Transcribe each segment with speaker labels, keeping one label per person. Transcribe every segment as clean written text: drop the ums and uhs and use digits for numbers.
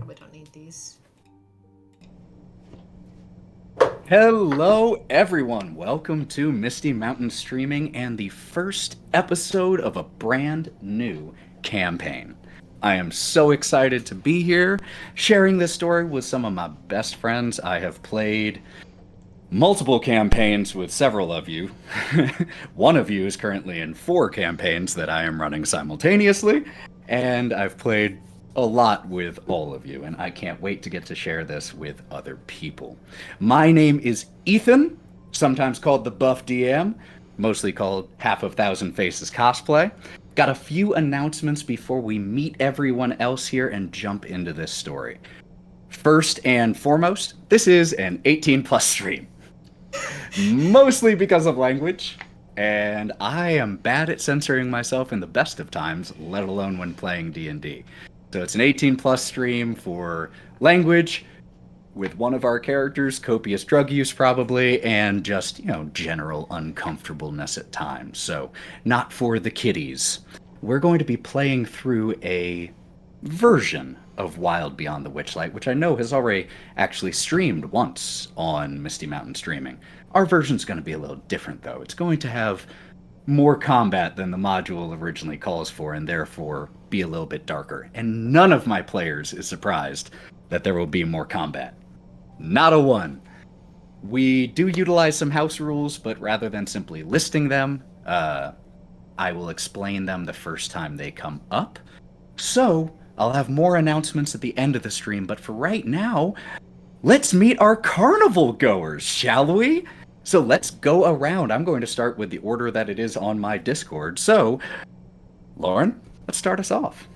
Speaker 1: probably don't need these.
Speaker 2: Hello, everyone. Welcome to Misty Mountain Streaming and the first episode of a brand new campaign. I am so excited to be here, sharing this story with some of my best friends. I have played multiple campaigns with several of you. One of you is currently in 4 campaigns that I am running simultaneously, and I've played a lot with all of you, and I can't wait to get to share this with other people. My name is Ethan, sometimes called the Buff DM, mostly called Half of Thousand Faces Cosplay. Got a few announcements before we meet everyone else here and jump into this story. First and foremost, this is an 18 plus stream. Mostly because of language, and I am bad at censoring myself in the best of times, let alone when playing D&D. So it's an 18 plus stream for language, with one of our characters, copious drug use probably, and just, general uncomfortableness at times. So not for the kiddies. We're going to be playing through a version of Wild Beyond the Witchlight, which I know has already actually streamed once on Misty Mountain Streaming. Our version's going to be a little different, though. It's going to have more combat than the module originally calls for, and therefore be a little bit darker. And none of my players is surprised that there will be more combat. Not a one. We do utilize some house rules, but rather than simply listing them, I will explain them the first time they come up. So, I'll have more announcements at the end of the stream, but for right now, let's meet our carnival goers, shall we? So let's go around. I'm going to start with the order that it is on my Discord. So, Lauren, let's start us off.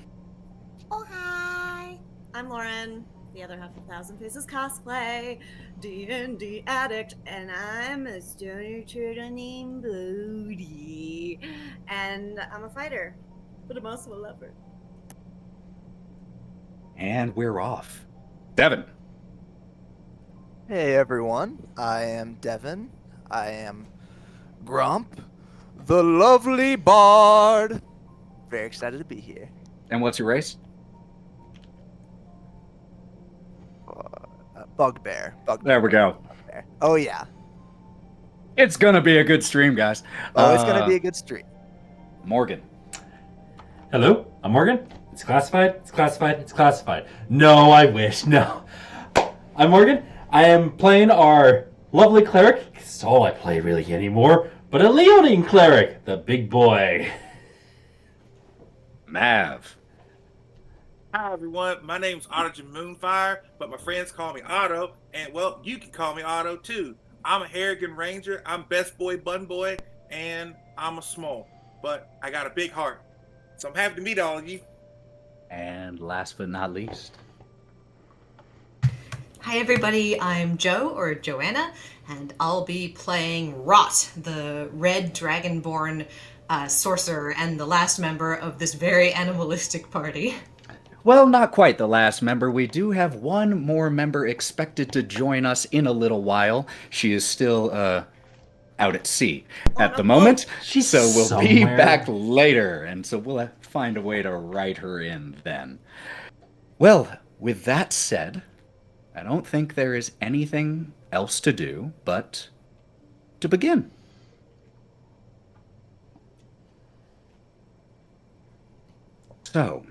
Speaker 3: Oh, hi! I'm Lauren, the other half of Thousand Faces Cosplay, D&D addict, and I'm a stoner turtle named Bodhi. And I'm a fighter, but I'm also a lover.
Speaker 2: And we're off. Devin.
Speaker 4: Hey everyone, I am Devin. I am Grump, the lovely bard. Very excited to be here.
Speaker 2: And what's your race?
Speaker 4: Bugbear.
Speaker 2: There we go.
Speaker 4: Bugbear. Oh yeah.
Speaker 2: It's gonna be a good stream, guys.
Speaker 4: It's gonna be a good stream.
Speaker 2: Morgan.
Speaker 5: Hello, I'm Morgan. It's classified, it's classified, it's classified. No, I wish, no. I'm Morgan. I am playing our lovely cleric. It's all I play really anymore. But a Leonine cleric, the big boy.
Speaker 2: Mav.
Speaker 6: Hi everyone, my name's Otto Moonfire, but my friends call me Otto, and well, you can call me Otto too. I'm a Harrigan Ranger, I'm best boy, bun boy, and I'm a small, but I got a big heart. So I'm happy to meet all of you.
Speaker 2: And last but not least.
Speaker 1: Hi everybody, I'm Jo, or Joanna, and I'll be playing Rot, the red dragonborn sorcerer and the last member of this very animalistic party.
Speaker 2: Well, not quite the last member. We do have one more member expected to join us in a little while. She is still out at sea at the moment, so we'll be back later, and so we'll find a way to write her in then. Well, with that said, I don't think there is anything else to do but to begin. So,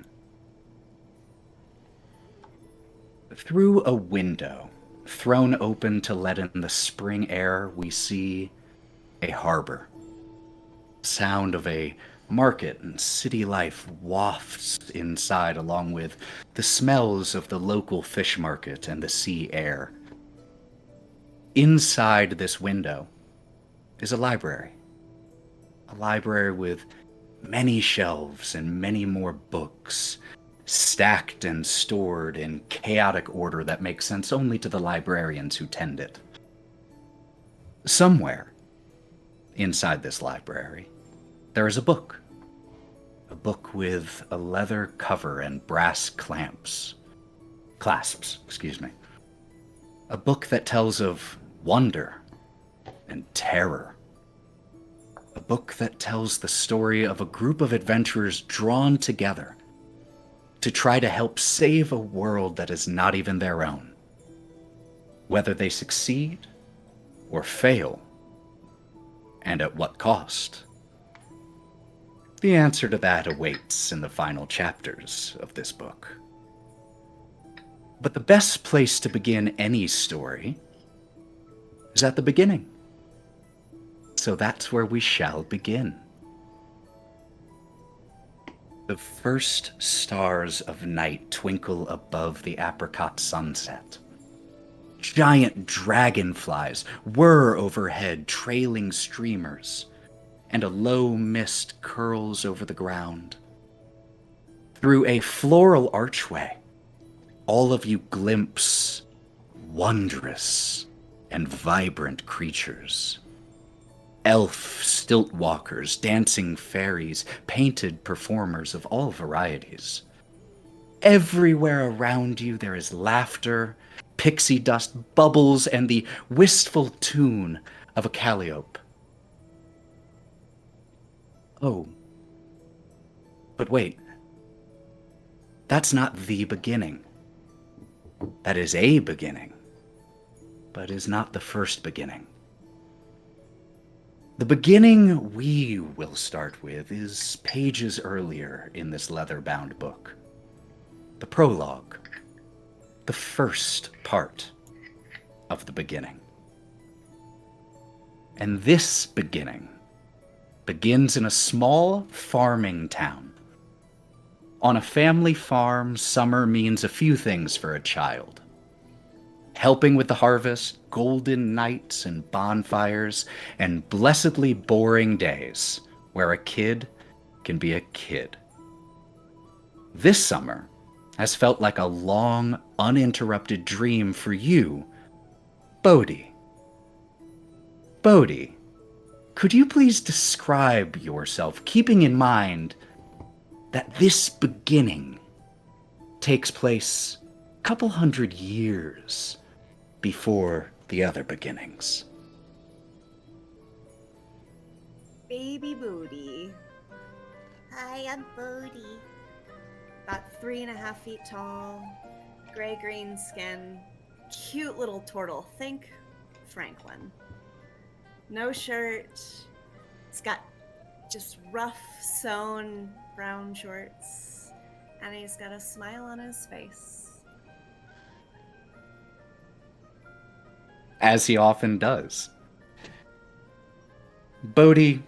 Speaker 2: through a window, thrown open to let in the spring air, we see a harbor. Sound of a market and city life wafts inside, along with the smells of the local fish market and the sea air. Inside this window is a library. A library with many shelves and many more books, stacked and stored in chaotic order that makes sense only to the librarians who tend it. Somewhere inside this library, there is a book. A book with a leather cover and brass clasps. A book that tells of wonder and terror. A book that tells the story of a group of adventurers drawn together to try to help save a world that is not even their own. Whether they succeed or fail, and at what cost? The answer to that awaits in the final chapters of this book. But the best place to begin any story is at the beginning. So that's where we shall begin. The first stars of night twinkle above the apricot sunset. Giant dragonflies whir overhead, trailing streamers, and a low mist curls over the ground. Through a floral archway, all of you glimpse wondrous and vibrant creatures. Elf stilt walkers, dancing fairies, painted performers of all varieties. Everywhere around you there is laughter, pixie dust, bubbles, and the wistful tune of a calliope. Oh. But wait. That's not the beginning. That is a beginning, but is not the first beginning. The beginning we will start with is pages earlier in this leather-bound book. The prologue. The first part of the beginning. And this beginning begins in a small farming town. On a family farm, summer means a few things for a child. Helping with the harvest, golden nights and bonfires, and blessedly boring days where a kid can be a kid. This summer has felt like a long, uninterrupted dream for you, Bodhi. Bodhi, could you please describe yourself, keeping in mind that this beginning takes place a couple hundred years before the other beginnings?
Speaker 3: Baby Booty. Hi, I'm Bodhi. About 3.5 feet tall, gray-green skin, cute little turtle. Think Franklin. No shirt. It's got just rough, sewn brown shorts, and he's got a smile on his face.
Speaker 2: As he often does. Bodhi,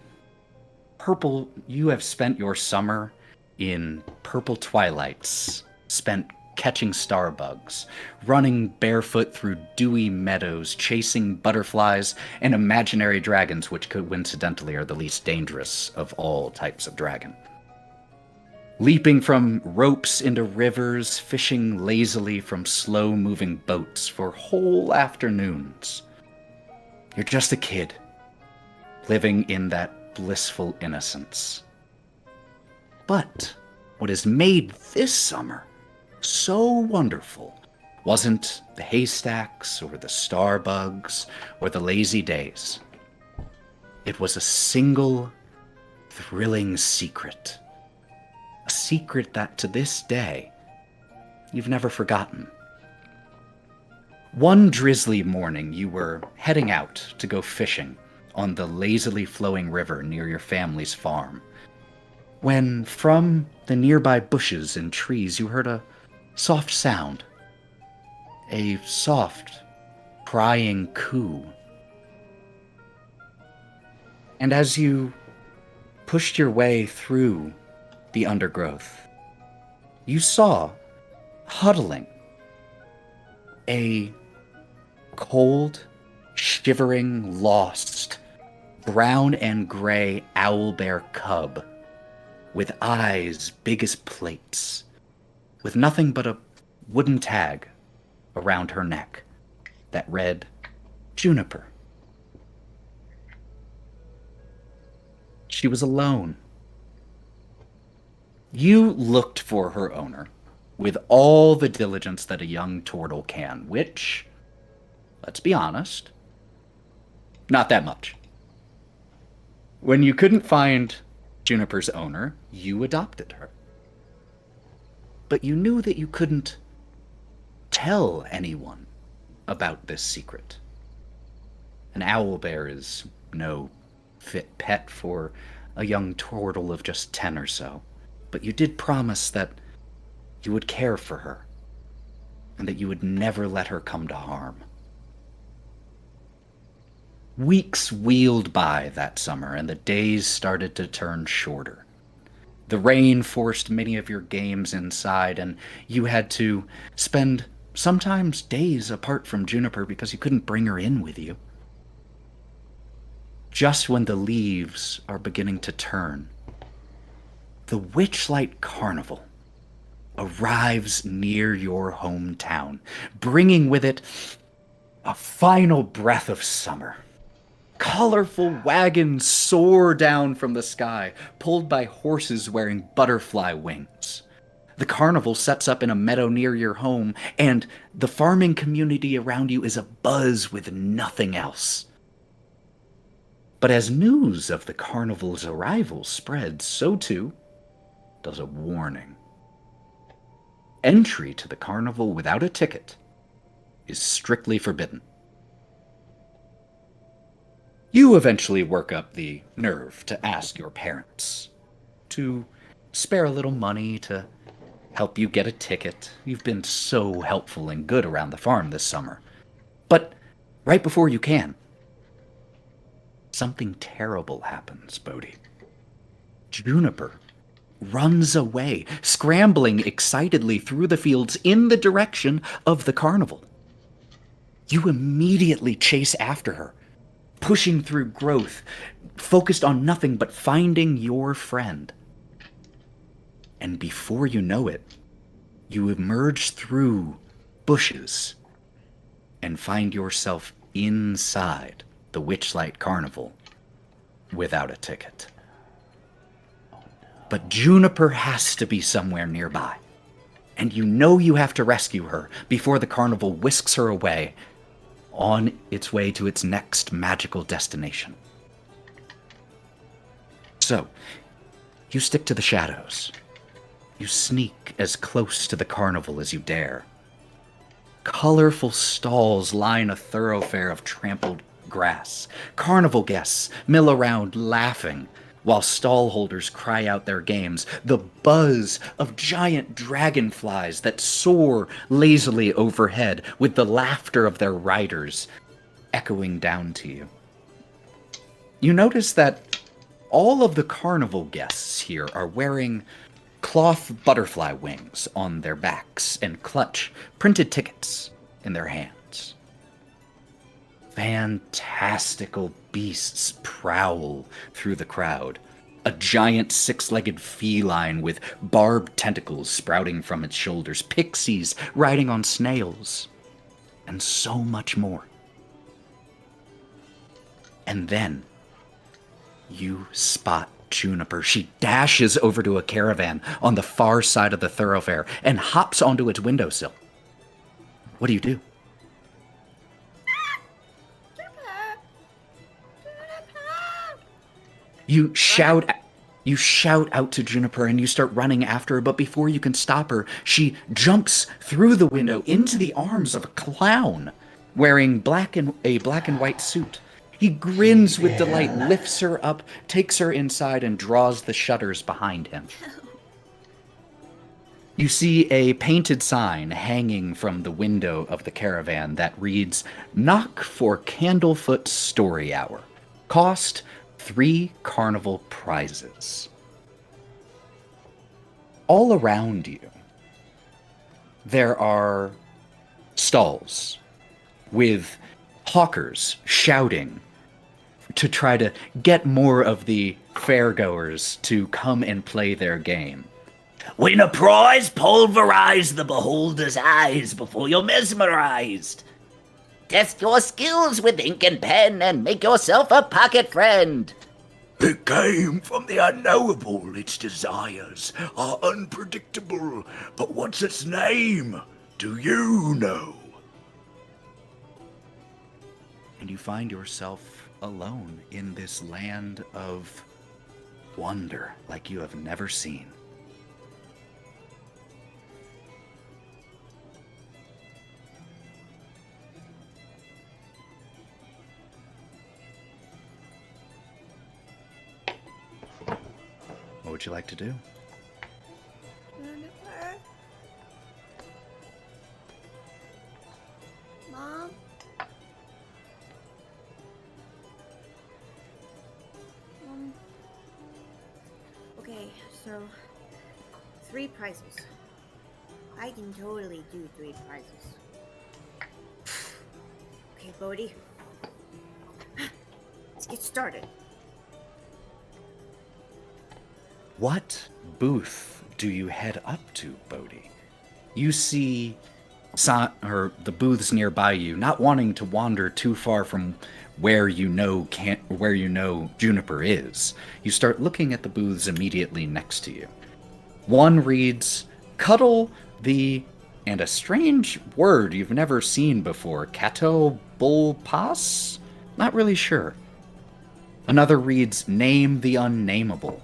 Speaker 2: purple, you have spent your summer in purple twilights, spent catching starbugs, running barefoot through dewy meadows, chasing butterflies and imaginary dragons, which coincidentally are the least dangerous of all types of dragon. Leaping from ropes into rivers, fishing lazily from slow-moving boats for whole afternoons. You're just a kid, living in that blissful innocence. But what has made this summer so wonderful wasn't the haystacks or the starbugs or the lazy days. It was a single, thrilling secret. A secret that, to this day, you've never forgotten. One drizzly morning, you were heading out to go fishing on the lazily flowing river near your family's farm, when from the nearby bushes and trees you heard a soft sound. A soft, crying coo. And as you pushed your way through the undergrowth, you saw, huddling, a cold, shivering, lost, brown and gray owlbear cub with eyes big as plates, with nothing but a wooden tag around her neck that read Juniper. She was alone. You looked for her owner with all the diligence that a young turtle can, which, let's be honest, not that much. When you couldn't find Juniper's owner, you adopted her. but you knew that you couldn't tell anyone about this secret. An owlbear is no fit pet for a young turtle of just 10 or so, but you did promise that you would care for her, and that you would never let her come to harm. Weeks wheeled by that summer, and the days started to turn shorter. The rain forced many of your games inside, and you had to spend sometimes days apart from Juniper because you couldn't bring her in with you. Just when the leaves are beginning to turn, the Witchlight Carnival arrives near your hometown, bringing with it a final breath of summer. Colorful wagons soar down from the sky, pulled by horses wearing butterfly wings. The carnival sets up in a meadow near your home, and the farming community around you is abuzz with nothing else. But as news of the carnival's arrival spreads, so too does a warning. Entry to the carnival without a ticket is strictly forbidden. You eventually work up the nerve to ask your parents to spare a little money to help you get a ticket. You've been so helpful and good around the farm this summer. But right before you can, something terrible happens, Bodhi. Juniper runs away, scrambling excitedly through the fields in the direction of the carnival. You immediately chase after her, pushing through growth, focused on nothing but finding your friend. And before you know it, you emerge through bushes and find yourself inside the Witchlight Carnival without a ticket. But Juniper has to be somewhere nearby, and you know you have to rescue her before the carnival whisks her away on its way to its next magical destination. So, you stick to the shadows. You sneak as close to the carnival as you dare. Colorful stalls line a thoroughfare of trampled grass. Carnival guests mill around laughing, while stall holders cry out their games. The buzz of giant dragonflies that soar lazily overhead with the laughter of their riders echoing down to you. You notice that all of the carnival guests here are wearing cloth butterfly wings on their backs and clutch printed tickets in their hands. Fantastical beasts prowl through the crowd. A giant six-legged feline with barbed tentacles sprouting from its shoulders, pixies riding on snails, and so much more. And then you spot Juniper. She dashes over to a caravan on the far side of the thoroughfare and hops onto its windowsill. What do you do? You shout out to Juniper and you start running after her, but before you can stop her, she jumps through the window into the arms of a clown wearing a black and white suit. He grins with delight, lifts her up, takes her inside, and draws the shutters behind him. You see a painted sign hanging from the window of the caravan that reads, "Knock for Candlefoot Story Hour. Cost 3 carnival prizes." All around you, there are stalls with hawkers shouting to try to get more of the fairgoers to come and play their game. Win a prize, pulverize the beholder's eyes before you're mesmerized. Test your skills with ink and pen and make yourself a pocket friend. It came from the unknowable, its desires are unpredictable, but what's its name? Do you know? And you find yourself alone in this land of wonder like you have never seen. would you like to do?
Speaker 3: Jennifer? Mom? Okay, so 3 prizes. I can totally do 3 prizes. Okay, Bodhi. Let's get started.
Speaker 2: What booth do you head up to, Bodhi? You see the booths nearby you, not wanting to wander too far from where you know Juniper is. You start looking at the booths immediately next to you. One reads, Cuddle and a strange word you've never seen before, Cato Bulpas? Not really sure. Another reads, Name the Unnameable.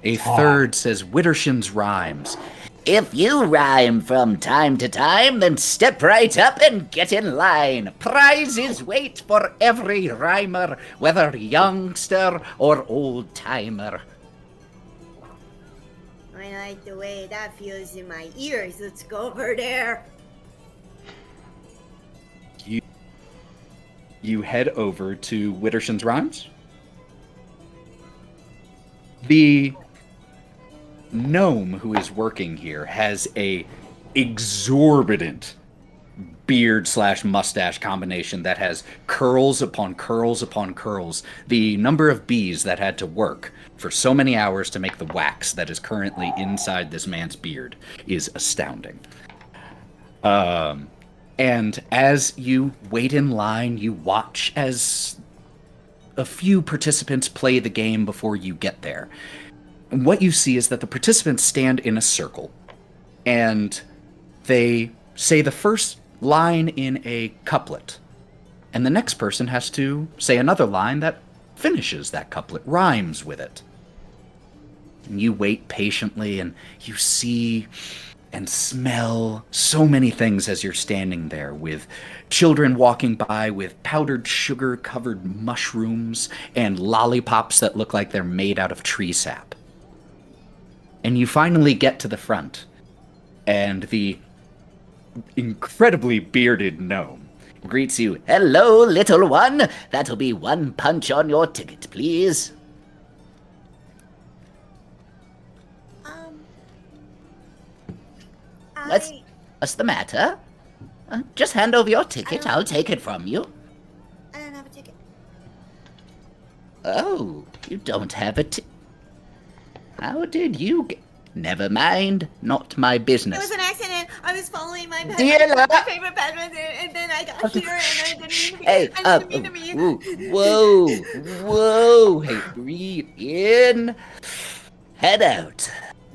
Speaker 2: A third says, Witterson's Rhymes.
Speaker 7: If you rhyme from time to time, then step right up and get in line. Prizes wait for every rhymer, whether youngster or old-timer.
Speaker 3: I like the way that feels in my ears. Let's go over there.
Speaker 2: You head over to Witterson's Rhymes. The gnome who is working here has a exorbitant beard/mustache combination that has curls upon curls upon curls. The number of bees that had to work for so many hours to make the wax that is currently inside this man's beard is astounding. And as you wait in line, you watch as a few participants play the game before you get there. And what you see is that the participants stand in a circle, and they say the first line in a couplet, and the next person has to say another line that finishes that couplet, rhymes with it. And you wait patiently, and you see and smell so many things as you're standing there, with children walking by with powdered sugar-covered mushrooms and lollipops that look like they're made out of tree sap. And you finally get to the front, and the incredibly bearded gnome
Speaker 7: Greets you. Hello, little one. That'll be 1 punch on your ticket, please. What's the matter? Just hand over your ticket. I'll take it from you.
Speaker 3: I don't have a ticket.
Speaker 7: Oh, you don't have a ticket. How did you get... Never mind. Not my business.
Speaker 3: It was an accident. I was following my pet.
Speaker 7: Dear
Speaker 3: my favorite pet, and then I got here, and I didn't mean to be.
Speaker 7: Hey,
Speaker 3: I didn't mean to be.
Speaker 7: Whoa. Hey, breathe in. Head out.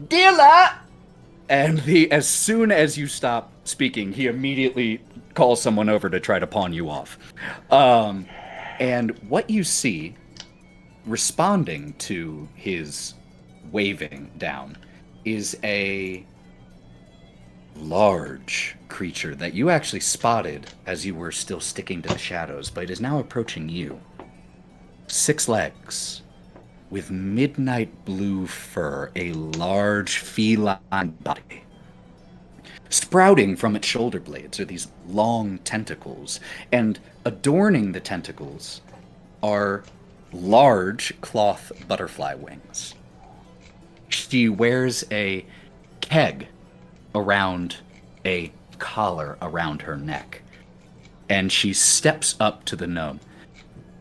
Speaker 7: Dilla!
Speaker 2: And as soon as you stop speaking, he immediately calls someone over to try to pawn you off. And what you see, responding to his waving down, is a large creature that you actually spotted as you were still sticking to the shadows, but it is now approaching you. 6 legs, with midnight blue fur, a large feline body. Sprouting from its shoulder blades are these long tentacles, and adorning the tentacles are large cloth butterfly wings. She wears a keg around a collar around her neck, and she steps up to the gnome.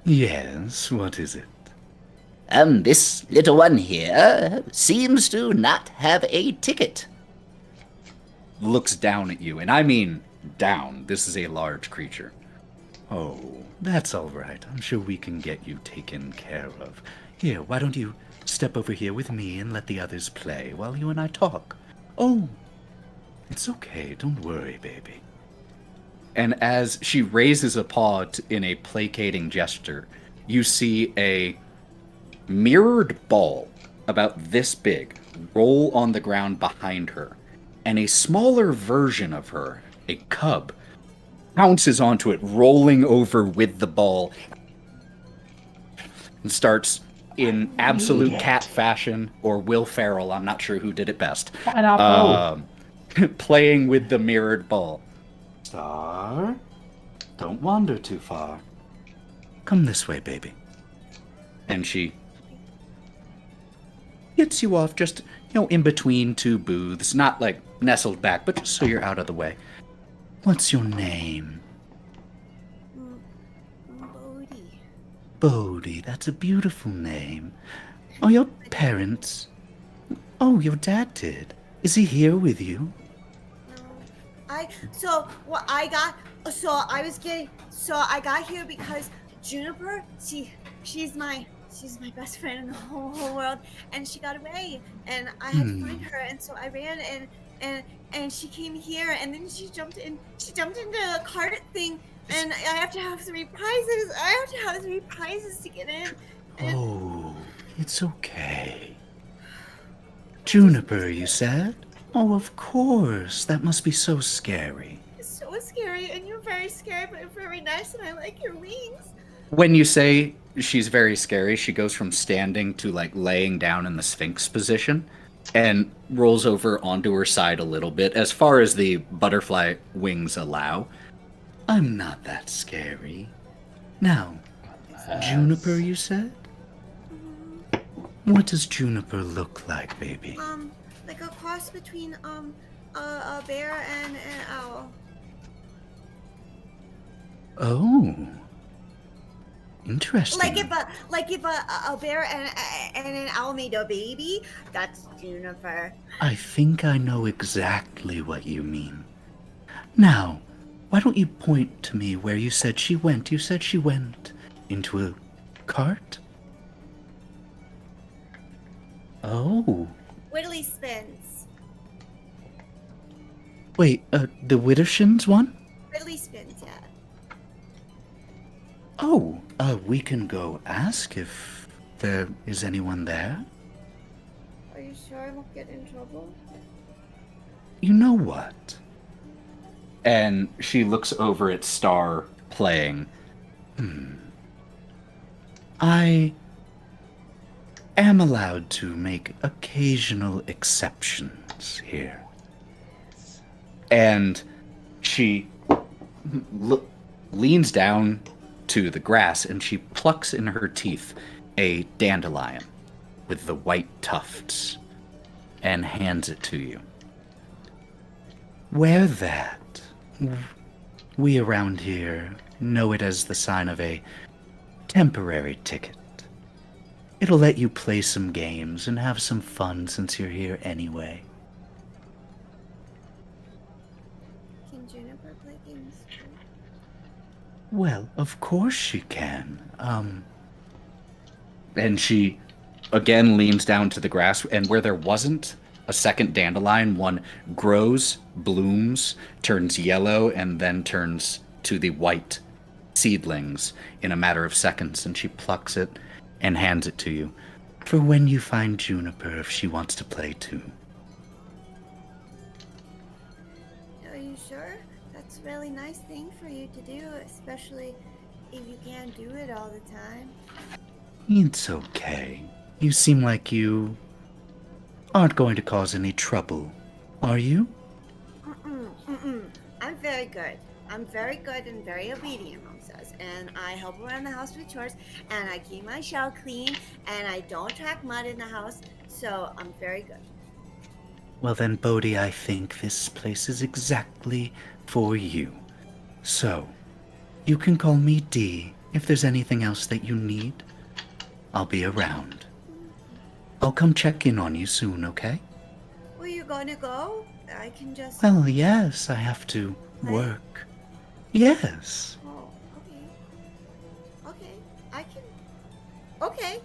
Speaker 2: Yes, what is it?
Speaker 7: This little one here seems to not have a ticket.
Speaker 2: Looks down at you, and I mean down. This is a large creature. Oh, that's all right. I'm sure we can get you taken care of. Here, why don't you step over here with me and let the others play while you and I talk? Oh, it's okay. Don't worry, baby. And as she raises a paw in a placating gesture, you see a mirrored ball about this big roll on the ground behind her, and a smaller version of her, a cub, pounces onto it, rolling over with the ball, and starts in absolute cat fashion, or Will Ferrell, I'm not sure who did it best,
Speaker 5: Pineapple.
Speaker 2: playing with the mirrored ball. Star, don't wander too far. Come this way, baby. And she gets you off just, in between two booths, not like nestled back, but just so you're out of the way. What's your name?
Speaker 3: Bodhi.
Speaker 2: Bodhi, that's a beautiful name. Oh, your parents? Oh, your dad did. Is he here with you?
Speaker 3: I got here because Juniper, she's my best friend in the whole world, and she got away, and I had to find her, and so I ran, and she came here, and then she jumped into a cart thing, and I have to have 3 prizes. I have to have 3 prizes to get in. And
Speaker 2: Oh, it's okay. Juniper, you said? Oh, of course. That must be so scary.
Speaker 3: it's so scary, and you're very scary, but you're very nice, and I like your wings.
Speaker 2: When you say she's very scary, she goes from standing to like laying down in the Sphinx position and rolls over onto her side a little bit, as far as the butterfly wings allow. I'm not that scary. Now, Juniper, you said? What does Juniper look like, baby?
Speaker 3: Like a cross between a bear and an owl.
Speaker 2: Oh. Interesting.
Speaker 3: Like if a bear and an owl made a baby, that's Juniper.
Speaker 2: I think I know exactly what you mean. Now, why don't you point to me where you said she went? You said she went into a cart? Oh.
Speaker 3: Whittly spins.
Speaker 2: Wait, the Widdershins one?
Speaker 3: Whittly spins, yeah.
Speaker 2: Oh, we can go ask if there is anyone there.
Speaker 3: Are you sure I won't get in trouble?
Speaker 2: You know what? And she looks over at Star playing. I am allowed to make occasional exceptions here. And she leans down to the grass and she plucks in her teeth a dandelion with the white tufts and hands it to you. Wear that. We around here know it as the sign of a temporary ticket. It'll let you play some games and have some fun since you're here anyway.
Speaker 3: Can Juniper play games too?
Speaker 2: Well, of course she can. And she again leans down to the grass, and where there wasn't a second dandelion, one grows, blooms, turns yellow, and then turns to the white seedlings in a matter of seconds, and she plucks it and hands it to you for when you find Juniper if she wants to play too.
Speaker 3: Are you sure? That's a really nice thing for you to do, especially if you can't do it all the time.
Speaker 2: It's okay. You seem like you aren't going to cause any trouble, are you?
Speaker 3: I'm very good. I'm very good and very obedient, Mom says. And I help around the house with chores, and I keep my shell clean, and I don't track mud in the house, so I'm very good.
Speaker 2: Well then, Bodhi, I think this place is exactly for you. So, you can call me Dee if there's anything else that you need. I'll be around. I'll come check in on you soon, okay?
Speaker 3: Where you gonna go? I can just...
Speaker 2: Well, yes, I have to work. Yes.
Speaker 3: Oh, okay. Okay, I can... Okay.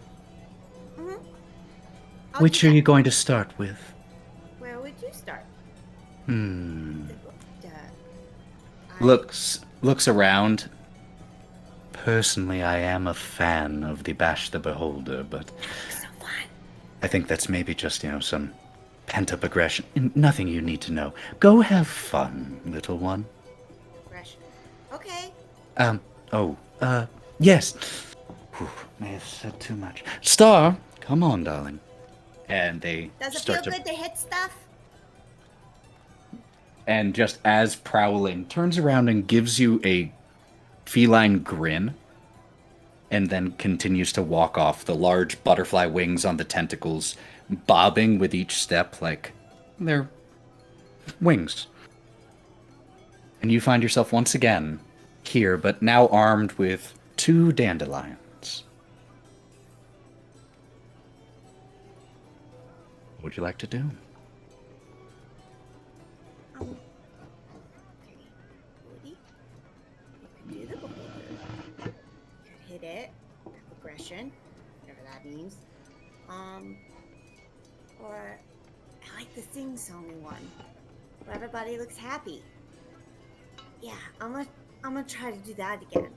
Speaker 3: I'll
Speaker 2: Which
Speaker 3: do
Speaker 2: are
Speaker 3: that.
Speaker 2: you going to start with?
Speaker 3: Where would you start?
Speaker 2: Looks around. Personally, I am a fan of the Bash the Beholder, but
Speaker 3: So fun.
Speaker 2: I think that's maybe just, some pent-up aggression. Nothing you need to know. Go have fun, little one.
Speaker 3: Aggression. Okay.
Speaker 2: Yes. May have said too much. Star, come on, darling. And they
Speaker 3: Does it
Speaker 2: start
Speaker 3: feel good to hit stuff?
Speaker 2: And just as Prowling turns around and gives you a feline grin, and then continues to walk off, the large butterfly wings on the tentacles bobbing with each step like they're wings. And you find yourself once again here, but now armed with 2 dandelions. What would you like to do?
Speaker 3: Okay. Woody, you can do the beholder. You could hit it. Aggression. Whatever that means. Or I like the sing-songy one. Where everybody looks happy. Yeah, I'm gonna try to do that again.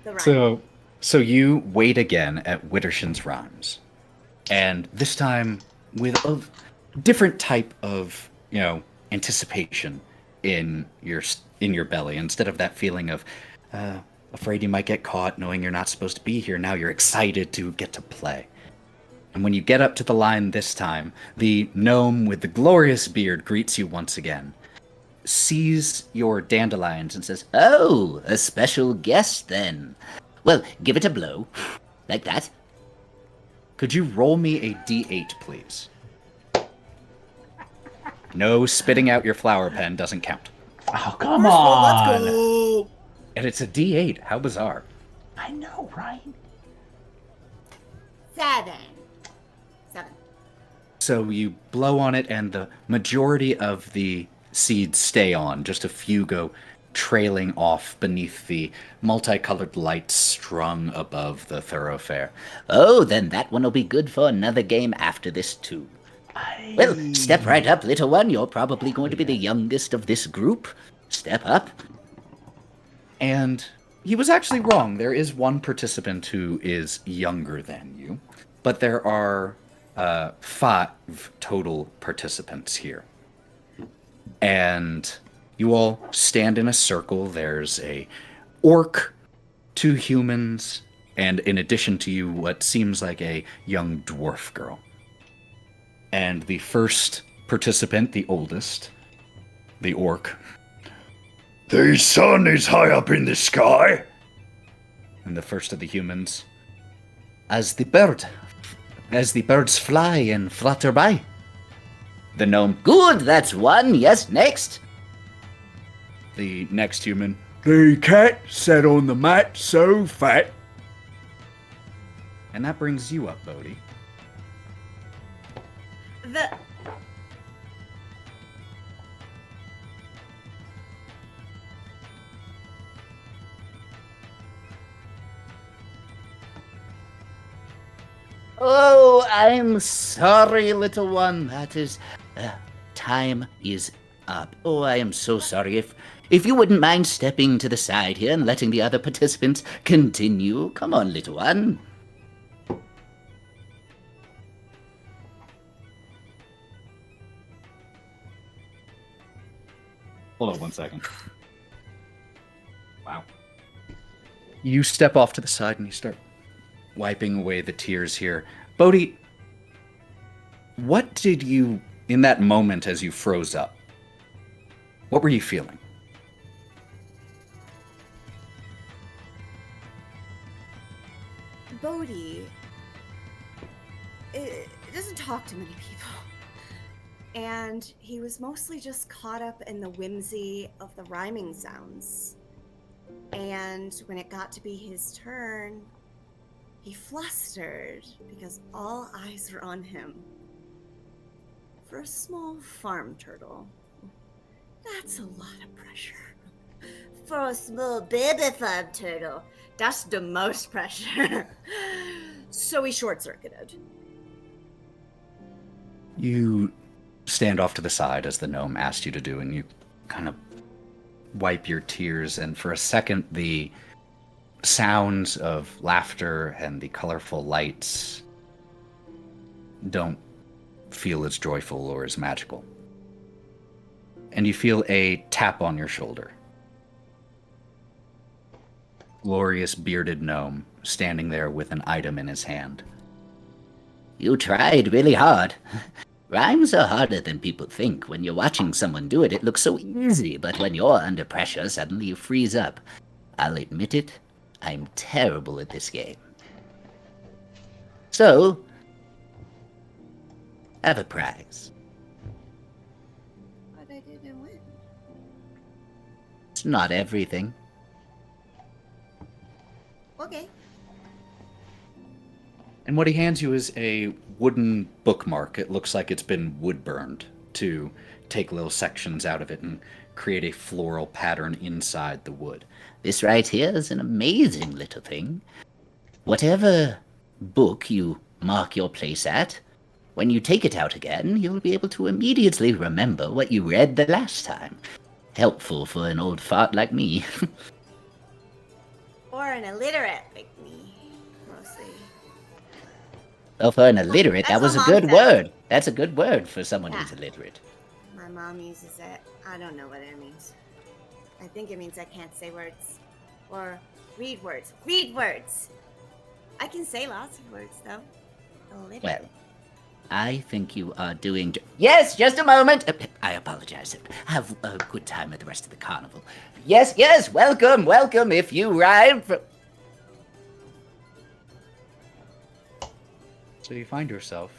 Speaker 3: The rhyme.
Speaker 2: So you wait again at Witterson's Rhymes. And this time with a different type of, anticipation in your belly. Instead of that feeling of afraid you might get caught, knowing you're not supposed to be here, now you're excited to get to play. And when you get up to the line this time, the gnome with the glorious beard greets you once again, sees your dandelions and says,
Speaker 7: Oh, a special guest then. Well, give it a blow. Like that.
Speaker 2: could you roll me a d8, please? No, spitting out your flower pen doesn't count.
Speaker 5: Oh, come
Speaker 3: Let's
Speaker 5: on.
Speaker 3: go.
Speaker 2: And it's a d8. How bizarre.
Speaker 5: I know, right?
Speaker 3: 7.
Speaker 2: So you blow on it, and the majority of the seeds stay on. Just a few go trailing off beneath the multicolored lights strung above the thoroughfare.
Speaker 7: Oh, then that one will be good for another game after this, too. Well, step right up, little one. You're probably going to be the youngest of this group. Step up.
Speaker 2: And he was actually wrong. There is one participant who is younger than you, but there are 5 total participants here. And you all stand in a circle. There's a orc, 2 humans, and in addition to you, what seems like a young dwarf girl. And the first participant, the oldest, the orc. The sun is high up in the sky. And the first of the humans. As the birds fly and flutter by.
Speaker 7: The gnome. Good, that's one. Yes, next.
Speaker 2: The next human. The cat sat on the mat so fat. And that brings you up, Bodhi.
Speaker 7: Oh, I'm sorry, little one. That is... time is up. Oh, I am so sorry. If you wouldn't mind stepping to the side here and letting the other participants continue. Come on, little one.
Speaker 2: Hold on one second. Wow. You step off to the side and you start wiping away the tears here. Bodhi, what did you, in that moment as you froze up, what were you feeling?
Speaker 3: Bodhi, it doesn't talk to many people. And he was mostly just caught up in the whimsy of the rhyming sounds. And when it got to be his turn, he flustered because all eyes were on him. For a small farm turtle, that's a lot of pressure. For a small baby farm turtle, that's the most pressure. So he short-circuited.
Speaker 2: You stand off to the side as the gnome asked you to do, and you kind of wipe your tears, and for a second the sounds of laughter and the colorful lights don't feel as joyful or as magical. And you feel a tap on your shoulder. glorious bearded gnome standing there with an item in his hand.
Speaker 7: You tried really hard. Rhymes are harder than people think. When you're watching someone do it, it looks so easy, but when you're under pressure, suddenly you freeze up. I'll admit it, I'm terrible at this game. So, have a prize.
Speaker 3: But I didn't win.
Speaker 7: It's not everything.
Speaker 3: Okay.
Speaker 2: And what he hands you is a wooden bookmark. It looks like it's been wood burned to take little sections out of it and create a floral pattern inside the wood.
Speaker 7: This right here is an amazing little thing. Whatever book you mark your place at, when you take it out again, you'll be able to immediately remember what you read the last time. Helpful for an old fart like me.
Speaker 3: Or an illiterate like me, mostly.
Speaker 7: Well, for an illiterate, that
Speaker 3: That's
Speaker 7: was a
Speaker 3: what
Speaker 7: good
Speaker 3: Mom said.
Speaker 7: word. That's a good word for someone
Speaker 3: Yeah.
Speaker 7: who's illiterate.
Speaker 3: My mom uses it. I don't know what it means. I think it means I can't say words. Or read words. Read words! I can say lots of words, though. Illiterate.
Speaker 7: Well, I think you are doing... Yes, just a moment. I apologize. Have a good time at the rest of the carnival. Yes, yes, welcome, welcome. If you rhyme for...
Speaker 2: So you find yourself,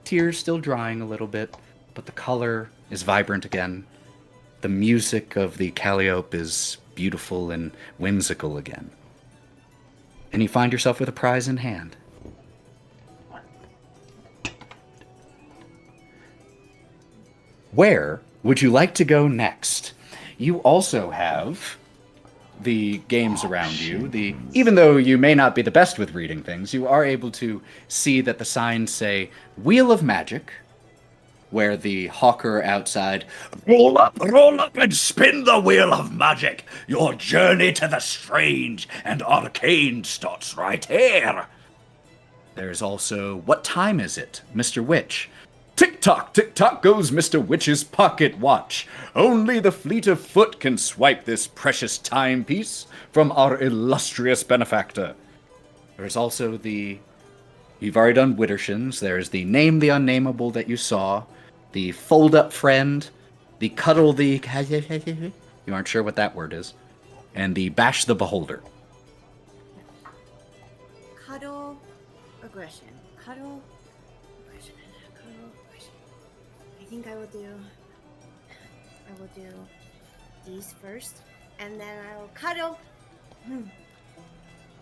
Speaker 2: tears still drying a little bit, but the color is vibrant again. The music of the calliope is beautiful and whimsical again. And you find yourself with a prize in hand. Where would you like to go next? You also have the games around you. Even though you may not be the best with reading things, you are able to see that the signs say Wheel of Magic, where the hawker outside, roll up, and spin the wheel of magic. Your journey to the strange and arcane starts right here. There's also, what time is it, Mr. Witch? Tick tock goes Mr. Witch's pocket watch. Only the fleet of foot can swipe this precious timepiece from our illustrious benefactor. There's also the... You've already done Widdershins. There's the Name the Unnameable that you saw. The Fold Up Friend. The Cuddle the... You aren't sure what that word is. And the Bash the Beholder.
Speaker 3: Cuddle, aggression. Cuddle, aggression. Cuddle, aggression. I think I will do these first, and then I will cuddle.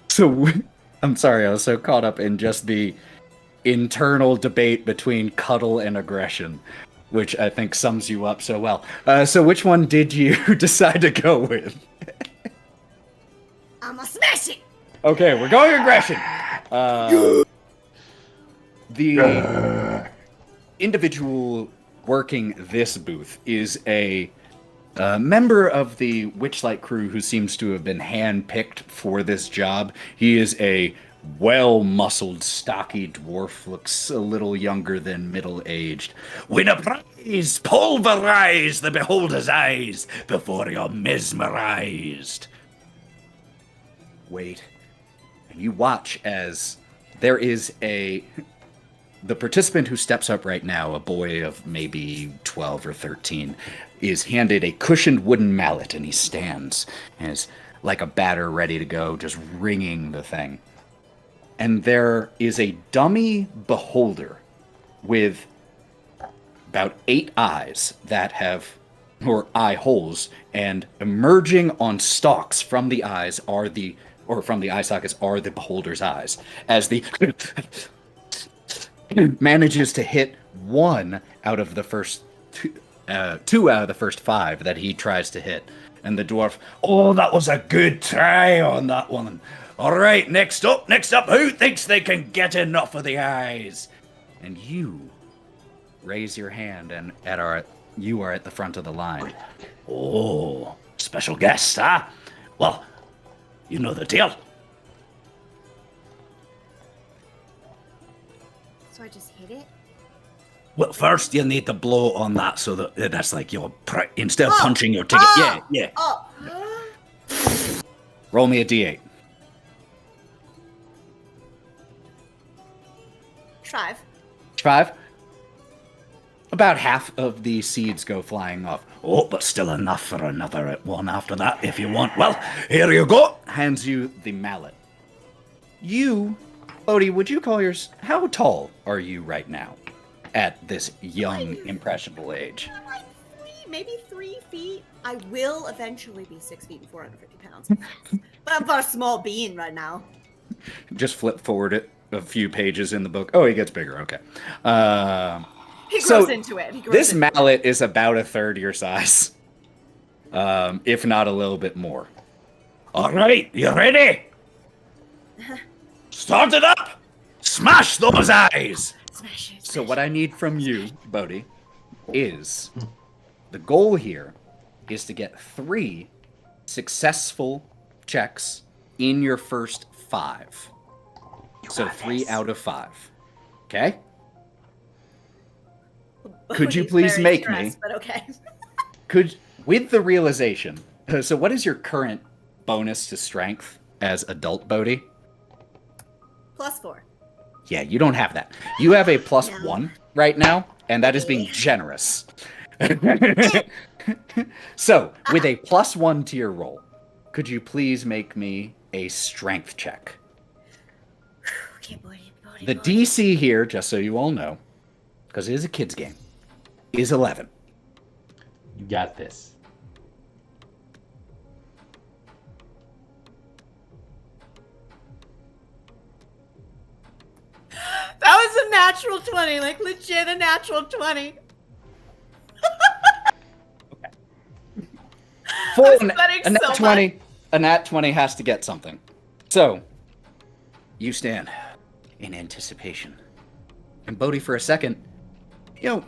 Speaker 2: So, I'm sorry, I was so caught up in just the internal debate between cuddle and aggression, which I think sums you up so well. So which one did you decide to go with?
Speaker 3: I'ma smash it!
Speaker 2: Okay, we're going aggression. The individual working this booth is a member of the Witchlight crew who seems to have been handpicked for this job. He is a well-muscled, stocky dwarf, looks a little younger than middle-aged. Win a prize! Pulverize the beholder's eyes before you're mesmerized. Wait. And you watch as there is the participant who steps up right now, a boy of maybe 12 or 13, is handed a cushioned wooden mallet, and he stands and is like a batter ready to go, just ringing the thing. And there is a dummy beholder with about 8 eyes that have, or eye holes, and emerging on stalks from the eyes are from the eye sockets are the beholder's eyes. As the manages to hit 1 out of the first 2 out of the first 5 that he tries to hit. And the dwarf, oh, that was a good try on that one. All right, next up, who thinks they can get enough of the eyes? And you raise your hand, and you are at the front of the line. Oh, special guest, huh? Well, you know the deal.
Speaker 3: So I just hit it?
Speaker 2: Well, first you need to blow on that so that's like your instead of punching your ticket. Yeah.
Speaker 3: Oh!
Speaker 2: Roll me a d8.
Speaker 3: 5.
Speaker 2: 5. About half of the seeds go flying off. Oh, but still enough for another one after that if you want. Well, here you go. Hands you the mallet. You, Bodhi, would you call yours... How tall are you right now at this young, impressionable age?
Speaker 3: Like maybe 3 feet. I will eventually be 6 feet and 450 pounds. But I'm but a small bean right now.
Speaker 2: Just flip forward it a few pages in the book. Oh, he gets bigger. Okay.
Speaker 3: He grows into it.
Speaker 2: This mallet is about a third your size, if not a little bit more. All right, you ready? Start it up! Smash those eyes!
Speaker 3: Smash it.
Speaker 2: So what I need from you, Bodhi, is the goal here is to get 3 successful checks in your first 5. So 3 out of 5. Okay? Could you please make me?
Speaker 3: But okay.
Speaker 2: With the realization. So what is your current bonus to strength as adult Bodhi?
Speaker 3: +4.
Speaker 2: Yeah, you don't have that. You have a +1 right now, and that is being generous. So, with a +1 to your roll, could you please make me a strength check?
Speaker 3: Okay, boy.
Speaker 2: The DC here, just so you all know, because it is a kid's game, is 11.
Speaker 5: You got this.
Speaker 3: That was a natural 20, like legit a natural 20.
Speaker 2: For
Speaker 3: I'm sweating
Speaker 2: a nat
Speaker 3: so
Speaker 2: 20, a nat 20 has to get something. So, you stand in anticipation. And Bodhi, for a second, you know,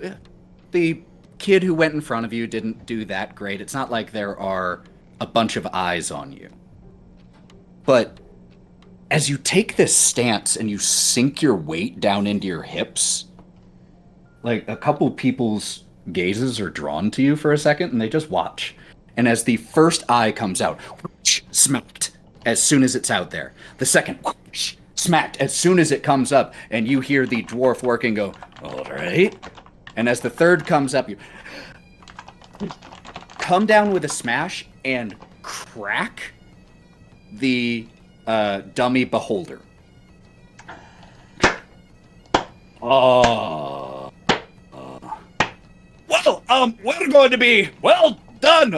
Speaker 2: the kid who went in front of you didn't do that great. It's not like there are a bunch of eyes on you. But as you take this stance and you sink your weight down into your hips, like a couple people's gazes are drawn to you for a second and they just watch. And as the first eye comes out, whoosh, smacked as soon as it's out there. The second, whoosh, smacked as soon as it comes up, and you hear the dwarf working go, all right. And as the third comes up, you come down with a smash and crack the dummy beholder. Well, we're going to be well done.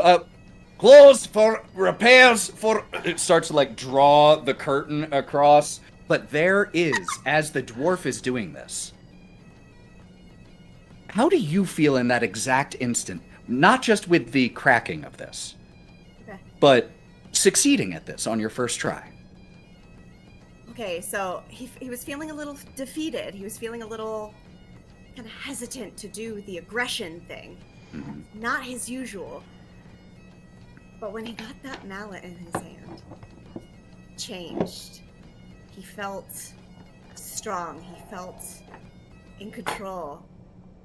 Speaker 2: Closed for repairs for... It starts to, like, draw the curtain across. But there is, as the dwarf is doing this, how do you feel in that exact instant? Not just with the cracking of this,
Speaker 3: Okay.
Speaker 2: but succeeding at this on your first try.
Speaker 3: Okay, so he was feeling a little defeated. He was feeling a little kind of hesitant to do the aggression thing.
Speaker 2: Mm-hmm.
Speaker 3: Not his usual. But when he got that mallet in his hand, changed. He felt strong. He felt in control.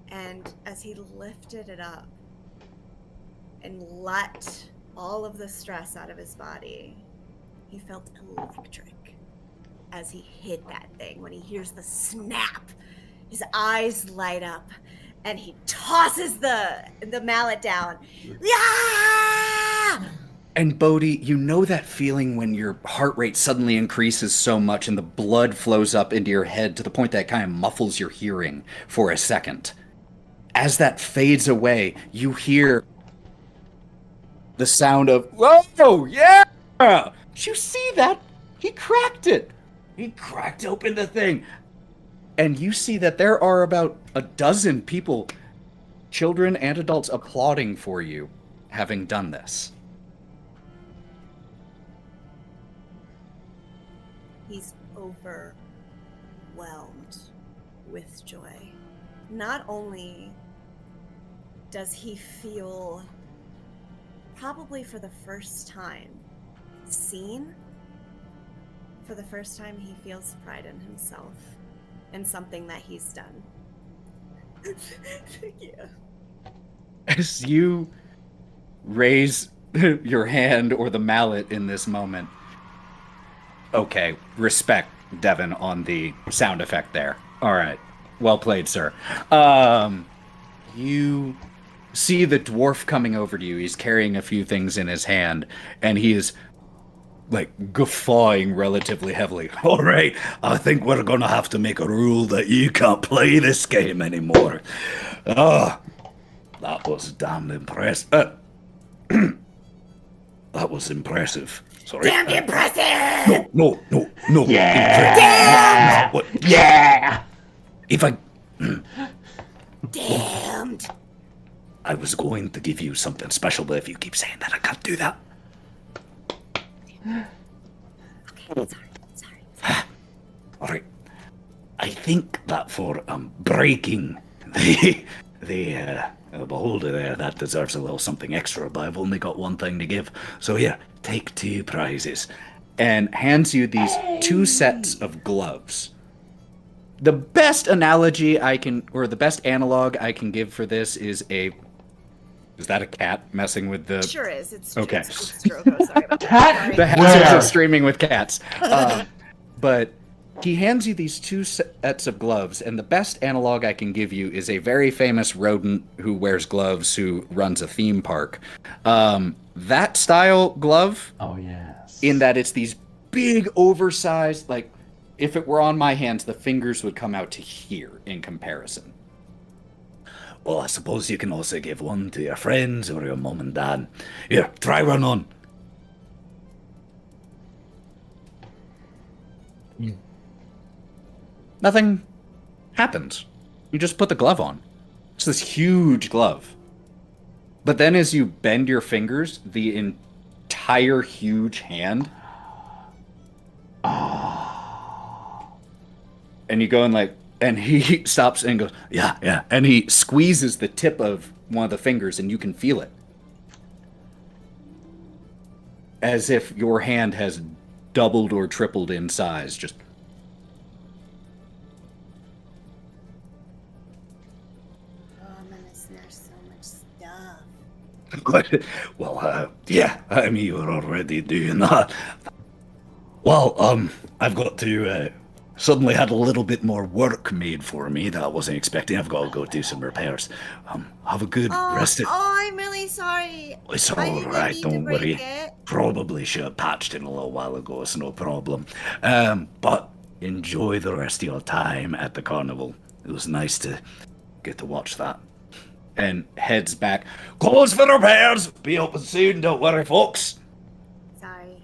Speaker 3: And as he lifted it up and let all of the stress out of his body, he felt electric as he hit that thing. When he hears the snap, his eyes light up and he tosses the mallet down. Yeah!
Speaker 2: And Bodhi, you know that feeling when your heart rate suddenly increases so much and the blood flows up into your head to the point that it kind of muffles your hearing for a second. As that fades away, you hear the sound of, whoa, yeah! Did you see that? He cracked it. He cracked open the thing. And you see that there are about a dozen people, children and adults, applauding for you having done this.
Speaker 3: He's overwhelmed with joy. Not only does he feel, probably for the first time, seen, for the first time he feels pride in himself and something that he's done. Yeah.
Speaker 2: As you raise your hand or the mallet in this moment, Okay, respect, Devin, on the sound effect there. All right, well played, sir. You see the dwarf coming over to you. He's carrying a few things in his hand, and he is like guffawing relatively heavily. All right, I think we're gonna have to make a rule that you can't play this game anymore. Ah, that was damn impressive. That was impressive. Sorry.
Speaker 3: Damn impressive!
Speaker 2: No.
Speaker 5: Yeah!
Speaker 2: What?
Speaker 5: Yeah!
Speaker 2: If I
Speaker 3: Damned!
Speaker 2: I was going to give you something special, but if you keep saying that, I can't do that.
Speaker 3: Okay, sorry.
Speaker 2: All right. I think that for breaking the beholder there, that deserves a little something extra, but I've only got one thing to give. So here, take 2 prizes. And hands you these 2 sets of gloves. The best analogy I can, or the best analog I can give for this is is that a cat messing with the...
Speaker 3: Sure is. It's
Speaker 2: Okay.
Speaker 3: It's Drogo. Sorry about that.
Speaker 5: Cat?
Speaker 3: Sorry.
Speaker 2: The
Speaker 5: Where?
Speaker 2: hats are streaming with cats. But he hands you these 2 sets of gloves, and the best analog I can give you is a very famous rodent who wears gloves who runs a theme park. That style glove,
Speaker 5: Oh, yes.
Speaker 2: in that it's these big, oversized, like, if it were on my hands, the fingers would come out to here in comparison. Well, I suppose you can also give one to your friends or your mom and dad. Here, try one on. Nothing happens. You just put the glove on. It's this huge glove. But then as you bend your fingers, the entire huge hand... And you go and like... And he stops and goes, yeah. And he squeezes the tip of one of the fingers and you can feel it. As if your hand has doubled or tripled in size. Just...
Speaker 3: Oh, I'm gonna snatch so much stuff.
Speaker 2: Well, yeah, I mean, you're already doing that. Well, I've got to, suddenly had a little bit more work made for me that I wasn't expecting. I've got to go do some repairs. Have a good rest of...
Speaker 3: I'm really sorry.
Speaker 2: It's
Speaker 3: I didn't
Speaker 2: alright,
Speaker 3: mean to
Speaker 2: don't
Speaker 3: break
Speaker 2: worry.
Speaker 3: it.
Speaker 2: Probably should have patched it a little while ago, it's no problem. But enjoy the rest of your time at the carnival. It was nice to get to watch that. And heads back. Close for repairs! Be open soon, don't worry, folks.
Speaker 3: Sorry.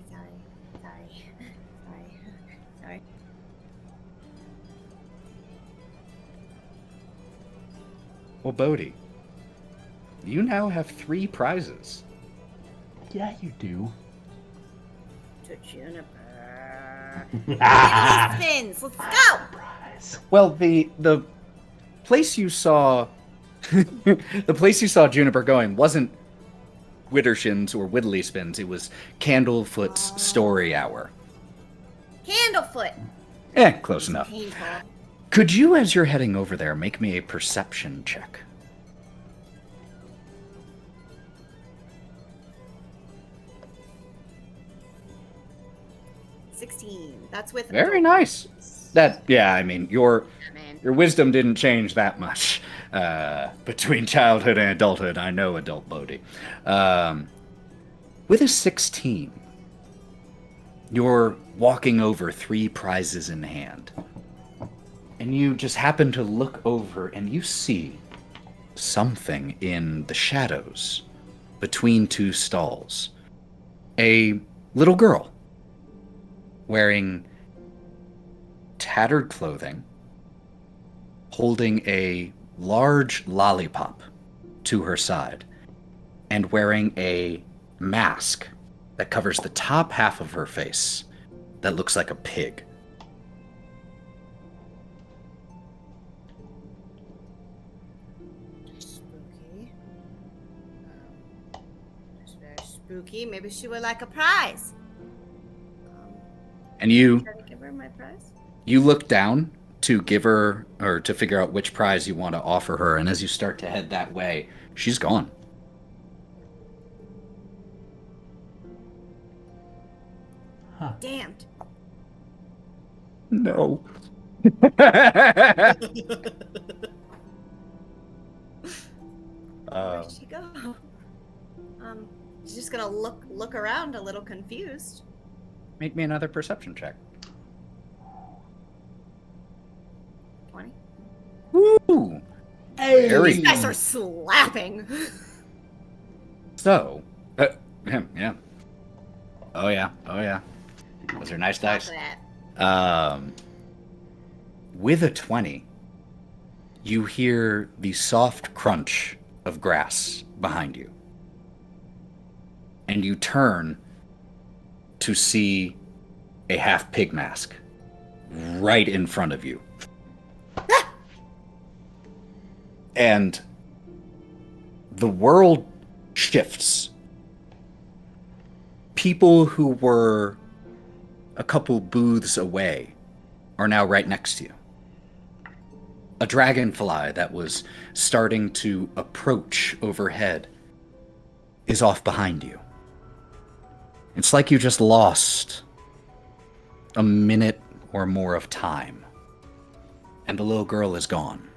Speaker 2: Well, Bodhi, you now have 3 prizes.
Speaker 5: Yeah, you do.
Speaker 3: To Juniper. Spins. Let's go.
Speaker 2: Well, the place you saw the place you saw Juniper going wasn't Widdershins or Whittly Spins. It was Candlefoot's Story Hour.
Speaker 3: Candlefoot.
Speaker 2: Close enough.
Speaker 3: Painful.
Speaker 2: Could you, as you're heading over there, make me a perception check?
Speaker 3: 16. That's with
Speaker 2: Very nice. I mean, your
Speaker 3: man.
Speaker 2: wisdom didn't change that much between childhood and adulthood. I know adult Bodhi. With a 16, you're walking over 3 prizes in hand. And you just happen to look over and you see something in the shadows between 2 stalls. A little girl wearing tattered clothing, holding a large lollipop to her side, and wearing a mask that covers the top half of her face that looks like a pig.
Speaker 3: Spooky. It's very spooky. Maybe she would like a prize.
Speaker 2: And you
Speaker 3: Try to give her my prize.
Speaker 2: look down to give her, or to figure out which prize you want to offer her, and as you start to head that way, she's gone.
Speaker 3: Damned.
Speaker 2: No.
Speaker 3: Where did she go? She's just gonna look around a little confused.
Speaker 2: Make me another perception check.
Speaker 3: 20.
Speaker 2: Woo! Very
Speaker 3: These guys are slapping.
Speaker 2: so. Yeah. Oh yeah. Those are nice dice.
Speaker 3: Look at that.
Speaker 2: With a 20, you hear the soft crunch of grass behind you. And you turn to see a half pig mask right in front of you. And the world shifts. People who were a couple booths away are now right next to you. A dragonfly that was starting to approach overhead is off behind you. It's like you just lost a minute or more of time, and the little girl is gone.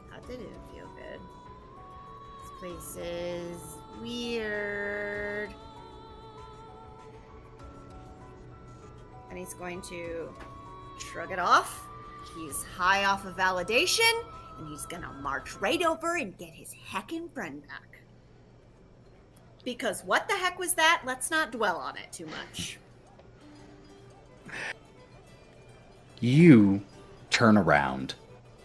Speaker 3: How did it feel good? This place is weird. And he's going to shrug it off. He's high off of validation, and he's gonna march right over and get his heckin' friend back. Because what the heck was that? Let's not dwell on it too much.
Speaker 2: You turn around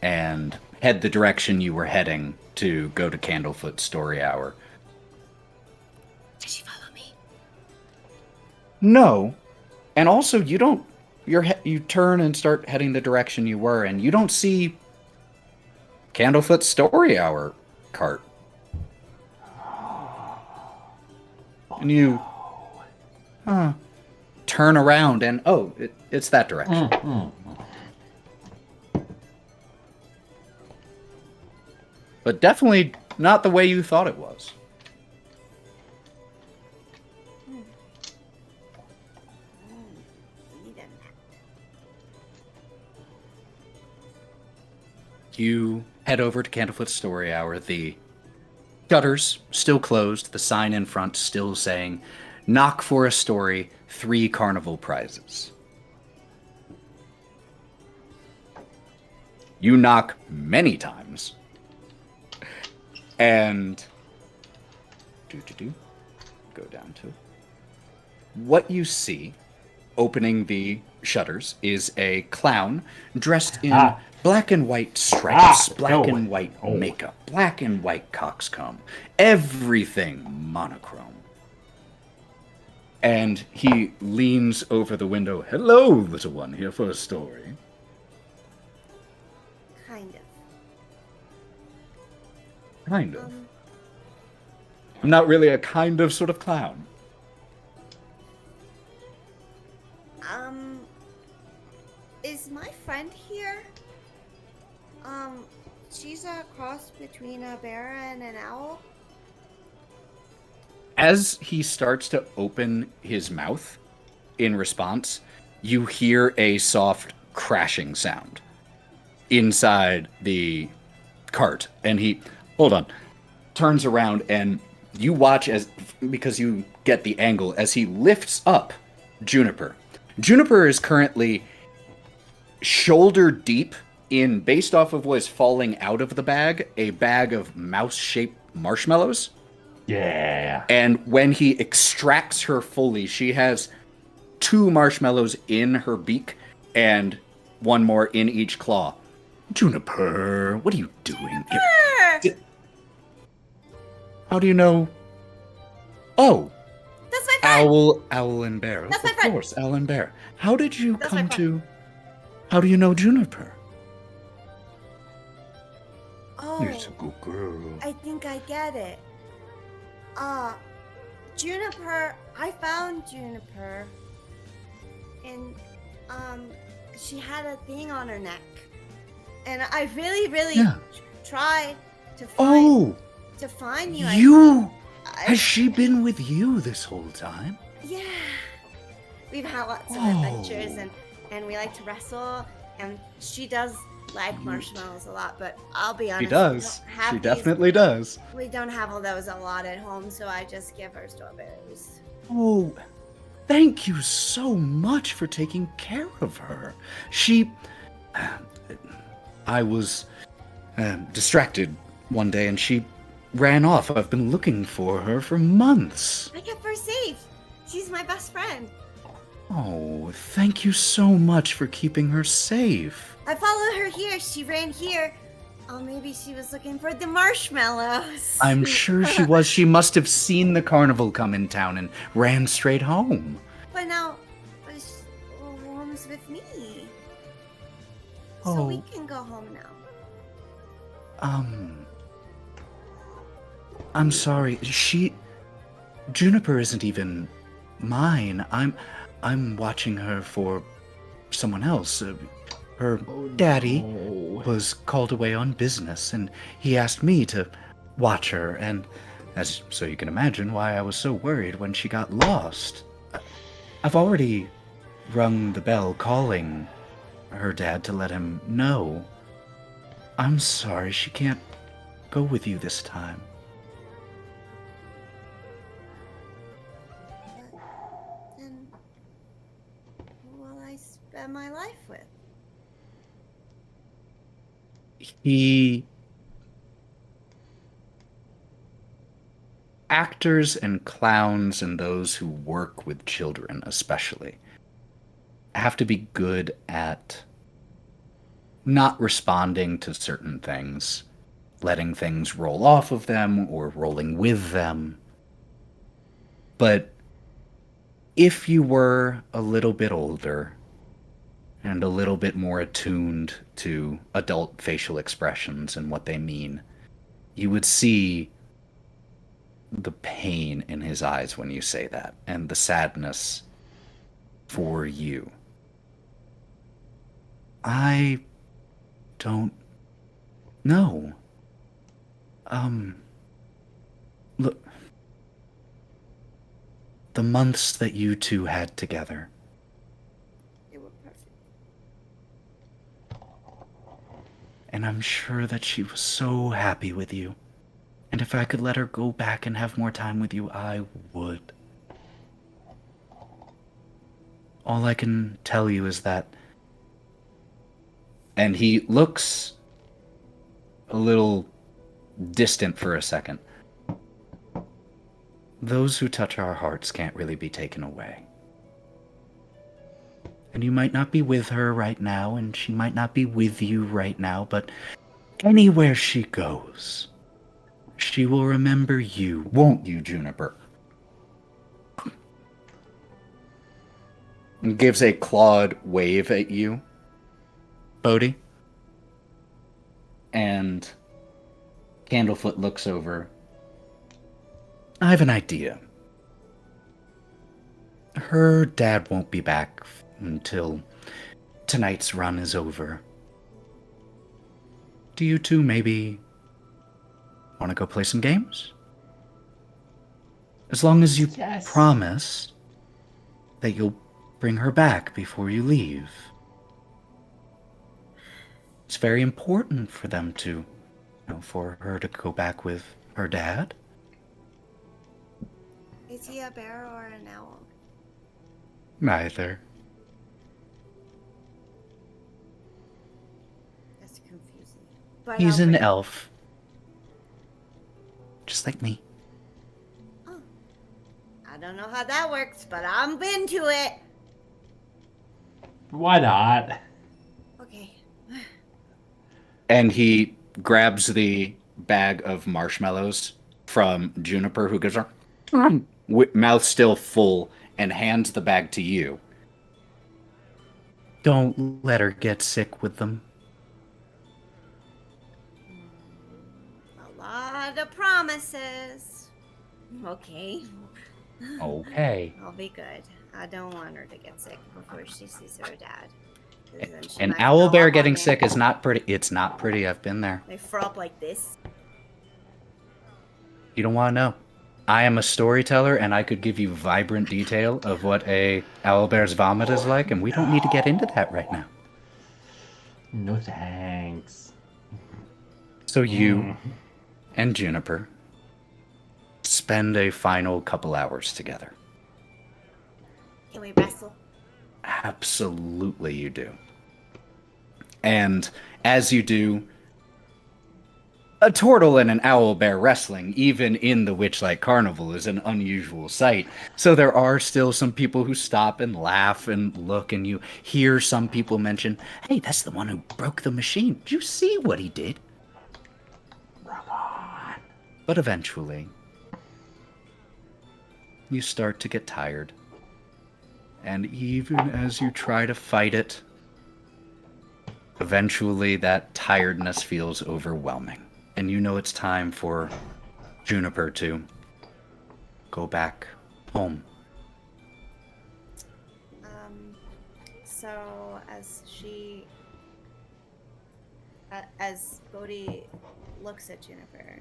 Speaker 2: and head the direction you were heading to go to Candlefoot Story Hour.
Speaker 3: Did she follow me?
Speaker 2: No. And also, you don't... You turn and start heading the direction you were, and you don't see Candlefoot Story Hour cart. And you turn around, and it's that direction. But definitely not the way you thought it was. You head over to Candlefoot Story Hour. The shutters still closed. The sign in front still saying, "Knock for a story, 3 carnival prizes." You knock many times. And go down to what you see opening the shutters is a clown dressed in black and white stripes, black and white makeup, black and white coxcomb, everything monochrome. And he leans over the window. "Hello, little one, here for a story." Kind of. I'm not really a kind of sort of clown.
Speaker 3: Is my friend here? She's a cross between a bear and an owl.
Speaker 2: As he starts to open his mouth in response, you hear a soft crashing sound inside the cart. And he, hold on, turns around and you watch as, because you get the angle, as he lifts up Juniper. Juniper is currently shoulder deep in, based off of what is falling out of the bag, a bag of mouse-shaped marshmallows.
Speaker 5: Yeah.
Speaker 2: And when he extracts her fully, she has 2 marshmallows in her beak and 1 more in each claw. Juniper, what are you doing?
Speaker 3: Juniper!
Speaker 2: How do you know? Oh,
Speaker 3: That's my friend!
Speaker 2: Owl and Bear.
Speaker 3: That's my
Speaker 2: Of
Speaker 3: friend.
Speaker 2: course, Owl and Bear. How did you
Speaker 3: That's my
Speaker 2: come
Speaker 3: friend.
Speaker 2: to... How do you know Juniper?
Speaker 3: Oh,
Speaker 2: You're a good girl.
Speaker 3: I think I get it. Juniper, I found Juniper in She had a thing on her neck, and I really, really
Speaker 2: Yeah.
Speaker 3: tried to find you.
Speaker 2: You!
Speaker 3: I-
Speaker 2: Has she been with you this whole time?
Speaker 3: Yeah. We've had lots of
Speaker 2: Oh.
Speaker 3: adventures, and we like to wrestle, and she does like marshmallows a lot, but I'll be honest.
Speaker 2: She does.
Speaker 3: We don't have
Speaker 2: She
Speaker 3: these-
Speaker 2: definitely does.
Speaker 3: We don't have all those a lot at home, so I just give her strawberries.
Speaker 2: Oh, thank you so much for taking care of her. I was distracted one day and she ran off. I've been looking for her for months.
Speaker 3: I kept her safe. She's my best friend.
Speaker 2: Oh, thank you so much for keeping her safe.
Speaker 3: I followed her here. She ran here. Oh, maybe she was looking for the marshmallows.
Speaker 2: I'm sure she was. She must have seen the carnival come in town and ran straight home.
Speaker 3: But now, home's with me. So we can go home now.
Speaker 2: I'm sorry. Juniper isn't even mine. I'm watching her for someone else. Her daddy was called away on business, and he asked me to watch her, and so you can imagine why I was so worried when she got lost. I've already rung the bell calling her dad to let him know. I'm sorry she can't go with you this time.
Speaker 3: Then who will I spend my life with?
Speaker 2: Actors and clowns and those who work with children especially have to be good at not responding to certain things, letting things roll off of them or rolling with them. But if you were a little bit older and a little bit more attuned to adult facial expressions and what they mean, you would see the pain in his eyes when you say that, and the sadness for you. I don't know. Look, the months that you two had together,
Speaker 3: They were perfect.
Speaker 2: and I'm sure that she was so happy with you. And if I could let her go back and have more time with you, I would. All I can tell you is that... And he looks a little distant for a second. Those who touch our hearts can't really be taken away. And you might not be with her right now, and she might not be with you right now, but anywhere she goes, she will remember you, won't you, Juniper? And gives a clawed wave at you, Bodhi. And Candlefoot looks over. I have an idea. Her dad won't be back until tonight's run is over. Do you two maybe want to go play some games? As long as you promise that you'll bring her back before you leave. It's very important for them to, for her to go back with her dad.
Speaker 3: Is he a bear or an owl?
Speaker 2: Neither.
Speaker 3: That's confusing. But
Speaker 2: He's
Speaker 3: I'll
Speaker 2: an
Speaker 3: bring-
Speaker 2: elf. Just like me.
Speaker 3: Oh. I don't know how that works, but I'm into it.
Speaker 5: Why not?
Speaker 3: Okay.
Speaker 2: And he grabs the bag of marshmallows from Juniper, who gives her mouth still full, and hands the bag to you. Don't let her get sick with them.
Speaker 3: A lot of promises. Okay.
Speaker 2: Okay.
Speaker 3: I'll be good. I don't want her to get sick before she sees her dad. 'Cause then she
Speaker 2: An
Speaker 3: might
Speaker 2: owl
Speaker 3: throw
Speaker 2: bear
Speaker 3: up on
Speaker 2: getting
Speaker 3: me.
Speaker 2: sick is not pretty. It's not pretty. I've been there.
Speaker 3: They throw up like this.
Speaker 2: You don't want to know. I am a storyteller, and I could give you vibrant detail of what a owlbear's vomit is like, and we don't need to get into that right now.
Speaker 5: No thanks.
Speaker 2: So you and Juniper spend a final couple hours together.
Speaker 3: Can we wrestle?
Speaker 2: Absolutely you do. And as you do, a turtle and an owl bear wrestling, even in the Witchlight Carnival, is an unusual sight. So there are still some people who stop and laugh and look, and you hear some people mention, "Hey, that's the one who broke the machine. Did you see what he did?" But eventually, you start to get tired. And even as you try to fight it, eventually that tiredness feels overwhelming. And you know it's time for Juniper to go back home.
Speaker 3: So as Bodhi looks at Juniper,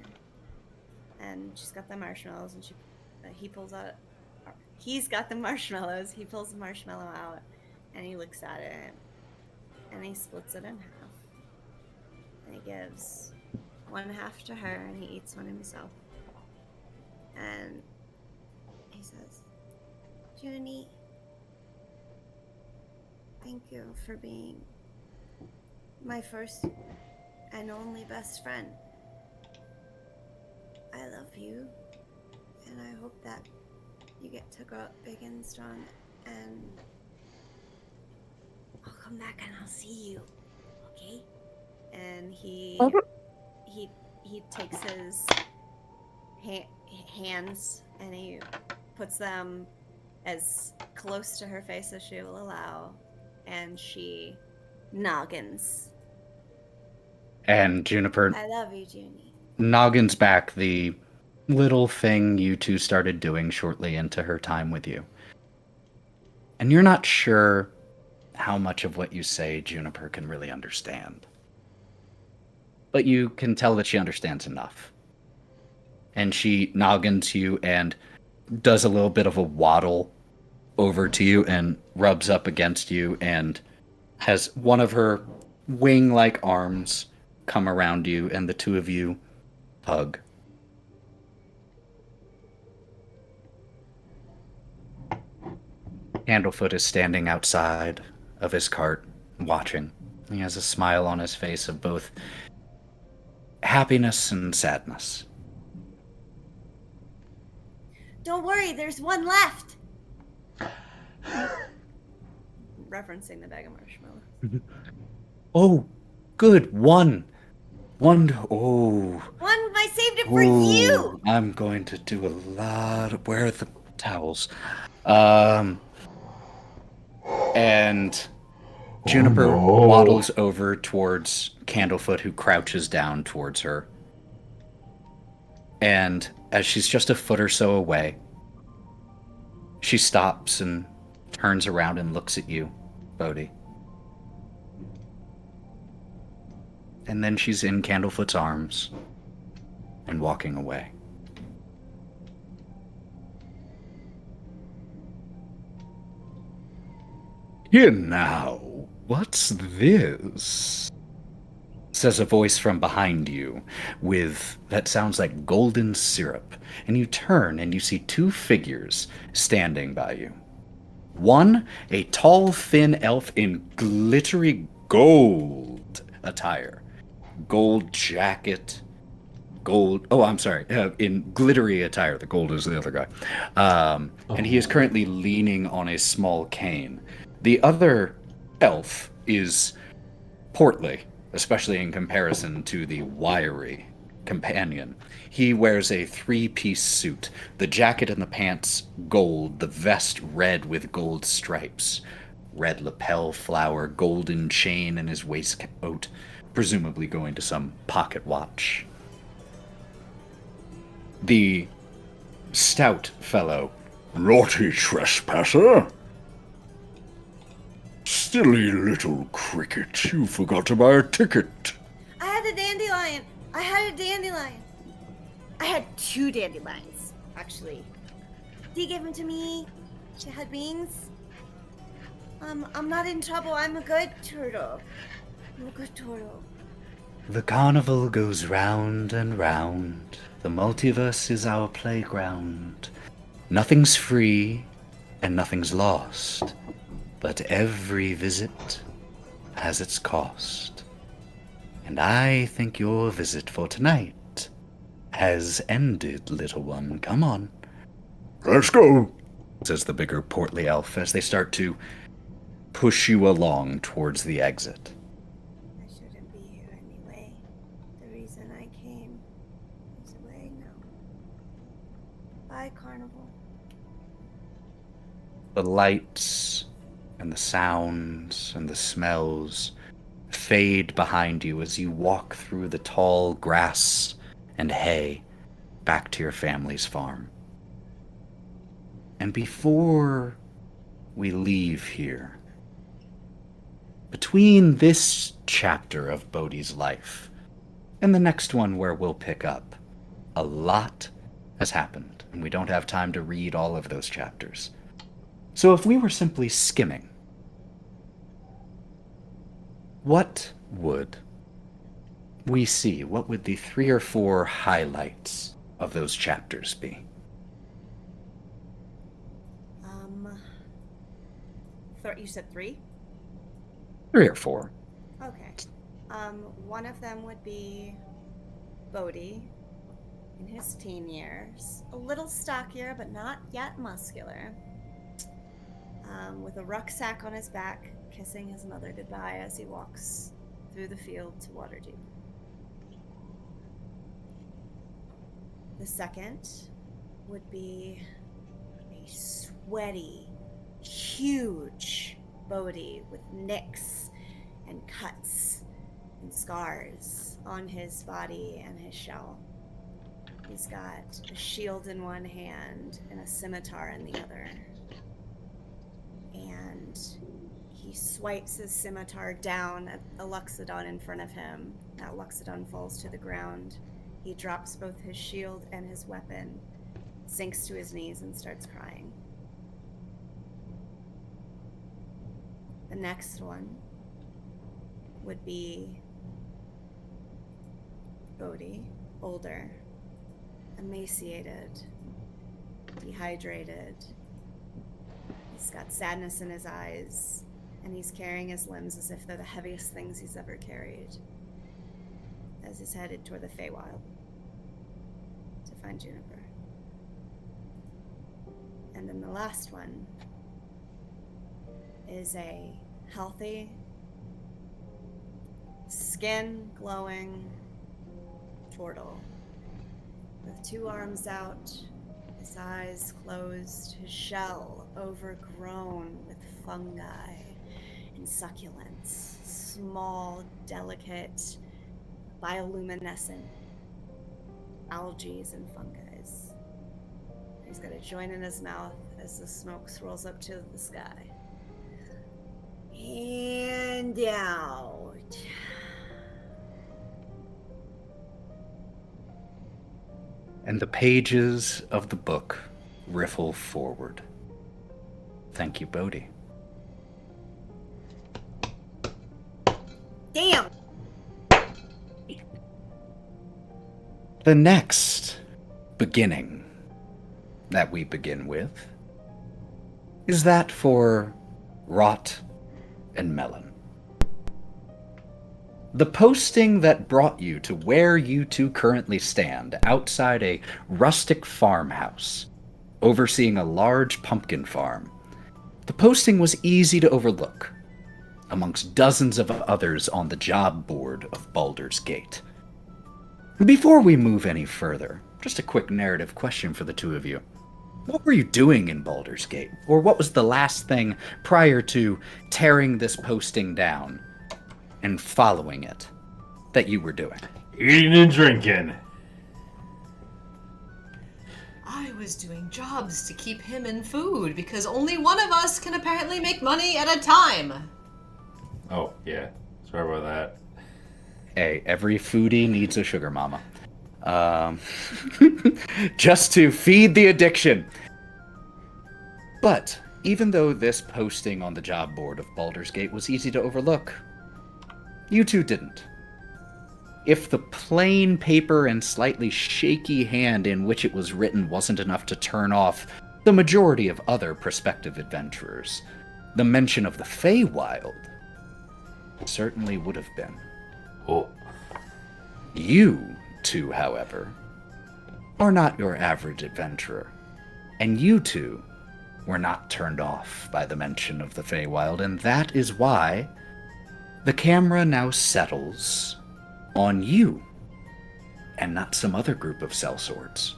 Speaker 3: and she's got the marshmallows, and he's got the marshmallows. He pulls the marshmallow out, and he looks at it, and he splits it in half, and he gives one half to her, and he eats one himself. And he says, "Junie, thank you for being my first and only best friend. I love you, and I hope that you get to grow up big and strong, and I'll come back and I'll see you, okay?" And he takes his hands and he puts them as close to her face as she will allow, and she noggins.
Speaker 2: And Juniper
Speaker 3: "I love you, Junie."
Speaker 2: noggins back the little thing you two started doing shortly into her time with you. And you're not sure how much of what you say Juniper can really understand. But you can tell that she understands enough. And she noggins you and does a little bit of a waddle over to you and rubs up against you and has one of her wing-like arms come around you, and the two of you hug. Candlefoot is standing outside of his cart, watching. He has a smile on his face of both happiness and sadness.
Speaker 3: "Don't worry, there's one left." Referencing the bag of marshmallows.
Speaker 2: Oh, good. One. Oh.
Speaker 3: I saved it for you.
Speaker 2: I'm going to do a lot of... Where are the towels? And Juniper waddles over towards Candlefoot, who crouches down towards her. And as she's just a foot or so away, she stops and turns around and looks at you, Bodhi. And then she's in Candlefoot's arms and walking away. Here now, what's this? Says a voice from behind you with that sounds like golden syrup. And you turn and you see two figures standing by you. One, a tall, thin elf in glittery gold attire. Gold jacket, in glittery attire. The gold is the other guy. And he is currently leaning on a small cane. The other elf is portly, especially in comparison to the wiry companion. He wears a three-piece suit. The jacket and the pants gold, the vest red with gold stripes. Red lapel flower, golden chain in his waistcoat, presumably going to some pocket watch. The stout fellow
Speaker 8: Naughty trespasser. Silly little cricket, you forgot to buy a ticket.
Speaker 3: I had a dandelion. I had 2 dandelions, actually. He gave them to me. She had wings. I'm not in trouble. I'm a good turtle.
Speaker 2: The carnival goes round and round. The multiverse is our playground. Nothing's free and nothing's lost, but every visit has its cost. And I think your visit for tonight has ended, little one. Come on.
Speaker 8: Let's go.
Speaker 2: Says the bigger, portly elf as they start to push you along towards the exit.
Speaker 3: I shouldn't be here anyway. The reason I came is away now. Bye, Carnival.
Speaker 2: The lights and the sounds and the smells fade behind you as you walk through the tall grass and hay back to your family's farm. And before we leave here, between this chapter of Bodhi's life and the next one where we'll pick up, a lot has happened, and we don't have time to read all of those chapters. So if we were simply skimming, what would we see? What would the 3 or 4 highlights of those chapters be?
Speaker 3: You said 3?
Speaker 2: 3 or 4.
Speaker 3: Okay. One of them would be Bodhi in his teen years. A little stockier, but not yet muscular. With a rucksack on his back, kissing his mother goodbye as he walks through the field to Waterdeep. The second would be a sweaty, huge Bodhi with nicks and cuts and scars on his body and his shell. He's got a shield in one hand and a scimitar in the other. And he swipes his scimitar down at a Luxodon in front of him. That Luxodon falls to the ground. He drops both his shield and his weapon, sinks to his knees, and starts crying. The next one would be Bodhi, older, emaciated, dehydrated. He's got sadness in his eyes, and he's carrying his limbs as if they're the heaviest things he's ever carried, as he's headed toward the Feywild to find Juniper. And then the last one is a healthy, skin glowing turtle with 2 arms out, his eyes closed, his shell overgrown with fungi and succulents, small, delicate, bioluminescent algae and fungi. He's got a joint in his mouth as the smoke swirls up to the sky. And out.
Speaker 2: And the pages of the book riffle forward. Thank you, Bodhi.
Speaker 3: Damn!
Speaker 2: The next beginning that we begin with is that for Rot and Melon. The posting that brought you to where you two currently stand, outside a rustic farmhouse, overseeing a large pumpkin farm, the posting was easy to overlook, amongst dozens of others on the job board of Baldur's Gate. Before we move any further, just a quick narrative question for the two of you. What were you doing in Baldur's Gate? Or what was the last thing prior to tearing this posting down and following it that you were doing?
Speaker 5: Eating and drinking.
Speaker 1: I was doing jobs to keep him in food because only one of us can apparently make money at a time.
Speaker 5: Oh, yeah. Sorry about that.
Speaker 2: Hey, every foodie needs a sugar mama. Just to feed the addiction. But even though this posting on the job board of Baldur's Gate was easy to overlook, you two didn't. If the plain paper and slightly shaky hand in which it was written wasn't enough to turn off the majority of other prospective adventurers, the mention of the Feywild certainly would have been.
Speaker 5: Oh.
Speaker 2: You two, however, are not your average adventurer, and you two were not turned off by the mention of the Feywild, and that is why the camera now settles on you, and not some other group of sellswords.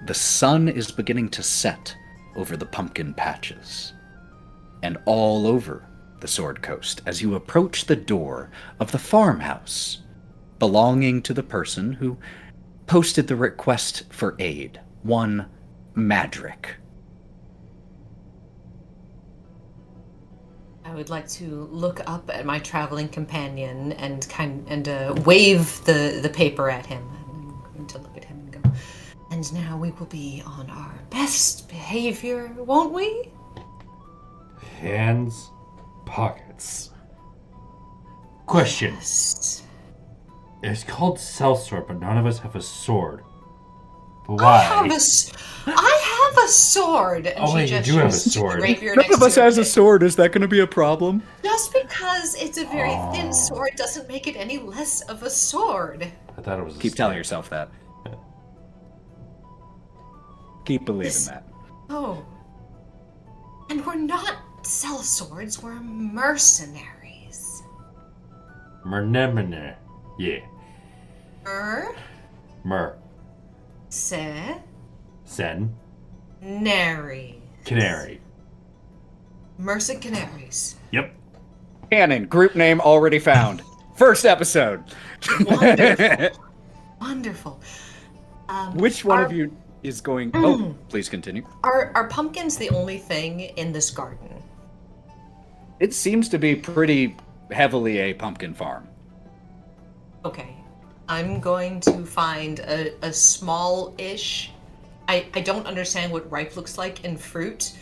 Speaker 2: The sun is beginning to set over the pumpkin patches, and all over the Sword Coast as you approach the door of the farmhouse belonging to the person who posted the request for aid, one Madrick.
Speaker 1: I would like to look up at my traveling companion and wave the paper at him. I'm going to look at him and go, and now we will be on our best behavior, won't we?
Speaker 5: Hands, pockets. Question.
Speaker 1: Yes.
Speaker 5: It's called sellsword, but none of us have a sword. But why?
Speaker 1: I have a sword. And
Speaker 5: Oh, wait, you do have a sword.
Speaker 2: None of us has a sword. Is that going to be a problem?
Speaker 1: Just because it's a very thin sword doesn't make it any less of a sword.
Speaker 5: I thought it was.
Speaker 2: Keep telling yourself that. Keep believing that.
Speaker 1: Oh. And we're not sellswords, we're mercenaries.
Speaker 5: Mernemene. Yeah. Mer.
Speaker 1: Se.
Speaker 5: Sen.
Speaker 1: Nary.
Speaker 5: Canary.
Speaker 1: Mercenaries.
Speaker 5: Yep.
Speaker 2: Canon, group name already found. First episode.
Speaker 1: Wonderful. Wonderful.
Speaker 2: Which one of you is going... Oh, please continue.
Speaker 1: Are pumpkins the only thing in this garden?
Speaker 2: It seems to be pretty heavily a pumpkin farm.
Speaker 1: Okay. I'm going to find a small-ish... I don't understand what ripe looks like in fruit,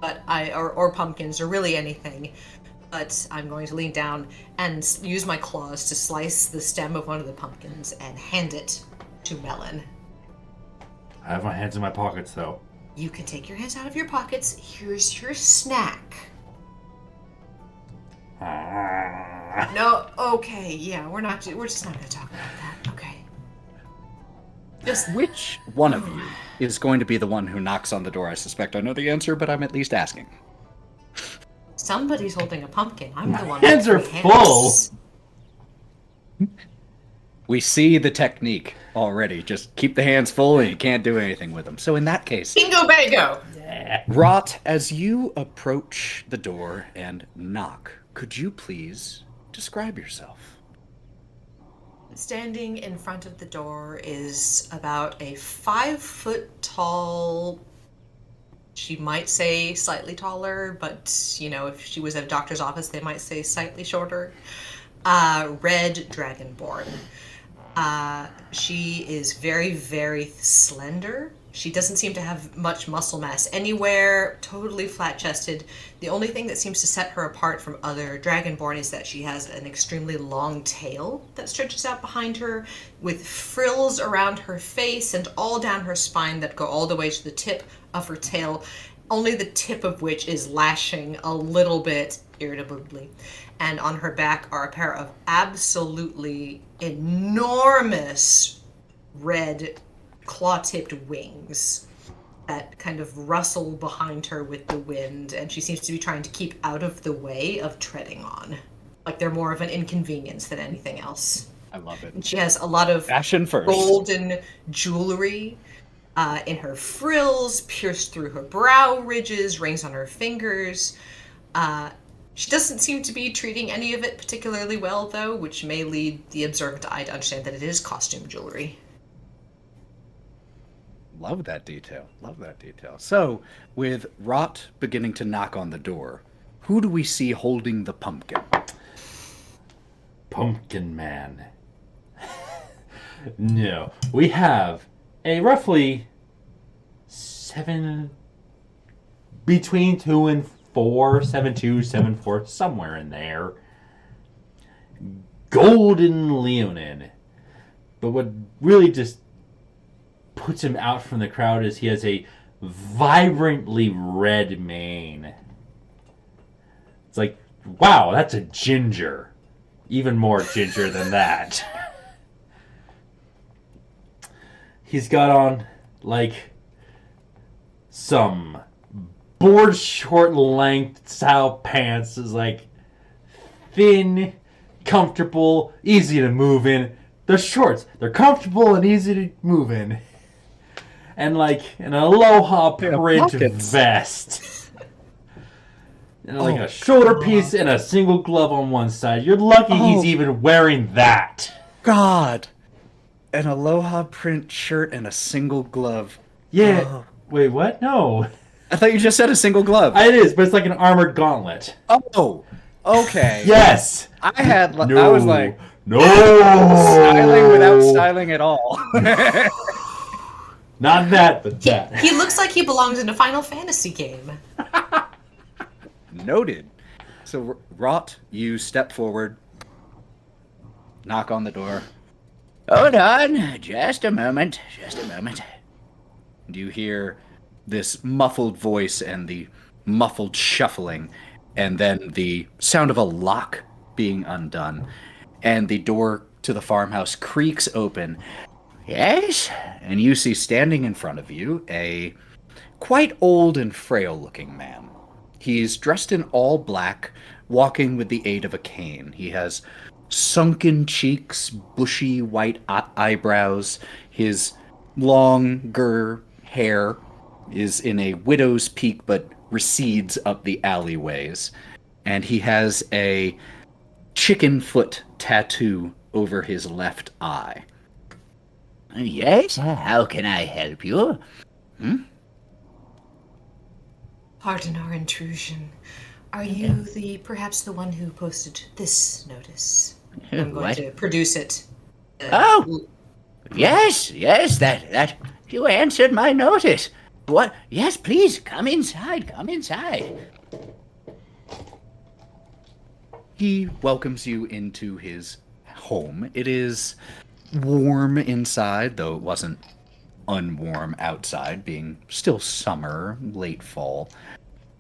Speaker 1: but or pumpkins, or really anything. But I'm going to lean down and use my claws to slice the stem of one of the pumpkins and hand it to Melon.
Speaker 5: I have my hands in my pockets, though.
Speaker 1: You can take your hands out of your pockets. Here's your snack. No, okay, yeah, we're just not gonna talk about that, okay. Just
Speaker 2: Which one of you is going to be the one who knocks on the door? I suspect I know the answer, but I'm at least asking.
Speaker 1: somebody's holding a pumpkin. I'm the one.
Speaker 5: Hands
Speaker 1: with
Speaker 5: are
Speaker 1: three
Speaker 5: full.
Speaker 1: hands.
Speaker 2: We see the technique already. Just keep the hands full and you can't do anything with them. So in that case,
Speaker 1: Bingo bango!
Speaker 2: Rot, as you approach the door and knock, could you please describe yourself?
Speaker 1: Standing in front of the door is about a 5 foot tall, she might say slightly taller, but you know, if she was at a doctor's office, they might say slightly shorter, red dragonborn. She is very, very slender. She doesn't seem to have much muscle mass anywhere, totally flat-chested. The only thing that seems to set her apart from other dragonborn is that she has an extremely long tail that stretches out behind her, with frills around her face and all down her spine that go all the way to the tip of her tail, only the tip of which is lashing a little bit irritably. And on her back are a pair of absolutely enormous red claw-tipped wings that kind of rustle behind her with the wind, and she seems to be trying to keep out of the way of treading on. Like they're more of an inconvenience than anything else.
Speaker 2: I love it.
Speaker 1: And she has a lot of
Speaker 2: Fashion first.
Speaker 1: golden jewelry in her frills, pierced through her brow ridges, rings on her fingers. She doesn't seem to be treating any of it particularly well, though, which may lead the observant eye to understand that it is costume jewelry.
Speaker 2: Love that detail. Love that detail. So, with Rot beginning to knock on the door, who do we see holding the pumpkin?
Speaker 5: Pumpkin Man. No. We have a roughly between 2 and 4, 7'2", 7'4", somewhere in there. Golden Leonin. But what really just puts him out from the crowd is he has a vibrantly red mane. It's like, wow, that's a ginger. Even more ginger than that. He's got on, like, some board short length style pants. Is like thin, comfortable, easy to move in. They're shorts. They're comfortable and easy to move in. And like an aloha print vest. And like a shoulder piece and a single glove on one side. You're lucky he's even wearing that.
Speaker 2: God. An aloha print shirt and a single glove.
Speaker 5: Yeah.
Speaker 2: Oh.
Speaker 5: Wait, what? No.
Speaker 2: I thought you just said a single glove.
Speaker 5: It is, but it's like an armored gauntlet.
Speaker 2: Oh. Okay.
Speaker 5: Yes.
Speaker 2: I was like,
Speaker 5: no.
Speaker 2: Styling without styling at all.
Speaker 5: Not that, but that.
Speaker 1: He looks like he belongs in a Final Fantasy game.
Speaker 2: Noted. So, Rot, you step forward, knock on the door.
Speaker 7: Hold on, just a moment.
Speaker 2: You hear this muffled voice and the muffled shuffling, and then the sound of a lock being undone, and the door to the farmhouse creaks open.
Speaker 7: Yes?
Speaker 2: And you see standing in front of you a quite old and frail-looking man. He's dressed in all black, walking with the aid of a cane. He has sunken cheeks, bushy white eyebrows. His longer hair is in a widow's peak but recedes up the alleyways. And he has a chicken foot tattoo over his left eye.
Speaker 7: Yes? How can I help you?
Speaker 1: Pardon our intrusion. Are you perhaps the one who posted this notice? I'm going
Speaker 7: What?
Speaker 1: to produce it.
Speaker 7: Yes, that you answered my notice. What? Yes, please, come inside.
Speaker 2: He welcomes you into his home. It is warm inside, though it wasn't unwarm outside, being still summer, late fall.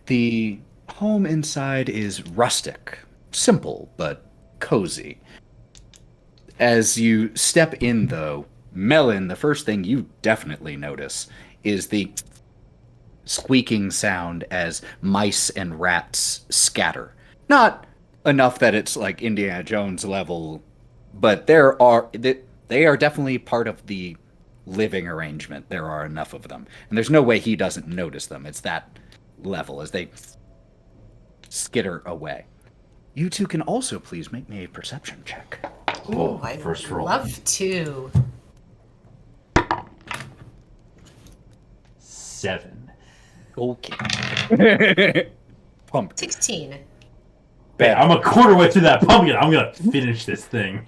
Speaker 2: The home inside is rustic, simple, but cozy. As you step in, though, Melon, the first thing you definitely notice is the squeaking sound as mice and rats scatter. Not enough that it's like Indiana Jones level, but they are definitely part of the living arrangement. There are enough of them. And there's no way he doesn't notice them. It's that level as they skitter away. You two can also please make me a perception check.
Speaker 1: Ooh, I'd
Speaker 5: first roll.
Speaker 1: love to.
Speaker 5: 7.
Speaker 2: Okay. Pumpkin.
Speaker 1: 16.
Speaker 5: Man, I'm a quarter way through that pumpkin. I'm gonna finish this thing.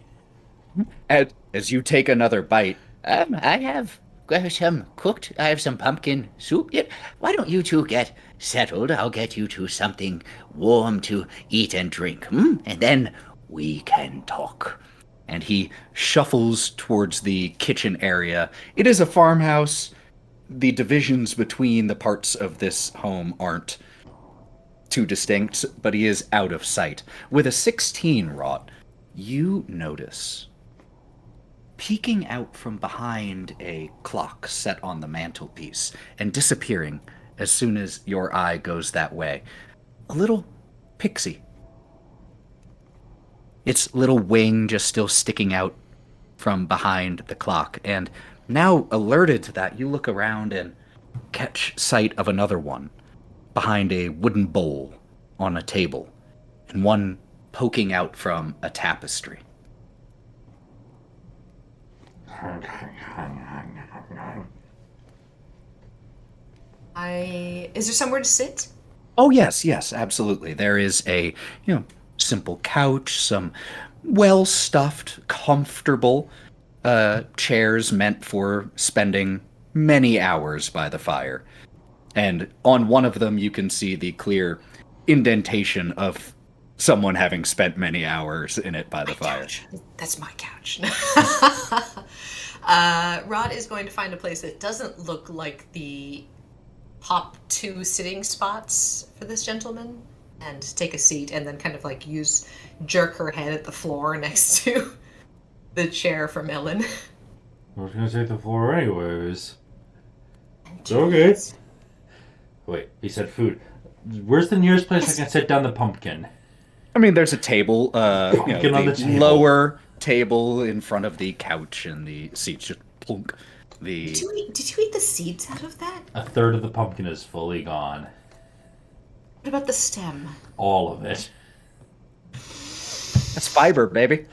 Speaker 2: As you take another bite,
Speaker 7: I have some cooked. I have some pumpkin soup. Why don't you two get settled? I'll get you two something warm to eat and drink, and then we can talk.
Speaker 2: and he shuffles towards the kitchen area. It is a farmhouse. The divisions between the parts of this home aren't too distinct, but he is out of sight. With a 16 Rot, you notice, peeking out from behind a clock set on the mantelpiece and disappearing as soon as your eye goes that way, a little pixie. Its little wing just still sticking out from behind the clock. And now, alerted to that, you look around and catch sight of another one behind a wooden bowl on a table, and one poking out from a tapestry.
Speaker 1: Is there somewhere to sit?
Speaker 2: Oh yes, yes, absolutely. There is a, simple couch, some well-stuffed, comfortable chairs meant for spending many hours by the fire. And on one of them you can see the clear indentation of someone having spent many hours in it by the fire.
Speaker 1: Couch. That's my couch. Rod is going to find a place that doesn't look like the top 2 sitting spots for this gentleman and take a seat and then kind of like jerk her head at the floor next to the chair from Ellen.
Speaker 5: I was gonna take the floor anyways. Okay. Wait, he said food. Where's the nearest place I can sit down the pumpkin?
Speaker 2: I mean, there's a table,
Speaker 5: Pumpkin on the table.
Speaker 2: lower table in front of the couch and the seats. Just plunk.
Speaker 1: Did you eat the seeds out of that?
Speaker 5: A third of the pumpkin is fully gone.
Speaker 1: What about the stem?
Speaker 5: All of it.
Speaker 2: That's fiber, baby.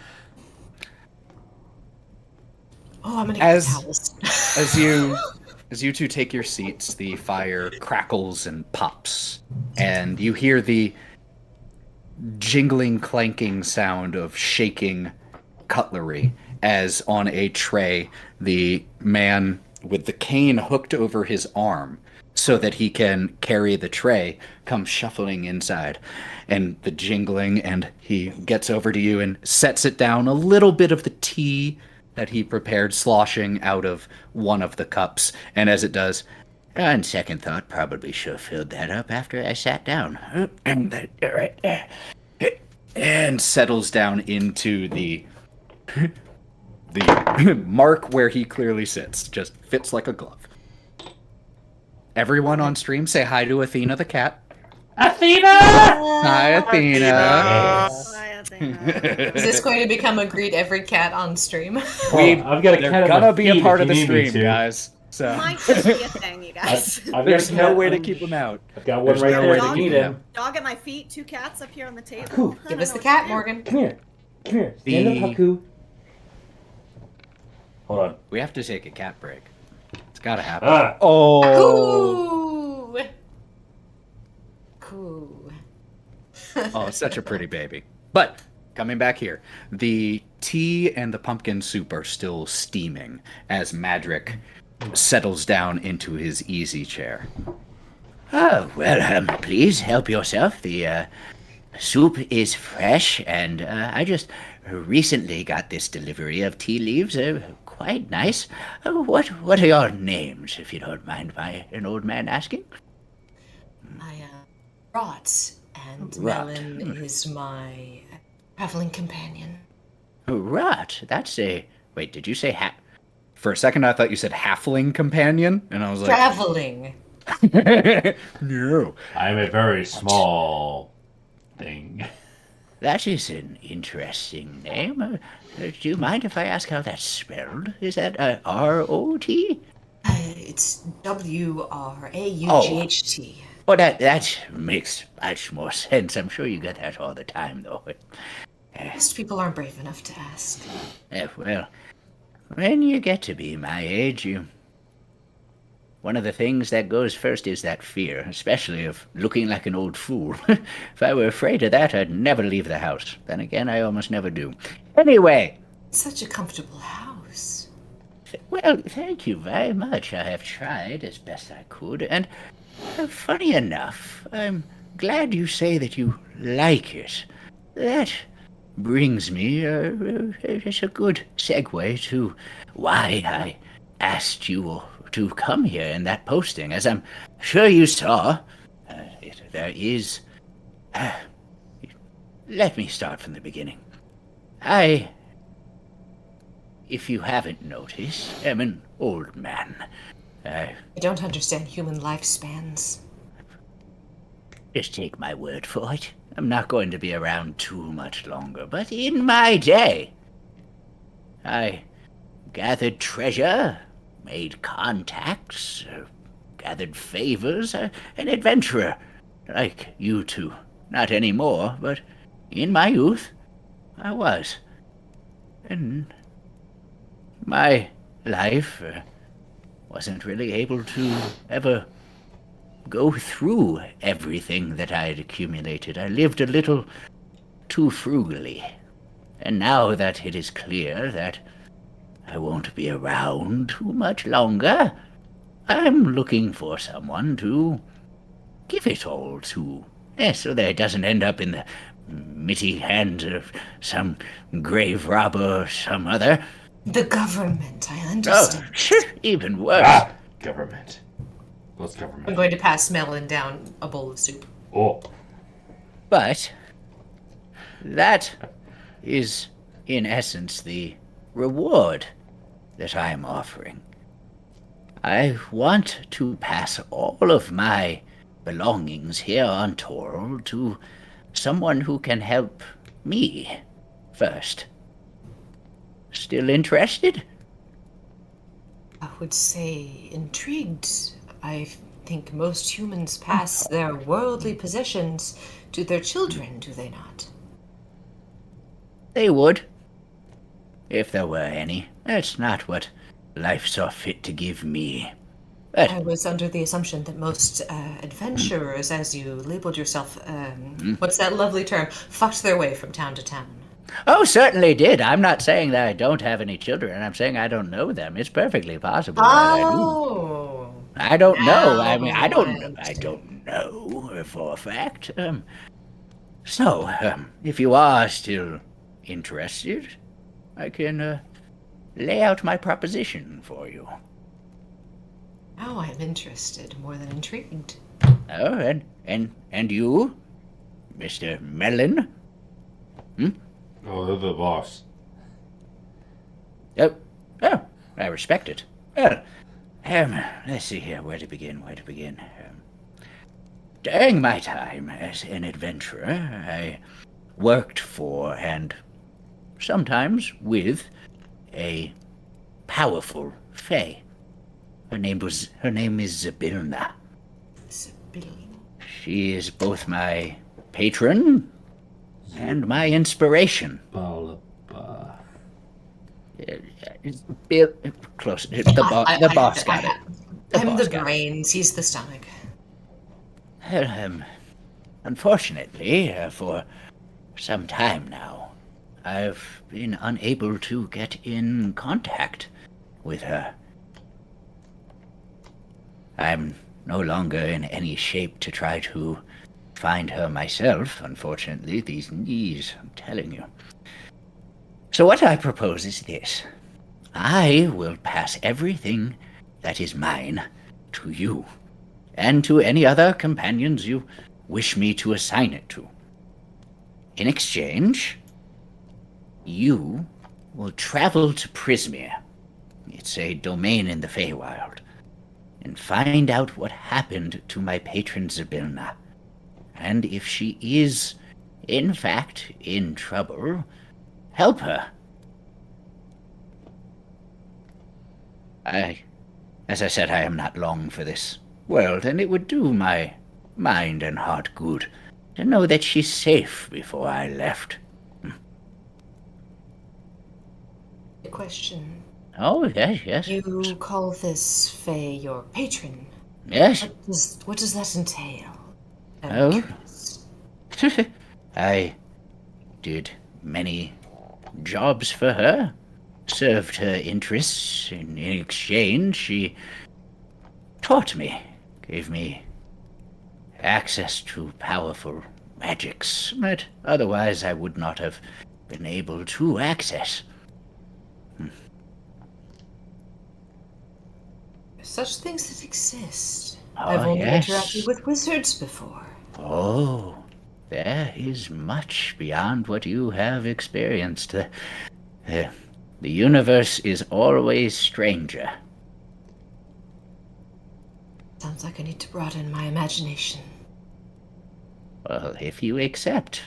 Speaker 1: Oh, I'm gonna get the towels.
Speaker 2: As you two take your seats, the fire crackles and pops, and you hear the jingling, clanking sound of shaking cutlery as on a tray, the man with the cane hooked over his arm so that he can carry the tray comes shuffling inside. And the jingling, and he gets over to you and sets it down, a little bit of the tea that he prepared sloshing out of one of the cups. And as it does,
Speaker 7: On second thought, probably should have filled that up after I sat down.
Speaker 2: and settles down into the mark where he clearly sits. Just fits like a glove. Everyone on stream, say hi to Athena the cat.
Speaker 5: Athena!
Speaker 2: Hi, Athena.
Speaker 5: Yes.
Speaker 3: Hi, Athena.
Speaker 1: Is this going to become a greet every cat on stream?
Speaker 5: I've got a
Speaker 2: They're
Speaker 5: cat at
Speaker 2: gonna
Speaker 5: my
Speaker 2: be a
Speaker 5: feet
Speaker 2: part
Speaker 5: if
Speaker 2: of the
Speaker 5: you need me
Speaker 2: stream,
Speaker 5: to.
Speaker 2: guys. So
Speaker 3: Might just be a thing, you guys.
Speaker 5: I've
Speaker 2: there's
Speaker 5: got a
Speaker 2: no
Speaker 5: cat
Speaker 2: way to
Speaker 5: on-
Speaker 2: keep them out.
Speaker 5: I've got one
Speaker 2: There's
Speaker 5: right
Speaker 2: no
Speaker 5: there
Speaker 2: way
Speaker 5: if
Speaker 2: to
Speaker 5: you
Speaker 2: keep
Speaker 5: need
Speaker 2: them
Speaker 5: him.
Speaker 3: Dog at my feet, 2 cats up here on the table.
Speaker 5: Cool.
Speaker 3: I don't
Speaker 1: Give us
Speaker 3: know
Speaker 1: the
Speaker 3: what
Speaker 1: cat,
Speaker 3: to do.
Speaker 1: Morgan.
Speaker 5: Come here. Come here. Stand up, Haku. Hold on.
Speaker 2: We have to take a cat break. It's gotta happen.
Speaker 5: Ah.
Speaker 2: Oh,
Speaker 1: Coo! Coo.
Speaker 2: oh, such a pretty baby. But coming back here, the tea and the pumpkin soup are still steaming as Madrick settles down into his easy chair.
Speaker 7: Oh, well, please help yourself. The soup is fresh, and I just recently got this delivery of tea leaves. Quite nice. What are your names, if you don't mind an old man asking?
Speaker 1: I, Rot, and
Speaker 7: Rot.
Speaker 1: Melon is my traveling companion.
Speaker 7: Rot. That's a... Wait, did you say
Speaker 2: For a second, I thought you said halfling companion, and I was like,
Speaker 1: Traveling.
Speaker 2: no.
Speaker 5: I'm a very small thing.
Speaker 7: That is an interesting name. Do you mind if I ask how that's spelled? Is that R-O-T?
Speaker 1: It's W-R-A-U-G-H-T.
Speaker 7: Well, that makes much more sense. I'm sure you get that all the time, though.
Speaker 1: Most people aren't brave enough to ask.
Speaker 7: Well, when you get to be my age, one of the things that goes first is that fear, especially of looking like an old fool. If I were afraid of that, I'd never leave the house. Then again, I almost never do. Anyway,
Speaker 1: Such a comfortable house.
Speaker 7: well, thank you very much. I have tried as best I could, and funny enough, I'm glad you say that you like it. That brings me, it's a good segue to why I asked you to come here in that posting. As I'm sure you saw, there is... let me start from the beginning. If you haven't noticed, am an old man.
Speaker 1: I don't understand human lifespans.
Speaker 7: Just take my word for it. I'm not going to be around too much longer, but in my day, I gathered treasure, made contacts, gathered favors, an adventurer, like you two. Not anymore, but in my youth, I was. And my life wasn't really able to ever go through everything that I had accumulated. I lived a little too frugally. And now that it is clear that I won't be around too much longer, I'm looking for someone to give it all to. So that it doesn't end up in the mitty hands of some grave robber or some other.
Speaker 1: The government, I
Speaker 7: Oh,
Speaker 1: understand.
Speaker 7: even worse.
Speaker 5: Ah, government. What's
Speaker 1: I'm
Speaker 5: government?
Speaker 1: going to pass Melon down a bowl of soup.
Speaker 5: Oh,
Speaker 7: But that is, in essence, the reward that I'm offering. I want to pass all of my belongings here on Toril to someone who can help me first. Still interested?
Speaker 1: I would say intrigued. I think most humans pass their worldly possessions to their children, do they not?
Speaker 7: They would. If there were any. That's not what life saw fit to give me. But
Speaker 1: I was under the assumption that most adventurers, as you labeled yourself, what's that lovely term, fucked their way from town to town.
Speaker 7: oh, certainly did. I'm not saying that I don't have any children. I'm saying I don't know them. It's perfectly possible that I do.
Speaker 1: Oh,
Speaker 7: I don't know. I
Speaker 1: now
Speaker 7: mean,
Speaker 1: I
Speaker 7: I don't
Speaker 1: understand.
Speaker 7: know for a fact. So, if you are still interested, I can lay out my proposition for you.
Speaker 1: Now I'm interested, more than intrigued.
Speaker 7: Oh, and you, Mr. Melon?
Speaker 5: oh, they're the boss.
Speaker 7: Oh, I respect it. Well, let's see here, where to begin. During my time as an adventurer, I worked for and sometimes with a powerful fae. Her name is Zabilna.
Speaker 1: Sibyl.
Speaker 7: She is both my patron and my inspiration.
Speaker 5: Balaba.
Speaker 7: Bill, close. The boss got it.
Speaker 1: I'm
Speaker 7: boss
Speaker 1: the
Speaker 7: got it.
Speaker 1: brains, he's the stomach.
Speaker 7: Unfortunately, for some time now, I've been unable to get in contact with her. I'm no longer in any shape to try to find her myself, unfortunately. These knees, I'm telling you. So what I propose is this. I will pass everything that is mine to you, and to any other companions you wish me to assign it to. In exchange, you will travel to Prismere. It's a domain in the Feywild. And find out what happened to my patron Zabilna. And if she is, in fact, in trouble, help her. As I said, I am not long for this world, and it would do my mind and heart good to know that she's safe before I left.
Speaker 1: A question.
Speaker 7: Oh, yes.
Speaker 1: You call this Faye your patron.
Speaker 7: Yes.
Speaker 1: What does that entail?
Speaker 7: Oh.
Speaker 1: Curious.
Speaker 7: I did many jobs for her, served her interests. In exchange, she taught me, gave me access to powerful magics that otherwise I would not have been able to access.
Speaker 1: Such things that exist.
Speaker 7: Oh,
Speaker 1: I've only
Speaker 7: yes.
Speaker 1: interacted with wizards before.
Speaker 7: Oh, there is much beyond what you have experienced. The universe is always stranger.
Speaker 1: Sounds like I need to broaden my imagination.
Speaker 7: Well, if you accept,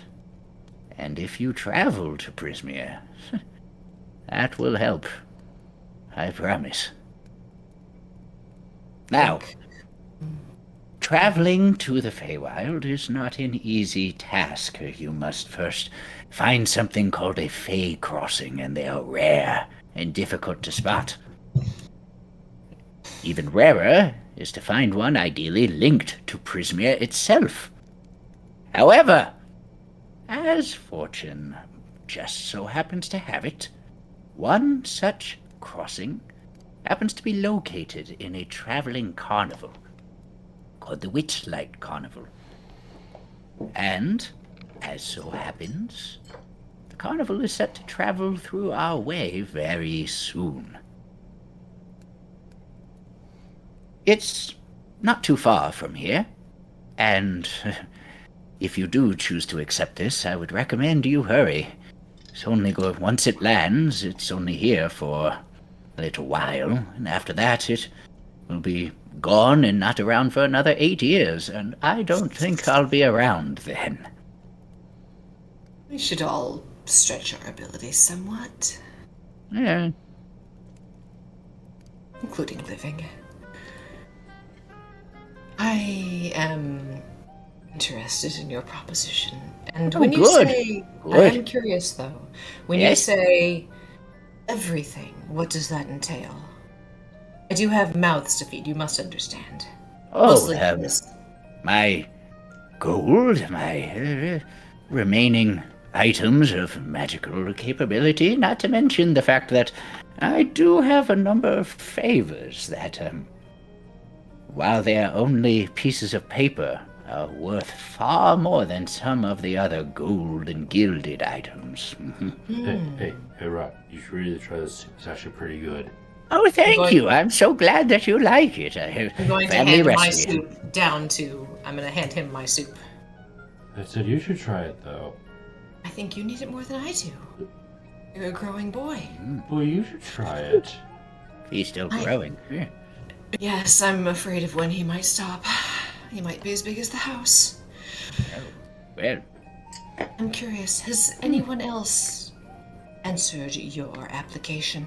Speaker 7: and if you travel to Prismere, that will help. I promise. Now, traveling to the Feywild is not an easy task. You must first find something called a Fey crossing, and they are rare and difficult to spot. Even rarer is to find one ideally linked to Prismia itself. However, as fortune just so happens to have it, one such crossing happens to be located in a traveling carnival called the Witchlight Carnival. And, as so happens, the carnival is set to travel through our way very soon. It's not too far from here, and if you do choose to accept this, I would recommend you hurry. Once it lands, it's only here for a little while, and after that it will be gone and not around for another 8 years, and I don't think I'll be around then.
Speaker 1: We should all stretch our abilities somewhat,
Speaker 7: Yeah.
Speaker 1: including living. I am interested in your proposition. And
Speaker 7: Oh,
Speaker 1: when you
Speaker 7: good.
Speaker 1: say, I
Speaker 7: Good.
Speaker 1: am curious though, when
Speaker 7: Yes?
Speaker 1: you say everything, what does that entail? I do have mouths to feed, you must understand.
Speaker 7: Oh,
Speaker 1: Mostly this.
Speaker 7: my gold, my remaining items of magical capability, not to mention the fact that I do have a number of favors that, while they are only pieces of paper, are worth far more than some of the other gold and gilded items.
Speaker 5: Hey, Rod, you should really try this. It's actually pretty good.
Speaker 7: Oh, thank
Speaker 1: going-
Speaker 7: you. I'm so glad that you like it. I have
Speaker 1: I'm going to
Speaker 7: family
Speaker 1: hand my
Speaker 7: recipe.
Speaker 1: soup down to... I'm going to hand him my soup.
Speaker 5: I said you should try it, though.
Speaker 1: I think you need it more than I do. You're a growing boy.
Speaker 5: Well, you should try it.
Speaker 7: He's still growing. Yeah.
Speaker 1: Yes, I'm afraid of when he might stop. He might be as big as the house.
Speaker 7: Well,
Speaker 1: I'm curious, has anyone else answered your application?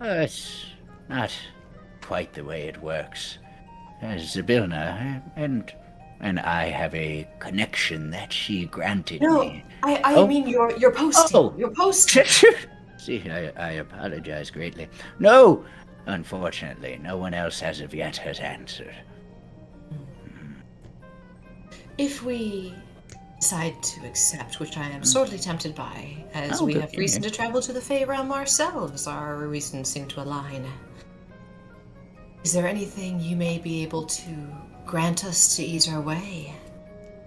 Speaker 7: it's not quite the way it works. Zabilna and I have a connection that she granted me.
Speaker 1: I
Speaker 7: Oh.
Speaker 1: mean your posting.
Speaker 7: Oh.
Speaker 1: Your posting.
Speaker 7: See, I apologize greatly. No, unfortunately, no one else as of yet has answered.
Speaker 1: If we decide to accept, which I am sorely tempted by, as
Speaker 7: Oh,
Speaker 1: we
Speaker 7: good,
Speaker 1: have reason
Speaker 7: yeah.
Speaker 1: to travel to the Fey realm ourselves, our reasons seem to align. Is there anything you may be able to grant us to ease our way?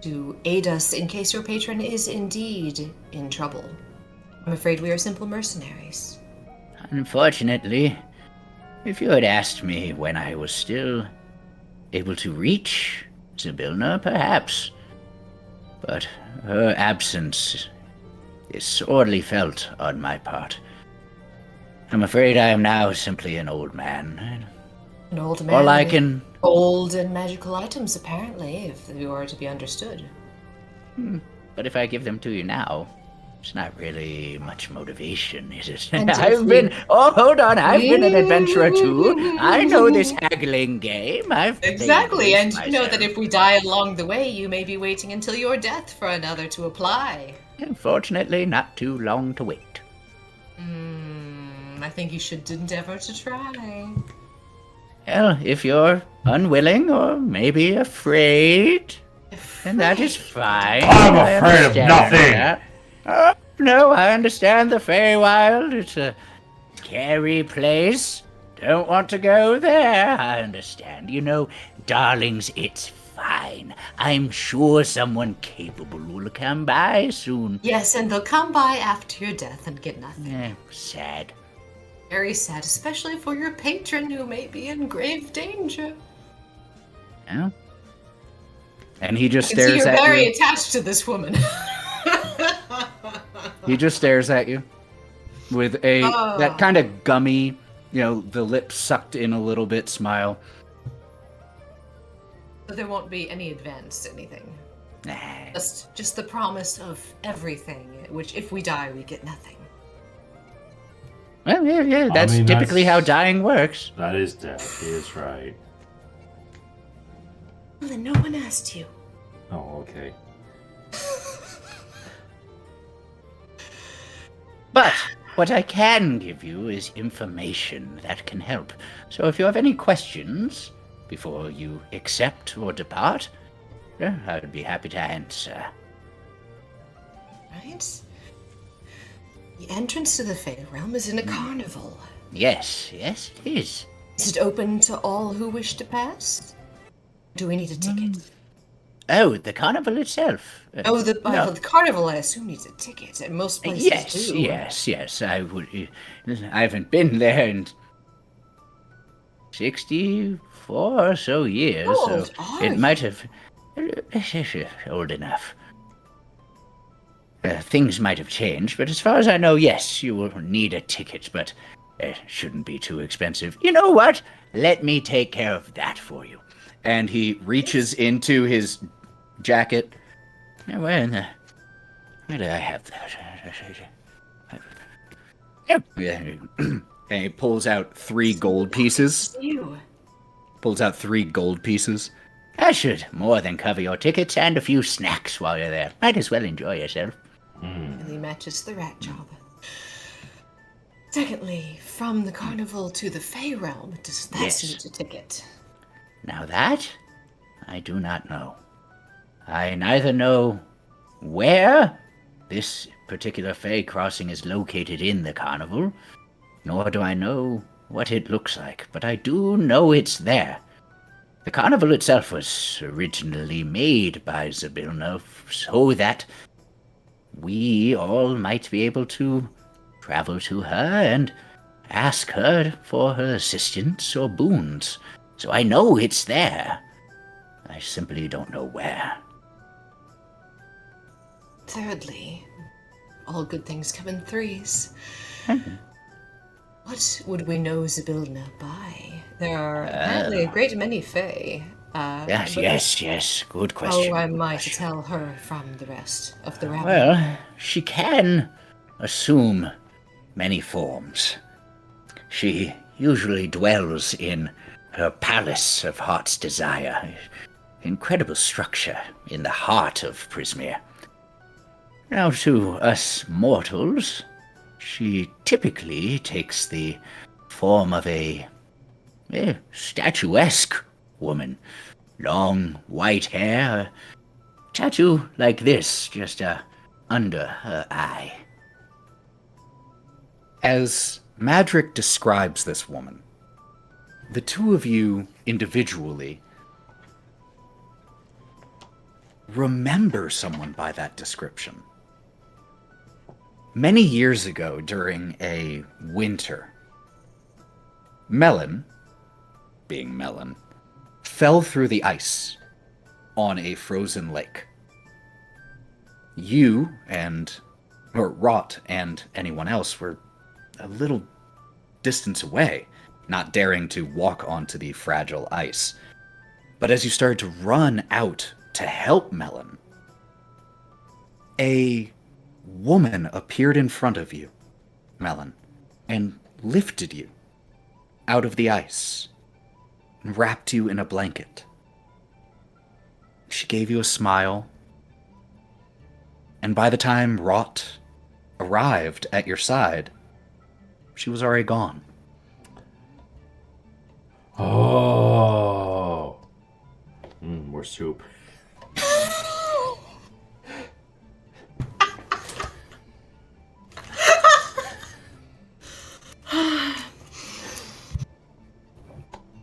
Speaker 1: To aid us in case your patron is indeed in trouble? I'm afraid we are simple mercenaries.
Speaker 7: Unfortunately, if you had asked me when I was still able to reach Zabilna, perhaps. But her absence is sorely felt on my part. I'm afraid I am now simply an old man.
Speaker 1: An old man
Speaker 7: All I
Speaker 1: with
Speaker 7: can...
Speaker 1: gold and magical items, apparently, if you are to be understood.
Speaker 7: But if I give them to you now, it's not really much motivation, is it?
Speaker 1: And if
Speaker 7: I've
Speaker 1: we-
Speaker 7: been... Oh, hold on, I've been an adventurer too. I know this haggling game. I've played
Speaker 1: Exactly,
Speaker 7: this
Speaker 1: and you know that
Speaker 7: myself.
Speaker 1: if we die along the way, you may be waiting until your death for another to apply.
Speaker 7: Unfortunately, not too long to wait.
Speaker 1: I think you should endeavor to try.
Speaker 7: Well, if you're unwilling or maybe afraid, then that is fine.
Speaker 5: I'm
Speaker 7: I
Speaker 5: afraid of
Speaker 7: understand
Speaker 5: nothing.
Speaker 7: that. Oh, no, I understand the Feywild. It's a scary place. Don't want to go there. I understand. You know, darlings, it's fine. I'm sure someone capable will come by soon.
Speaker 1: Yes, and they'll come by after your death and get nothing.
Speaker 7: Sad.
Speaker 1: Very sad, especially for your patron who may be in grave danger.
Speaker 7: Yeah. And he just
Speaker 1: I can see
Speaker 7: stares
Speaker 1: you're
Speaker 7: at
Speaker 1: very
Speaker 7: you.
Speaker 1: attached to this woman.
Speaker 2: He just stares at you with that kind of gummy, the lips sucked in a little bit smile.
Speaker 1: But there won't be any advance anything.
Speaker 7: Nah.
Speaker 1: Just the promise of everything, which if we die, we get nothing.
Speaker 7: Well, yeah, that's
Speaker 5: mean,
Speaker 7: typically
Speaker 5: that's-
Speaker 7: how dying works.
Speaker 5: That is death. He is right.
Speaker 1: Well, then no one asked you.
Speaker 5: Oh, okay.
Speaker 7: But What I can give you is information that can help. So if you have any questions before you accept or depart, I would be happy to answer.
Speaker 1: Right? The entrance to the Fey realm is in a carnival.
Speaker 7: Yes, it is.
Speaker 1: Is it open to all who wish to pass? Do we need a ticket?
Speaker 7: Oh, the carnival itself.
Speaker 1: The carnival, I assume, needs a ticket. And most places do.
Speaker 7: Yes. I would. I haven't been there in 64 or so years,
Speaker 1: How
Speaker 7: so
Speaker 1: old are
Speaker 7: it
Speaker 1: you?
Speaker 7: might have. Old enough. Things might have changed, but as far as I know, yes, you will need a ticket, but it shouldn't be too expensive. You know what? Let me take care of that for you.
Speaker 2: And he reaches into his jacket.
Speaker 7: Where do I have that?
Speaker 2: And he pulls out 3 gold pieces.
Speaker 1: You.
Speaker 7: That should more than cover your tickets and a few snacks while you're there. Might as well enjoy yourself.
Speaker 1: Really matches the rat job. Secondly, from the carnival to the Fey realm, does that
Speaker 7: Yes.
Speaker 1: need a ticket?
Speaker 7: Now that, I do not know. I neither know where this particular Fey crossing is located in the carnival, nor do I know what it looks like, but I do know it's there. The carnival itself was originally made by Zabilna so that we all might be able to travel to her and ask her for her assistance or boons. So I know it's there. I simply don't know where.
Speaker 1: Thirdly, all good things come in threes. What would we know Zabilna by? There are apparently a great many Fey.
Speaker 7: Yes. Good question.
Speaker 1: How am
Speaker 7: good
Speaker 1: I to
Speaker 7: question.
Speaker 1: tell her from the rest of the rabble?
Speaker 7: Well, she can assume many forms. She usually dwells in her palace of heart's desire. Incredible structure in the heart of Prismere. Now, to us mortals, she typically takes the form of a statuesque woman. Long white hair, a tattoo like this, just under her eye.
Speaker 2: As Madrick describes this woman, the two of you individually remember someone by that description. Many years ago, during a winter, Melon, being Melon, fell through the ice on a frozen lake. You or Rot and anyone else were a little distance away, not daring to walk onto the fragile ice. But as you started to run out to help Melon, a woman appeared in front of you, Melon, and lifted you out of the ice and wrapped you in a blanket. She gave you a smile, and by the time Rot arrived at your side, she was already gone.
Speaker 5: Oh. More soup.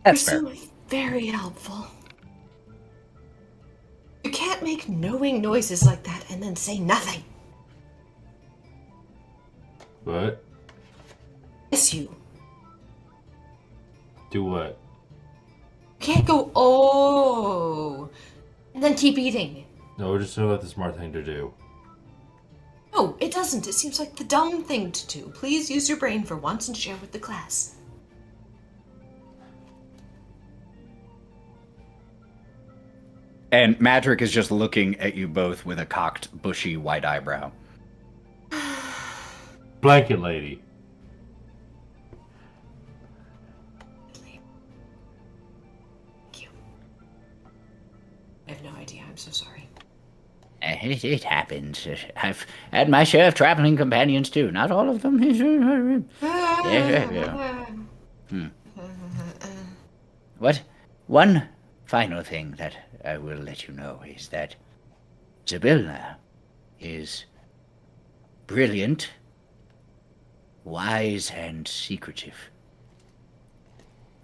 Speaker 2: That's
Speaker 1: You're
Speaker 2: fair.
Speaker 1: so very helpful. You can't make knowing noises like that and then say nothing.
Speaker 5: What?
Speaker 1: Yes, you.
Speaker 5: Do what?
Speaker 1: You can't go, oh, and then keep eating.
Speaker 5: No, just know that's the smart thing to do.
Speaker 1: No, it doesn't. It seems like the dumb thing to do. Please use your brain for once and share with the class.
Speaker 2: And Madrick is just looking at you both with a cocked, bushy, white eyebrow.
Speaker 5: Blanket lady.
Speaker 1: Thank you. I have no idea. I'm so sorry.
Speaker 7: It happens. I've had my share of traveling companions too. Not all of them. Yeah. What? One final thing that I will let you know is that Zybilna is brilliant, wise, and secretive.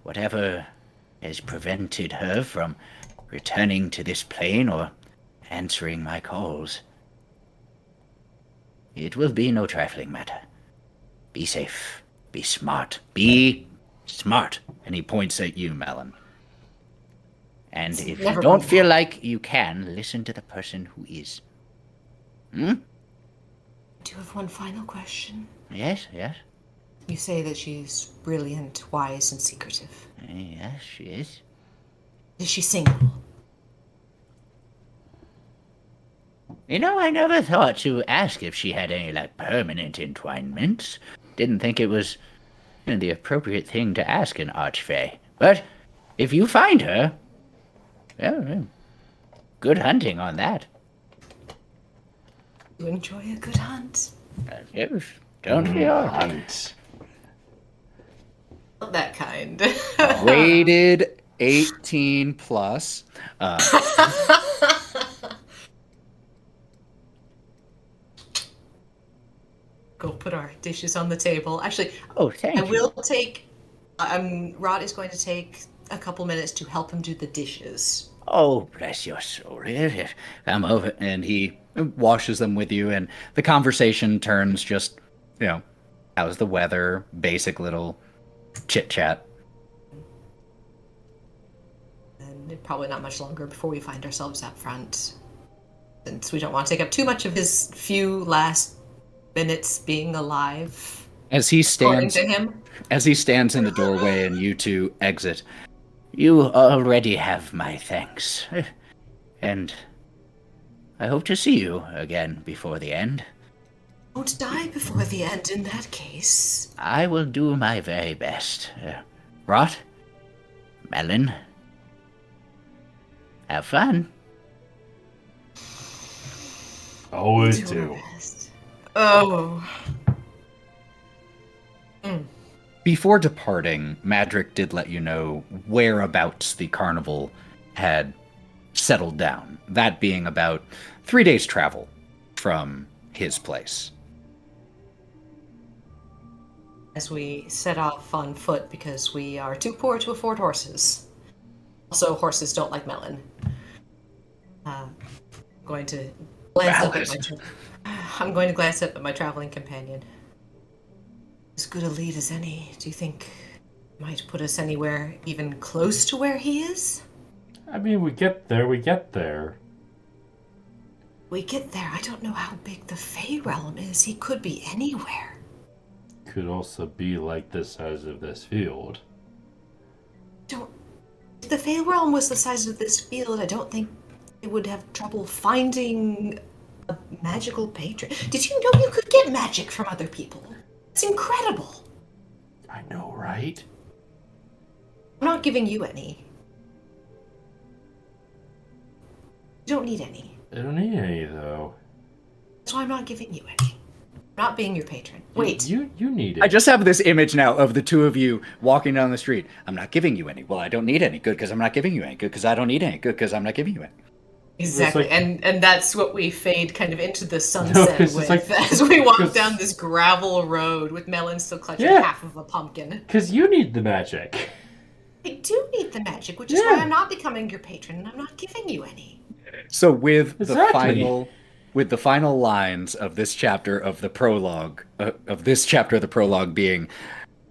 Speaker 7: Whatever has prevented her from returning to this plane or answering my calls, it will be no trifling matter. Be safe. Be smart. Be smart. And he points at you, Melon. And if you don't feel like you can, listen to the person who is.
Speaker 1: I do have one final question.
Speaker 7: Yes.
Speaker 1: You say that she's brilliant, wise, and secretive.
Speaker 7: Yes, she is.
Speaker 1: Is she single?
Speaker 7: I never thought to ask if she had any, permanent entwinements. Didn't think it was the appropriate thing to ask an archfey. But if you find her, well, good hunting on that.
Speaker 1: You enjoy a good hunt.
Speaker 7: Yes, don't we all?
Speaker 5: Hunt.
Speaker 1: Not that kind.
Speaker 2: Rated 18 plus.
Speaker 1: Go put our dishes on the table. Actually,
Speaker 7: Thank you.
Speaker 1: I will take. Rod is going to take a couple minutes to help him do the dishes.
Speaker 7: Oh, bless your soul. Come over.
Speaker 2: And he washes them with you, and the conversation turns just, how's the weather? Basic little chit chat.
Speaker 1: And probably not much longer before we find ourselves up front. Since we don't want to take up too much of his few last minutes being alive.
Speaker 2: As he stands
Speaker 1: According to him.
Speaker 2: As he stands in the doorway and you two exit.
Speaker 7: You already have my thanks. And I hope to see you again before the end.
Speaker 1: Don't die before the end in that case.
Speaker 7: I will do my very best. Rot, Melon, have fun.
Speaker 5: Always
Speaker 1: Do our
Speaker 5: do.
Speaker 1: best. Oh.
Speaker 2: Before departing, Madrick did let you know whereabouts the carnival had settled down. That being about 3 days' travel from his place.
Speaker 1: As we set off on foot because we are too poor to afford horses. Also, horses don't like melon. I'm going to glance up at my traveling companion. As good a lead as any. Do you think might put us anywhere even close to where he is?
Speaker 5: I mean, we get there.
Speaker 1: We get there. I don't know how big the Fey realm is. He could be anywhere.
Speaker 5: Could also be like the size of this field.
Speaker 1: If the Fey realm was the size of this field, I don't think it would have trouble finding a magical patron. Did you know you could get magic from other people? It's incredible.
Speaker 5: I know, right?
Speaker 1: I'm not giving you any. You don't need any.
Speaker 5: I don't need any, though.
Speaker 1: That's why I'm not giving you any. I'm not being your patron. Wait.
Speaker 5: You need it.
Speaker 2: I just have this image now of the two of you walking down the street. I'm not giving you any. Well, I don't need any. Good, because I'm not giving you any. Good, because I don't need any. Good, because I'm not giving you any.
Speaker 1: Exactly,
Speaker 5: like,
Speaker 1: and that's what we fade kind of into the sunset with as we walk down this gravel road with Melon still clutching half of a pumpkin.
Speaker 5: Because you need the magic.
Speaker 1: I do need the magic, which is why I'm not becoming your patron and I'm not giving you any.
Speaker 2: So with the final lines of this chapter of the prologue, being,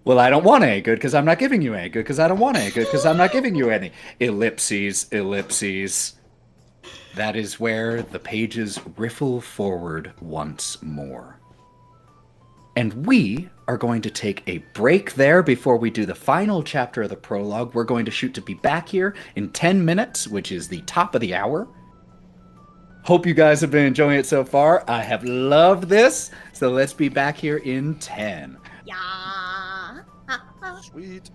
Speaker 2: well, I don't want any. Good, because I'm not giving you any. Good, because I don't want any. Good, because I'm not giving you any. Ellipses, ellipses. That is where the pages riffle forward once more. And we are going to take a break there before we do the final chapter of the prologue. We're going to shoot to be back here in 10 minutes, which is the top of the hour. Hope you guys have been enjoying it so far. I have loved this. So let's be back here in 10.
Speaker 3: Yeah.
Speaker 4: Sweet.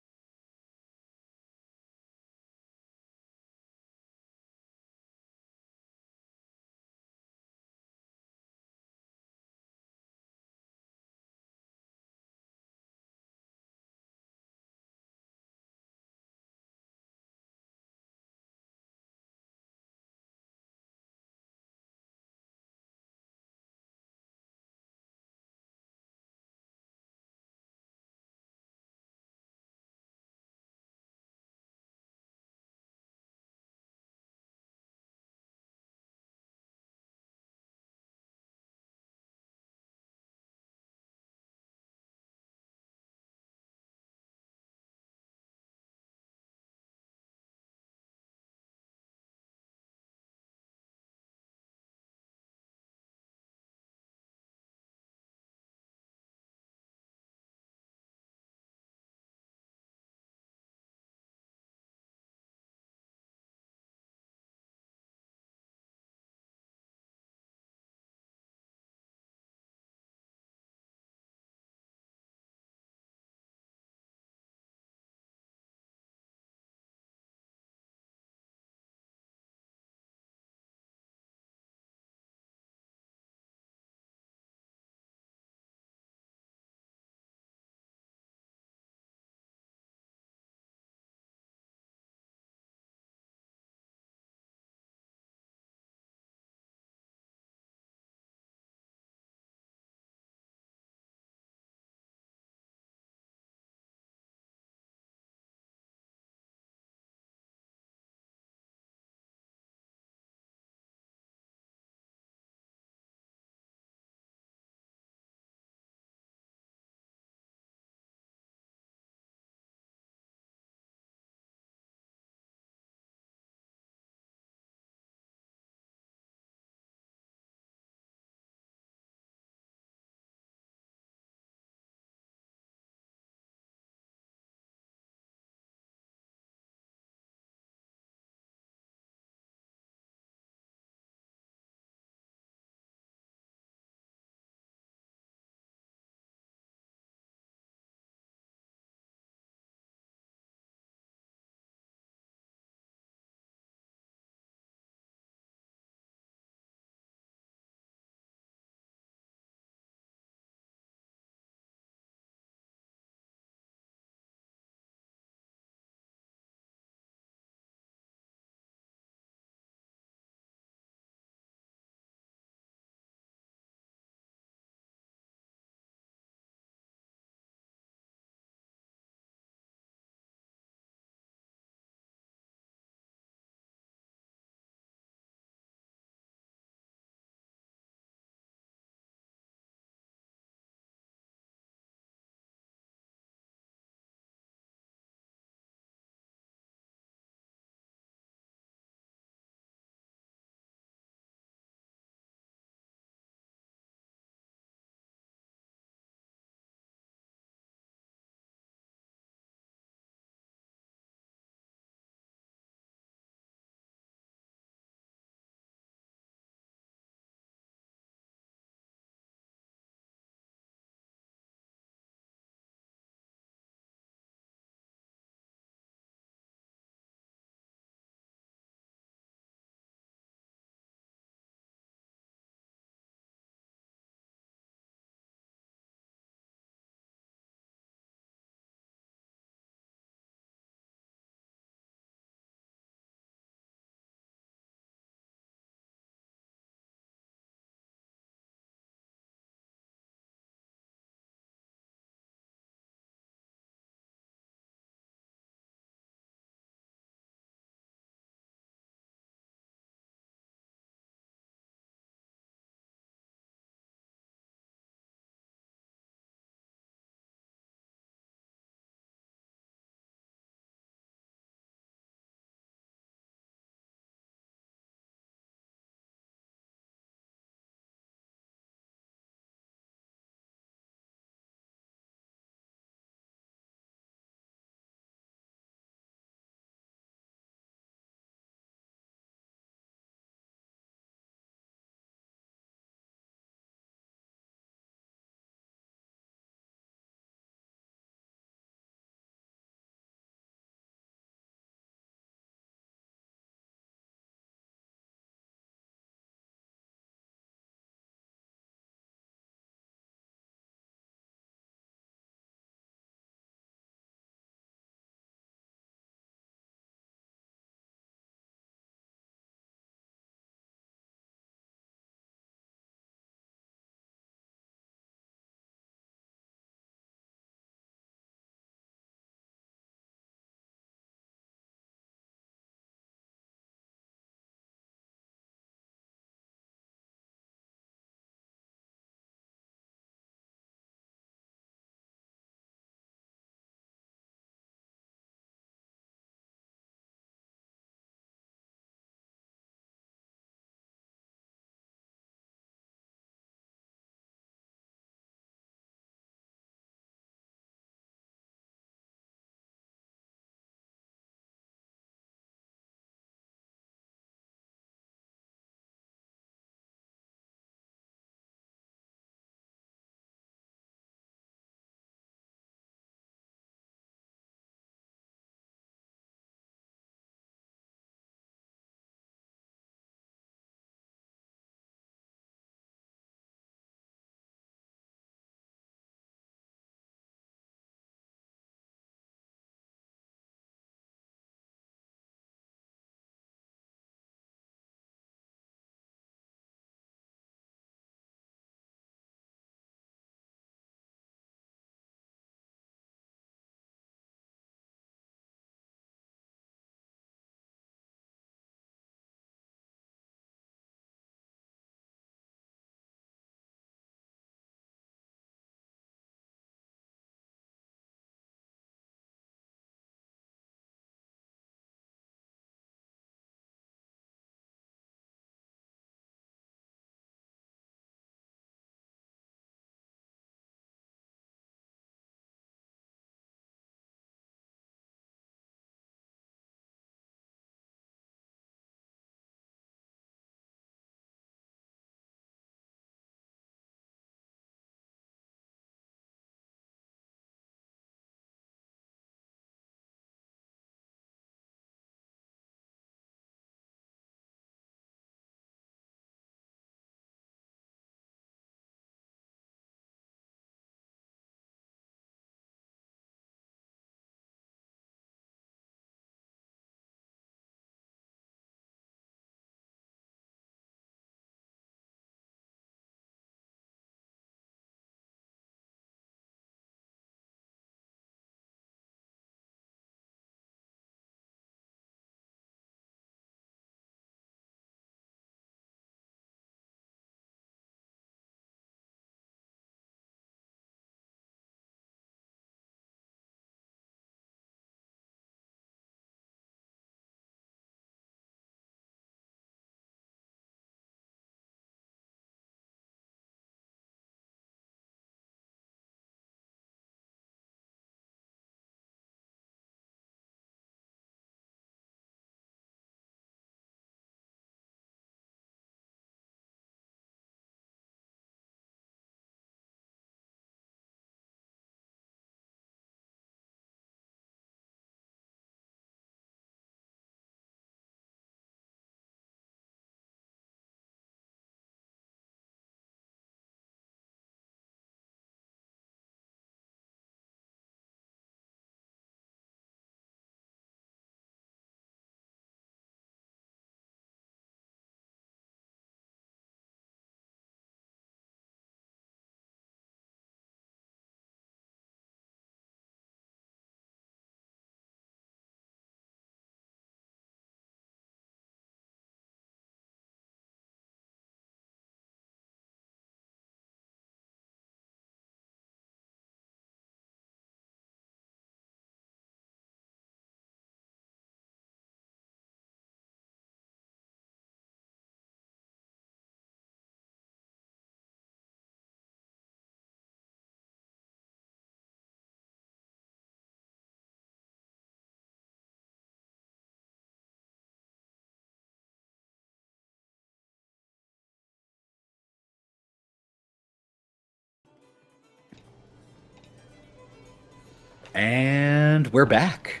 Speaker 2: And we're back.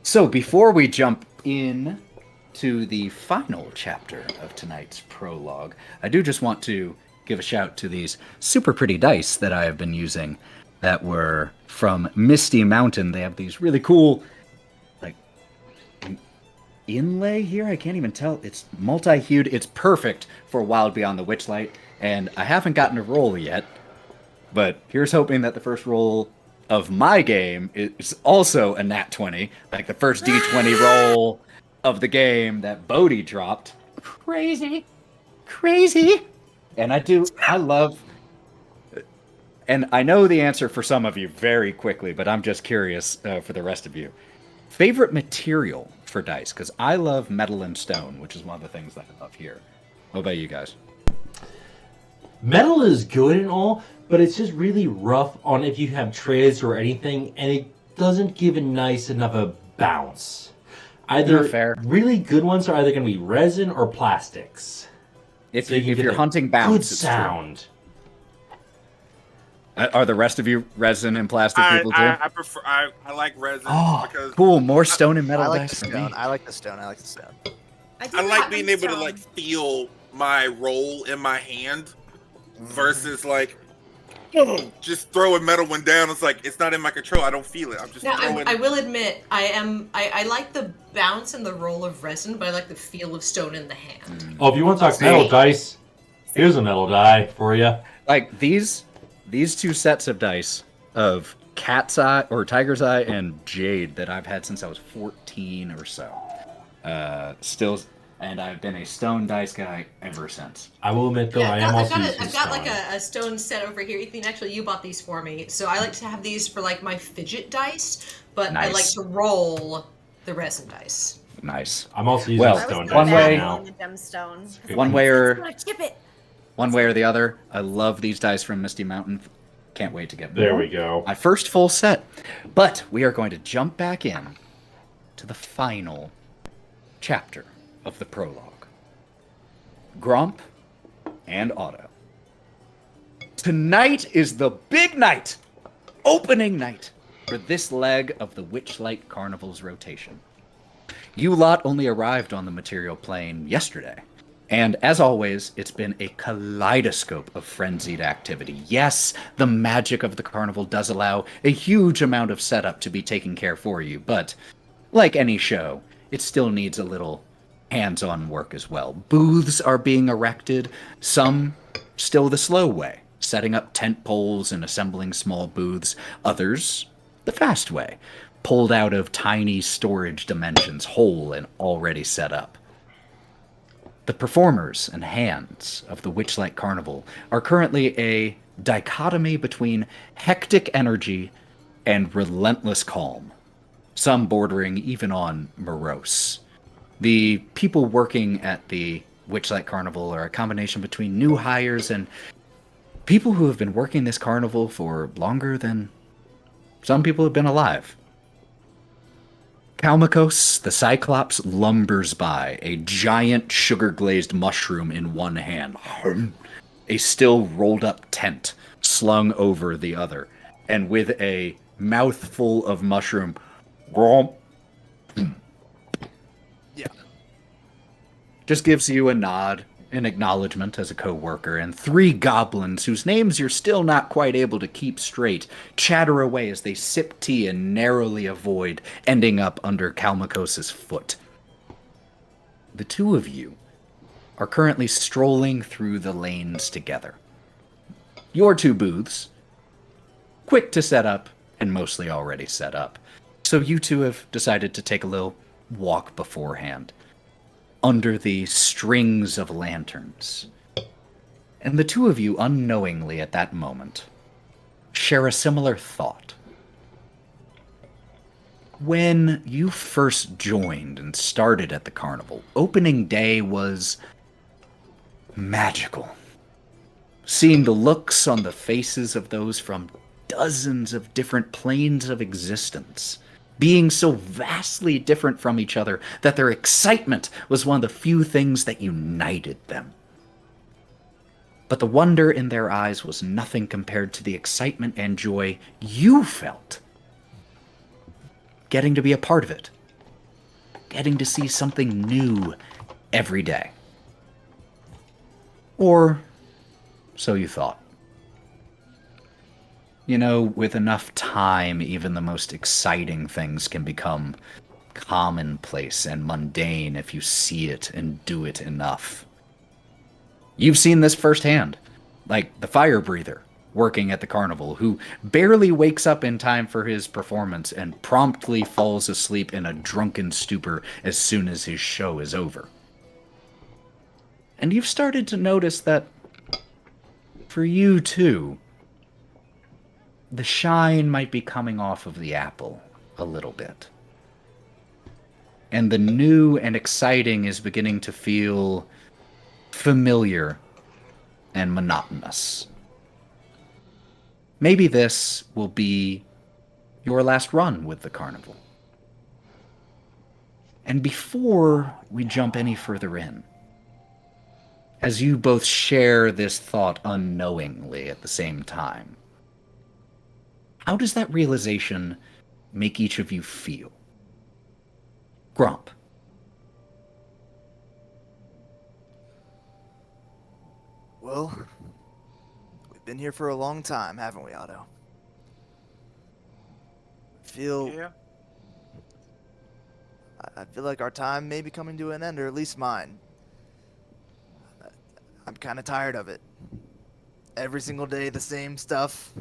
Speaker 2: So before we jump in to the final chapter of tonight's prologue, I do just want to give a shout to these super pretty dice that I have been using that were from Misty Mountain. They have these really cool, like, inlay here. I can't even tell. It's multi-hued. It's perfect for Wild Beyond the Witchlight, and I haven't gotten a roll yet, but here's hoping that the first roll of my game is also a nat 20, like the first d20 roll of the game that Bodhi dropped. Crazy. And I love, and I know the answer for some of you very quickly, but I'm just curious for the rest of you. Favorite material for dice? Because I love metal and stone, which is one of the things that I love here. What about you guys?
Speaker 5: Metal is good and all, but it's just really rough on if you have trays or anything, and it doesn't give a nice enough a bounce. Either
Speaker 2: fair.
Speaker 5: Really good ones are either going to be resin or plastics.
Speaker 2: If
Speaker 5: So you get
Speaker 2: you're
Speaker 5: the
Speaker 2: hunting bounce,
Speaker 5: good
Speaker 2: it's
Speaker 5: sound.
Speaker 2: true. Are the rest of you resin and plastic people too?
Speaker 6: I prefer. I like resin because
Speaker 2: Cool. More stone and metal
Speaker 4: I like
Speaker 2: dice
Speaker 4: the
Speaker 2: for
Speaker 4: stone.
Speaker 2: me.
Speaker 4: I like the stone.
Speaker 6: I like being able to like feel my roll in my hand versus like just throwing metal one down. It's like it's not in my control. I don't feel it. I'm just
Speaker 1: Now,
Speaker 6: throwing.
Speaker 1: I will admit, I like the bounce and the roll of resin, but I like the feel of stone in the hand.
Speaker 5: Oh, if you want to talk metal dice, here's a metal die for you.
Speaker 2: Like these two sets of dice of cat's eye or tiger's eye and jade that I've had since I was 14 or so. And I've been a stone dice guy ever since.
Speaker 5: I will admit though, I am also using
Speaker 1: I've got
Speaker 5: stone.
Speaker 1: like a stone set over here. Ethan, actually, you bought these for me, so I like to have these for like my fidget dice, but I like
Speaker 2: Nice.
Speaker 1: to roll the resin dice.
Speaker 2: Nice.
Speaker 5: I'm also using
Speaker 2: Well,
Speaker 5: stone
Speaker 2: one
Speaker 5: dice
Speaker 2: way-
Speaker 5: right now.
Speaker 3: The gemstone.
Speaker 2: One way
Speaker 3: Chip it.
Speaker 2: or the other, I love these dice from Misty Mountain. Can't wait to get more.
Speaker 5: There we go.
Speaker 2: My first full set. But we are going to jump back in to the final chapter of the prologue. Grump and Otto. Tonight is the big night, opening night for this leg of the Witchlight Carnival's rotation. You lot only arrived on the material plane yesterday. And as always, it's been a kaleidoscope of frenzied activity. Yes, the magic of the carnival does allow a huge amount of setup to be taken care for you, but like any show, it still needs a little hands-on work as well. Booths are being erected, some still the slow way, setting up tent poles and assembling small booths, others the fast way, pulled out of tiny storage dimensions, whole and already set up. The performers and hands of the Witchlight Carnival are currently a dichotomy between hectic energy and relentless calm, some bordering even on morose. The people working at the Witchlight Carnival are a combination between new hires and people who have been working this carnival for longer than some people have been alive. Kalmakos, the Cyclops, lumbers by, a giant sugar-glazed mushroom in one hand, a still rolled-up tent slung over the other, and with a mouthful of mushroom, gromp, just gives you a nod, an acknowledgement as a co-worker, and three goblins whose names you're still not quite able to keep straight chatter away as they sip tea and narrowly avoid ending up under Kalmakos' foot. The two of you are currently strolling through the lanes together. Your two booths, quick to set up and mostly already set up, so you two have decided to take a little walk beforehand under the strings of lanterns. And the two of you, unknowingly at that moment, share a similar thought. When you first joined and started at the carnival, opening day was magical. Seeing the looks on the faces of those from dozens of different planes of existence, being so vastly different from each other that their excitement was one of the few things that united them. But the wonder in their eyes was nothing compared to the excitement and joy you felt getting to be a part of it, getting to see something new every day. Or so you thought. You know, with enough time, even the most exciting things can become commonplace and mundane if you see it and do it enough. You've seen this firsthand, like the fire breather working at the carnival, who barely wakes up in time for his performance and promptly falls asleep in a drunken stupor as soon as his show is over. And you've started to notice that, for you too, the shine might be coming off of the apple a little bit. And the new and exciting is beginning to feel familiar and monotonous. Maybe this will be your last run with the carnival. And before we jump any further in, as you both share this thought unknowingly at the same time, how does that realization make each of you feel? Grump.
Speaker 4: Well, we've been here for a long time, haven't we, Otto?
Speaker 6: Yeah.
Speaker 4: I feel like our time may be coming to an end, or at least mine. I'm kind of tired of it. Every single day, the same stuff.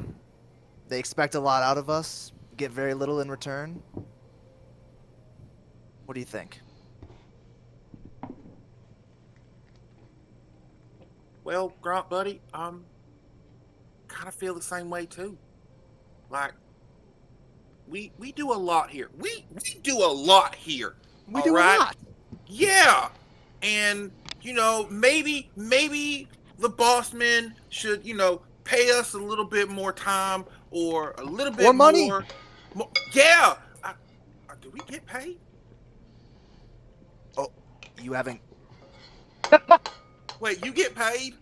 Speaker 4: They expect a lot out of us, get very little in return. What do you think?
Speaker 6: Well, Grump, buddy, kind of feel the same way too. Like, we do a lot here. We do a lot here.
Speaker 4: We
Speaker 6: all
Speaker 4: do
Speaker 6: right?
Speaker 4: a lot.
Speaker 6: Yeah, and maybe the boss men should pay us a little bit more time or a little bit
Speaker 4: More money.
Speaker 6: more. Yeah. Do we get paid?
Speaker 4: Oh, you haven't.
Speaker 6: Wait, you get paid?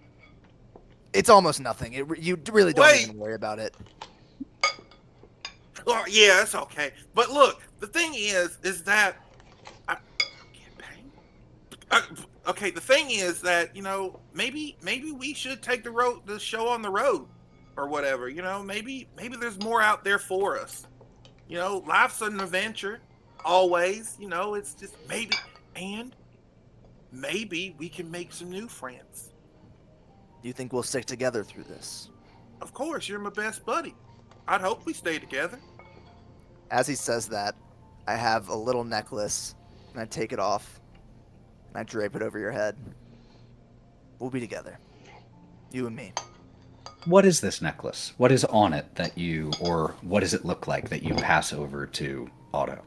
Speaker 4: It's almost nothing. You really don't even worry about it.
Speaker 6: Oh, yeah, it's okay. But look, the thing is that I get paid. Okay, the thing is that maybe we should take the show on the road or whatever. Maybe there's more out there for us. Life's an adventure, always. It's just maybe we can make some new friends.
Speaker 4: Do you think we'll stick together through this?
Speaker 6: Of course, you're my best buddy. I'd hope we stay together.
Speaker 4: As he says that, I have a little necklace, and I take it off, and I drape it over your head. We'll be together. You and me.
Speaker 2: What is this necklace? What is on it that or what does it look like that you pass over to Otto?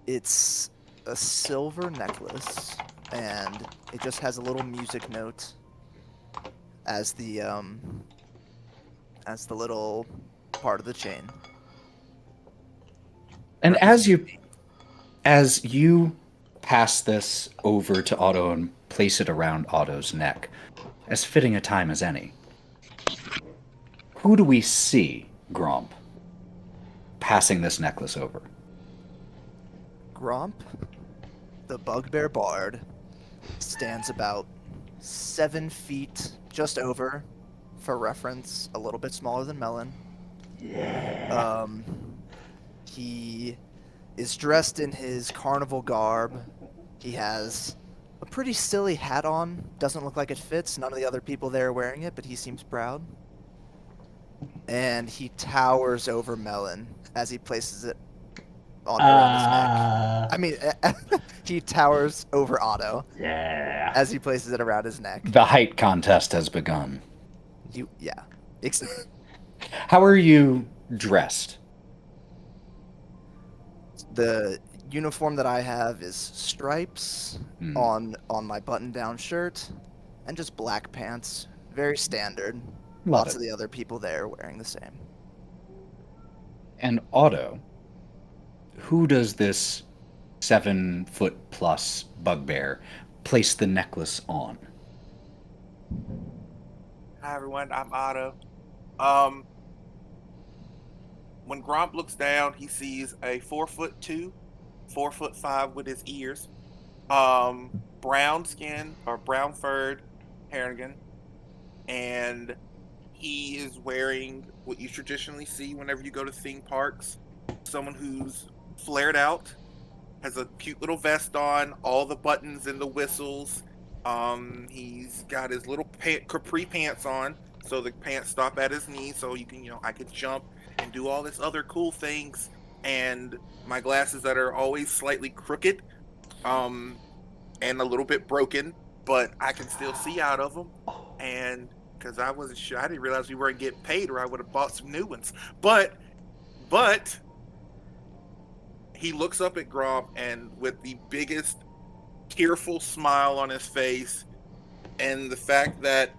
Speaker 4: It's a silver necklace, and it just has a little music note as the little part of the chain.
Speaker 2: And as you pass this over to Otto and place it around Otto's neck, as fitting a time as any, who do we see, Gromp, passing this necklace over?
Speaker 4: Gromp, the bugbear bard, stands about 7 feet, just over, for reference, a little bit smaller than Melon. Yeah. He is dressed in his carnival garb. He has a pretty silly hat on. Doesn't look like it fits. None of the other people there are wearing it, but he seems proud. And he towers over Melon as he places it around his neck. I mean, he towers over Otto.
Speaker 5: Yeah.
Speaker 4: As he places it around his neck.
Speaker 2: The height contest has begun.
Speaker 4: Yeah.
Speaker 2: How are you dressed?
Speaker 4: The uniform that I have is stripes on my button-down shirt and just black pants. Very standard. Lots of the other people there are wearing the same.
Speaker 2: And Otto, who does this 7-foot-plus bugbear place the necklace on?
Speaker 6: Hi everyone, I'm Otto. when Gromp looks down, he sees a 4'2", 4'5" with his ears, brown skin or brown furred Harrigan, and he is wearing what you traditionally see whenever you go to theme parks. Someone who's flared out, has a cute little vest on, all the buttons and the whistles. He's got his little capri pants on, so the pants stop at his knees, so you can, I could jump and do all this other cool things. And my glasses that are always slightly crooked, and a little bit broken, but I can still see out of them. And because I wasn't sure, I didn't realize we weren't getting paid, or I would have bought some new ones. But he looks up at Gromp, and with the biggest tearful smile on his face, and the fact that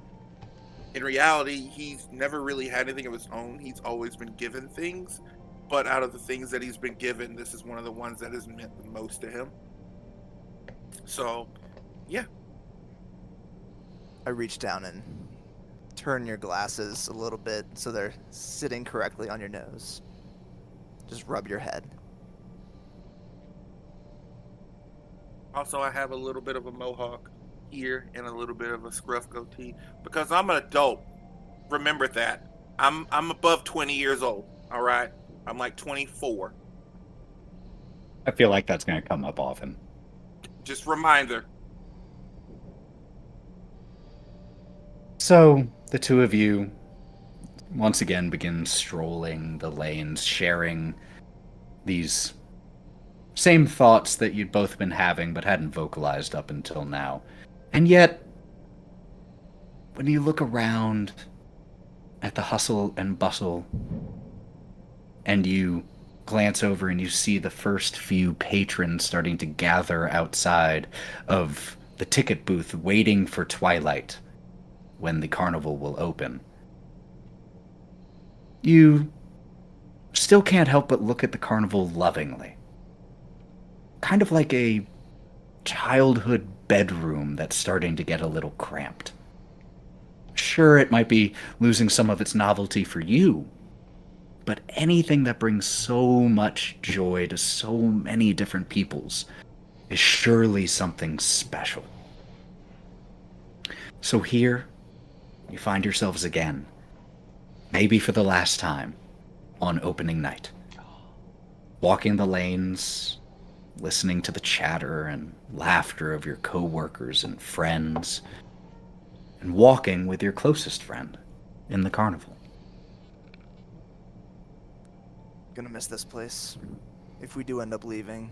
Speaker 6: in reality he's never really had anything of his own. He's always been given things, but out of the things that he's been given, this is one of the ones that has meant the most to him. So, yeah.
Speaker 4: I reach down and turn your glasses a little bit so they're sitting correctly on your nose. Just rub your head.
Speaker 6: Also, I have a little bit of a mohawk here and a little bit of a scruff goatee because I'm an adult. Remember that. I'm above 20 years old. All right, I'm like 24.
Speaker 2: I feel like that's going to come up often.
Speaker 6: Just reminder.
Speaker 2: So the two of you once again begin strolling the lanes, sharing these same thoughts that you'd both been having but hadn't vocalized up until now. And yet, when you look around at the hustle and bustle, and you glance over and you see the first few patrons starting to gather outside of the ticket booth waiting for twilight when the carnival will open, you still can't help but look at the carnival lovingly. Kind of like a childhood bedroom that's starting to get a little cramped. Sure, it might be losing some of its novelty for you, but anything that brings so much joy to so many different peoples is surely something special. So here, you find yourselves again, maybe for the last time, on opening night. Walking the lanes, listening to the chatter and laughter of your co-workers and friends, and walking with your closest friend in the carnival.
Speaker 4: Gonna miss this place if we do end up leaving.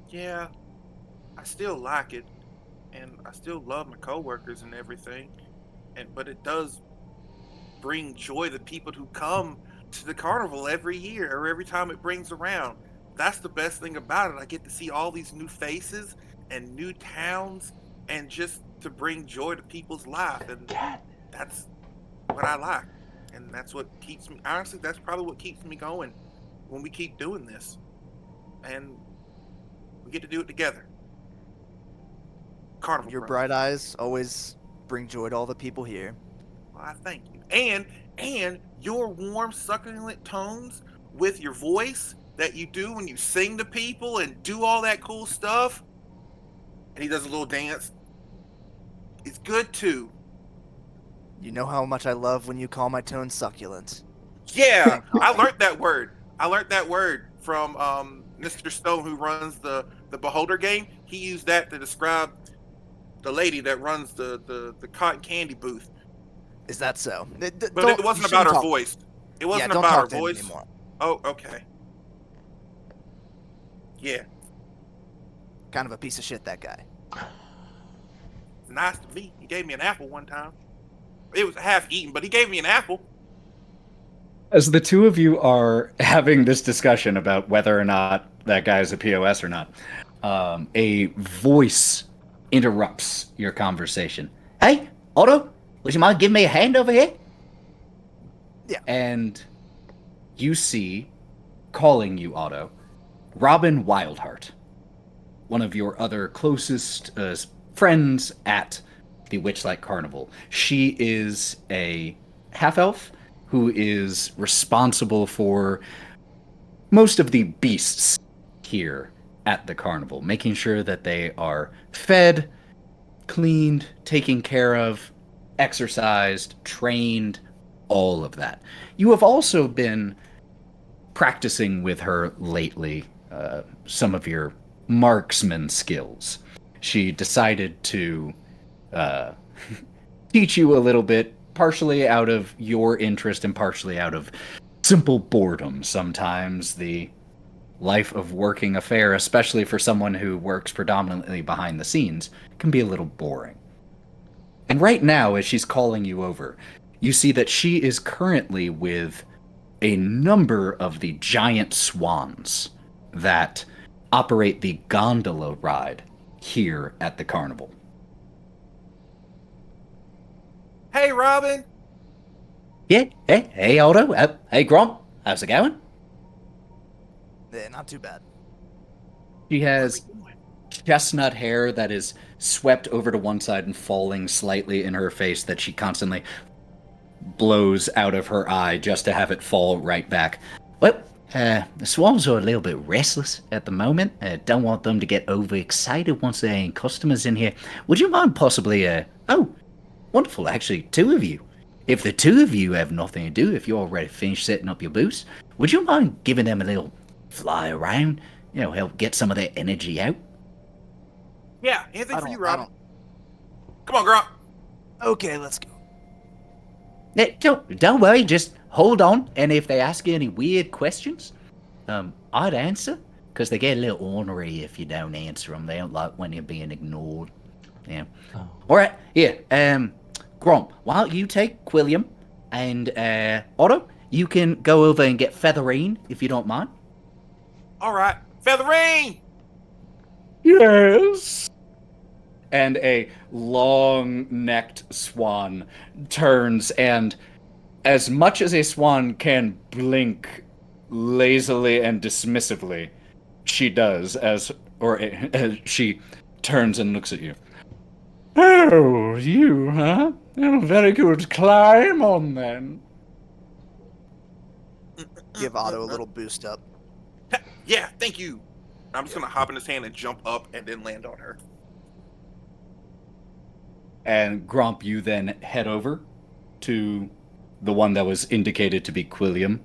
Speaker 6: Yeah, I still like it, and I still love my coworkers and everything, but it does bring joy to people who come to the carnival every year or every time it brings around. That's the best thing about it. I get to see all these new faces and new towns, and just to bring joy to people's life, and that's what I like, and that's what keeps me, honestly, that's probably what keeps me going when we keep doing this, and we get to do it together. Carnival
Speaker 4: Your
Speaker 6: Bros.
Speaker 4: bright eyes always bring joy to all the people here.
Speaker 6: Well, I thank you. And your warm, succulent tones with your voice that you do when you sing to people and do all that cool stuff. And he does a little dance. It's good too.
Speaker 4: You know how much I love when you call my tone succulent.
Speaker 6: Yeah, I learned that word. I learned that word from Mr. Stone, who runs the Beholder game. He used that to describe the lady that runs the cotton candy booth.
Speaker 4: Is that so?
Speaker 6: But it wasn't about her voice. It wasn't
Speaker 4: don't
Speaker 6: about
Speaker 4: talk
Speaker 6: her
Speaker 4: to him
Speaker 6: voice.
Speaker 4: anymore.
Speaker 6: Oh, okay. Yeah.
Speaker 4: Kind of a piece of shit, that guy.
Speaker 6: Nice to me. He gave me an apple one time. It was half eaten, but he gave me an apple.
Speaker 2: As the two of you are having this discussion about whether or not that guy is a POS or not, a voice interrupts your conversation.
Speaker 7: Hey, Otto, would you mind giving me a hand over here?
Speaker 4: Yeah.
Speaker 2: And you see, calling you, Otto, Robin Wildheart, one of your other closest friends at the Witchlight Carnival. She is a half-elf, who is responsible for most of the beasts here at the carnival, making sure that they are fed, cleaned, taken care of, exercised, trained, all of that. You have also been practicing with her lately some of your marksman skills. She decided to teach you a little bit, partially out of your interest and partially out of simple boredom. Sometimes the life of working a fair, especially for someone who works predominantly behind the scenes, can be a little boring. And right now, as she's calling you over, you see that she is currently with a number of the giant swans that operate the gondola ride here at the carnival.
Speaker 6: Hey, Robin.
Speaker 7: Yeah, hey, Aldo. Hey, Gromp. How's it going?
Speaker 4: Yeah, not too bad.
Speaker 2: She has chestnut hair that is swept over to one side and falling slightly in her face that she constantly blows out of her eye just to have it fall right back.
Speaker 7: Well, the swans are a little bit restless at the moment. Don't want them to get overexcited once there ain't customers in here. Would you mind possibly, oh, wonderful, actually, two of you. If the two of you have nothing to do, if you're already finished setting up your booths, would you mind giving them a little fly around? You know, help get some of their energy out?
Speaker 6: Yeah, anything for you,
Speaker 4: I
Speaker 6: Robin. Come on, Grump.
Speaker 4: Okay, let's go.
Speaker 7: Don't worry, just hold on, and if they ask you any weird questions, I'd answer, because they get a little ornery if you don't answer them. They don't like when you're being ignored. Yeah.
Speaker 5: Oh.
Speaker 7: Alright, here, Gromp, why don't you take Quilliam, and, Otto, you can go over and get Featherine, if you don't mind.
Speaker 6: All right, Featherine.
Speaker 2: Yes. And a long-necked swan turns and, as much as a swan can blink lazily and dismissively, she does as she turns and looks at you. Oh, you, huh? Oh, very good. Climb on, then.
Speaker 4: Give Otto a little boost up.
Speaker 6: Yeah, thank you. I'm just gonna hop in his hand and jump up and then land on her.
Speaker 2: And Gromp, you then head over to the one that was indicated to be Quilliam.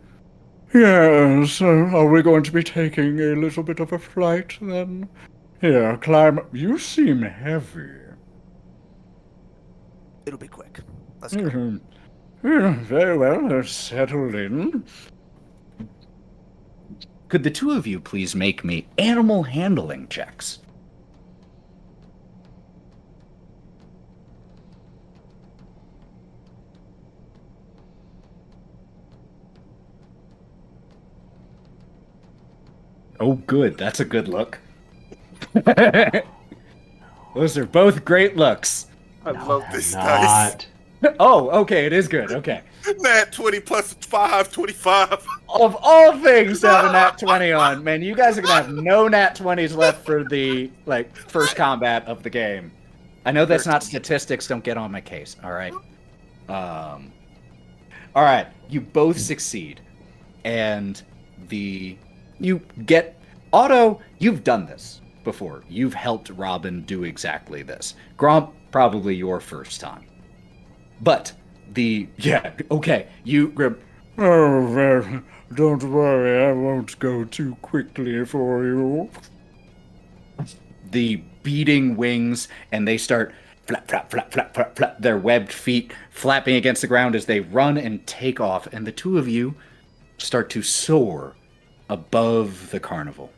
Speaker 2: Yes, are we going to be taking a little bit of a flight, then? Here, climb. You seem heavy.
Speaker 4: It'll be quick. Let's go.
Speaker 2: Very well, settled in. Could the two of you please make me animal handling checks? Oh, good. That's a good look. Those are both great looks.
Speaker 6: I love this
Speaker 5: Not.
Speaker 6: dice.
Speaker 2: Oh, okay. It is good. Okay.
Speaker 6: Nat 20 plus 5, 25.
Speaker 2: Of all things to have a nat 20 on, man, you guys are gonna have no nat 20s left for the first combat of the game. I know that's not statistics. Don't get on my case. All right. All right. You both succeed, and you get Otto. You've done this before. You've helped Robin do exactly this. Gromp, probably your first time. But you grab. Oh, well, don't worry, I won't go too quickly for you. The beating wings, and they start flap, flap, flap, flap, flap, flap, their webbed feet flapping against the ground as they run and take off, and the two of you start to soar above the carnival.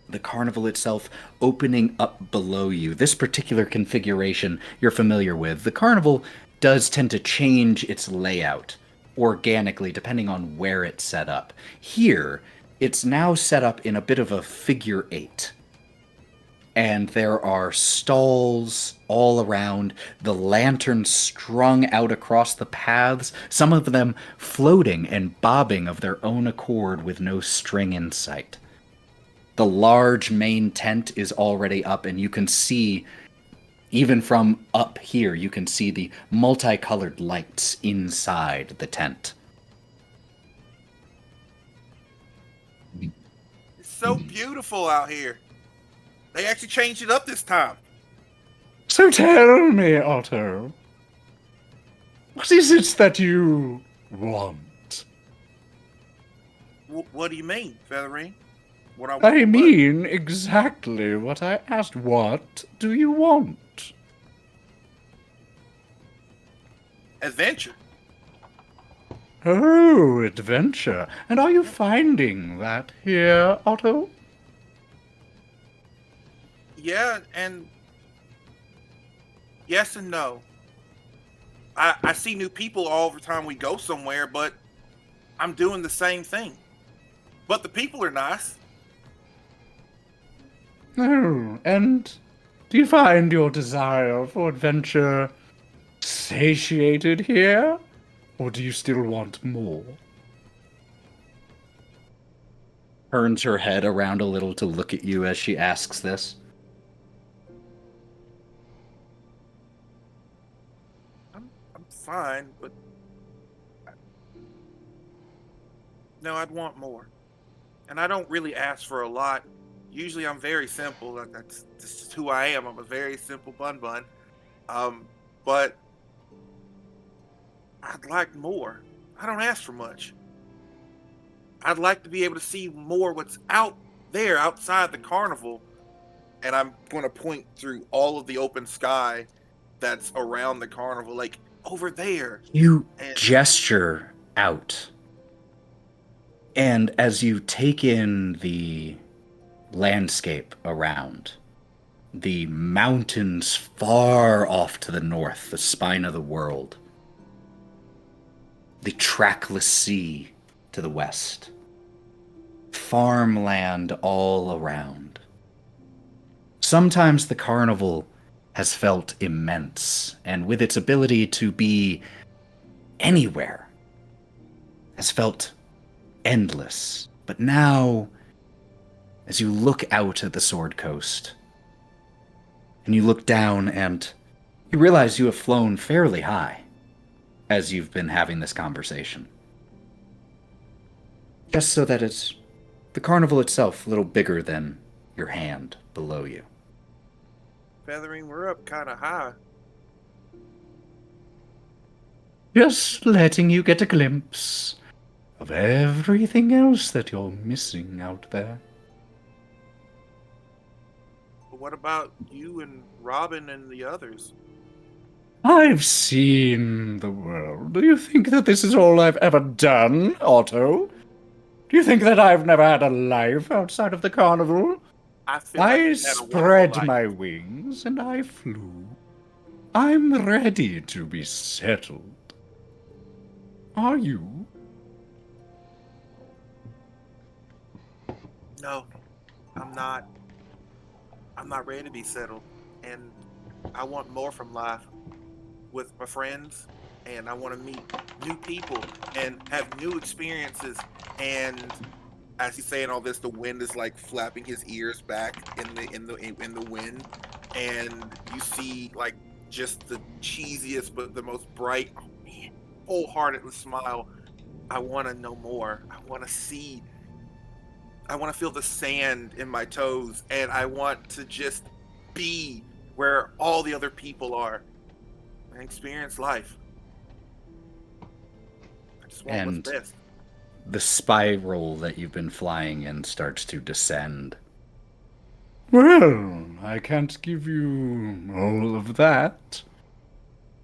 Speaker 2: The carnival itself opening up below you. This particular configuration you're familiar with. The carnival does tend to change its layout organically depending on where it's set up. Here, it's now set up in a bit of a figure eight. And there are stalls all around, the lanterns strung out across the paths, some of them floating and bobbing of their own accord with no string in sight. The large main tent is already up, and you can see even from up here, you can see the multicolored lights inside the tent.
Speaker 6: It's so beautiful out here. They actually changed it up this time.
Speaker 8: So tell me, Otto, what is it that you want?
Speaker 6: What do you mean, Feathering? What I
Speaker 8: I mean exactly what I asked. What do you want?
Speaker 6: Adventure.
Speaker 8: Oh, adventure. And are you finding that here, Otto?
Speaker 6: Yeah, and yes and no. I see new people all the time we go somewhere, but I'm doing the same thing. But the people are nice.
Speaker 8: Oh, and do you find your desire for adventure satiated here? Or do you still want more?
Speaker 2: Turns her head around a little to look at you as she asks this.
Speaker 6: I'm fine, but no, I'd want more. And I don't really ask for a lot. Usually I'm very simple. That's just who I am. I'm a very simple bun. But I'd like more. I don't ask for much. I'd like to be able to see more what's out there outside the carnival. And I'm going to point through all of the open sky that's around the carnival, like over there.
Speaker 2: You gesture out. And as you take in the landscape around, the mountains far off to the north, the spine of the world, the trackless sea to the west, farmland all around. Sometimes the carnival has felt immense, and with its ability to be anywhere, has felt endless. But now, as you look out at the Sword Coast, and you look down and you realize you have flown fairly high as you've been having this conversation. Just so that it's the carnival itself a little bigger than your hand below you.
Speaker 6: Feathering, we're up kind of high.
Speaker 8: Just letting you get a glimpse of everything else that you're missing out there.
Speaker 6: But what about you and Robin and the others?
Speaker 8: I've seen the world. Do you think that this is all I've ever done, Otto? Do you think that I've never had a life outside of the carnival?
Speaker 6: I feel like
Speaker 8: I
Speaker 6: you've had a wonderful
Speaker 8: spread
Speaker 6: life.
Speaker 8: my wings and I flew. I'm ready to be settled. Are you?
Speaker 6: No, I'm not. I'm not ready to be settled, and I want more from life with my friends, and I want to meet new people and have new experiences. And as he's saying all this, the wind is like flapping his ears back in the wind, and you see like just the cheesiest but the most bright, wholehearted smile. I want to know more. I want to see. I want to feel the sand in my toes, and I want to just be where all the other people are and experience life. I just want
Speaker 2: And
Speaker 6: what's best.
Speaker 2: the spiral that you've been flying in starts to descend.
Speaker 8: Well, I can't give you all of that.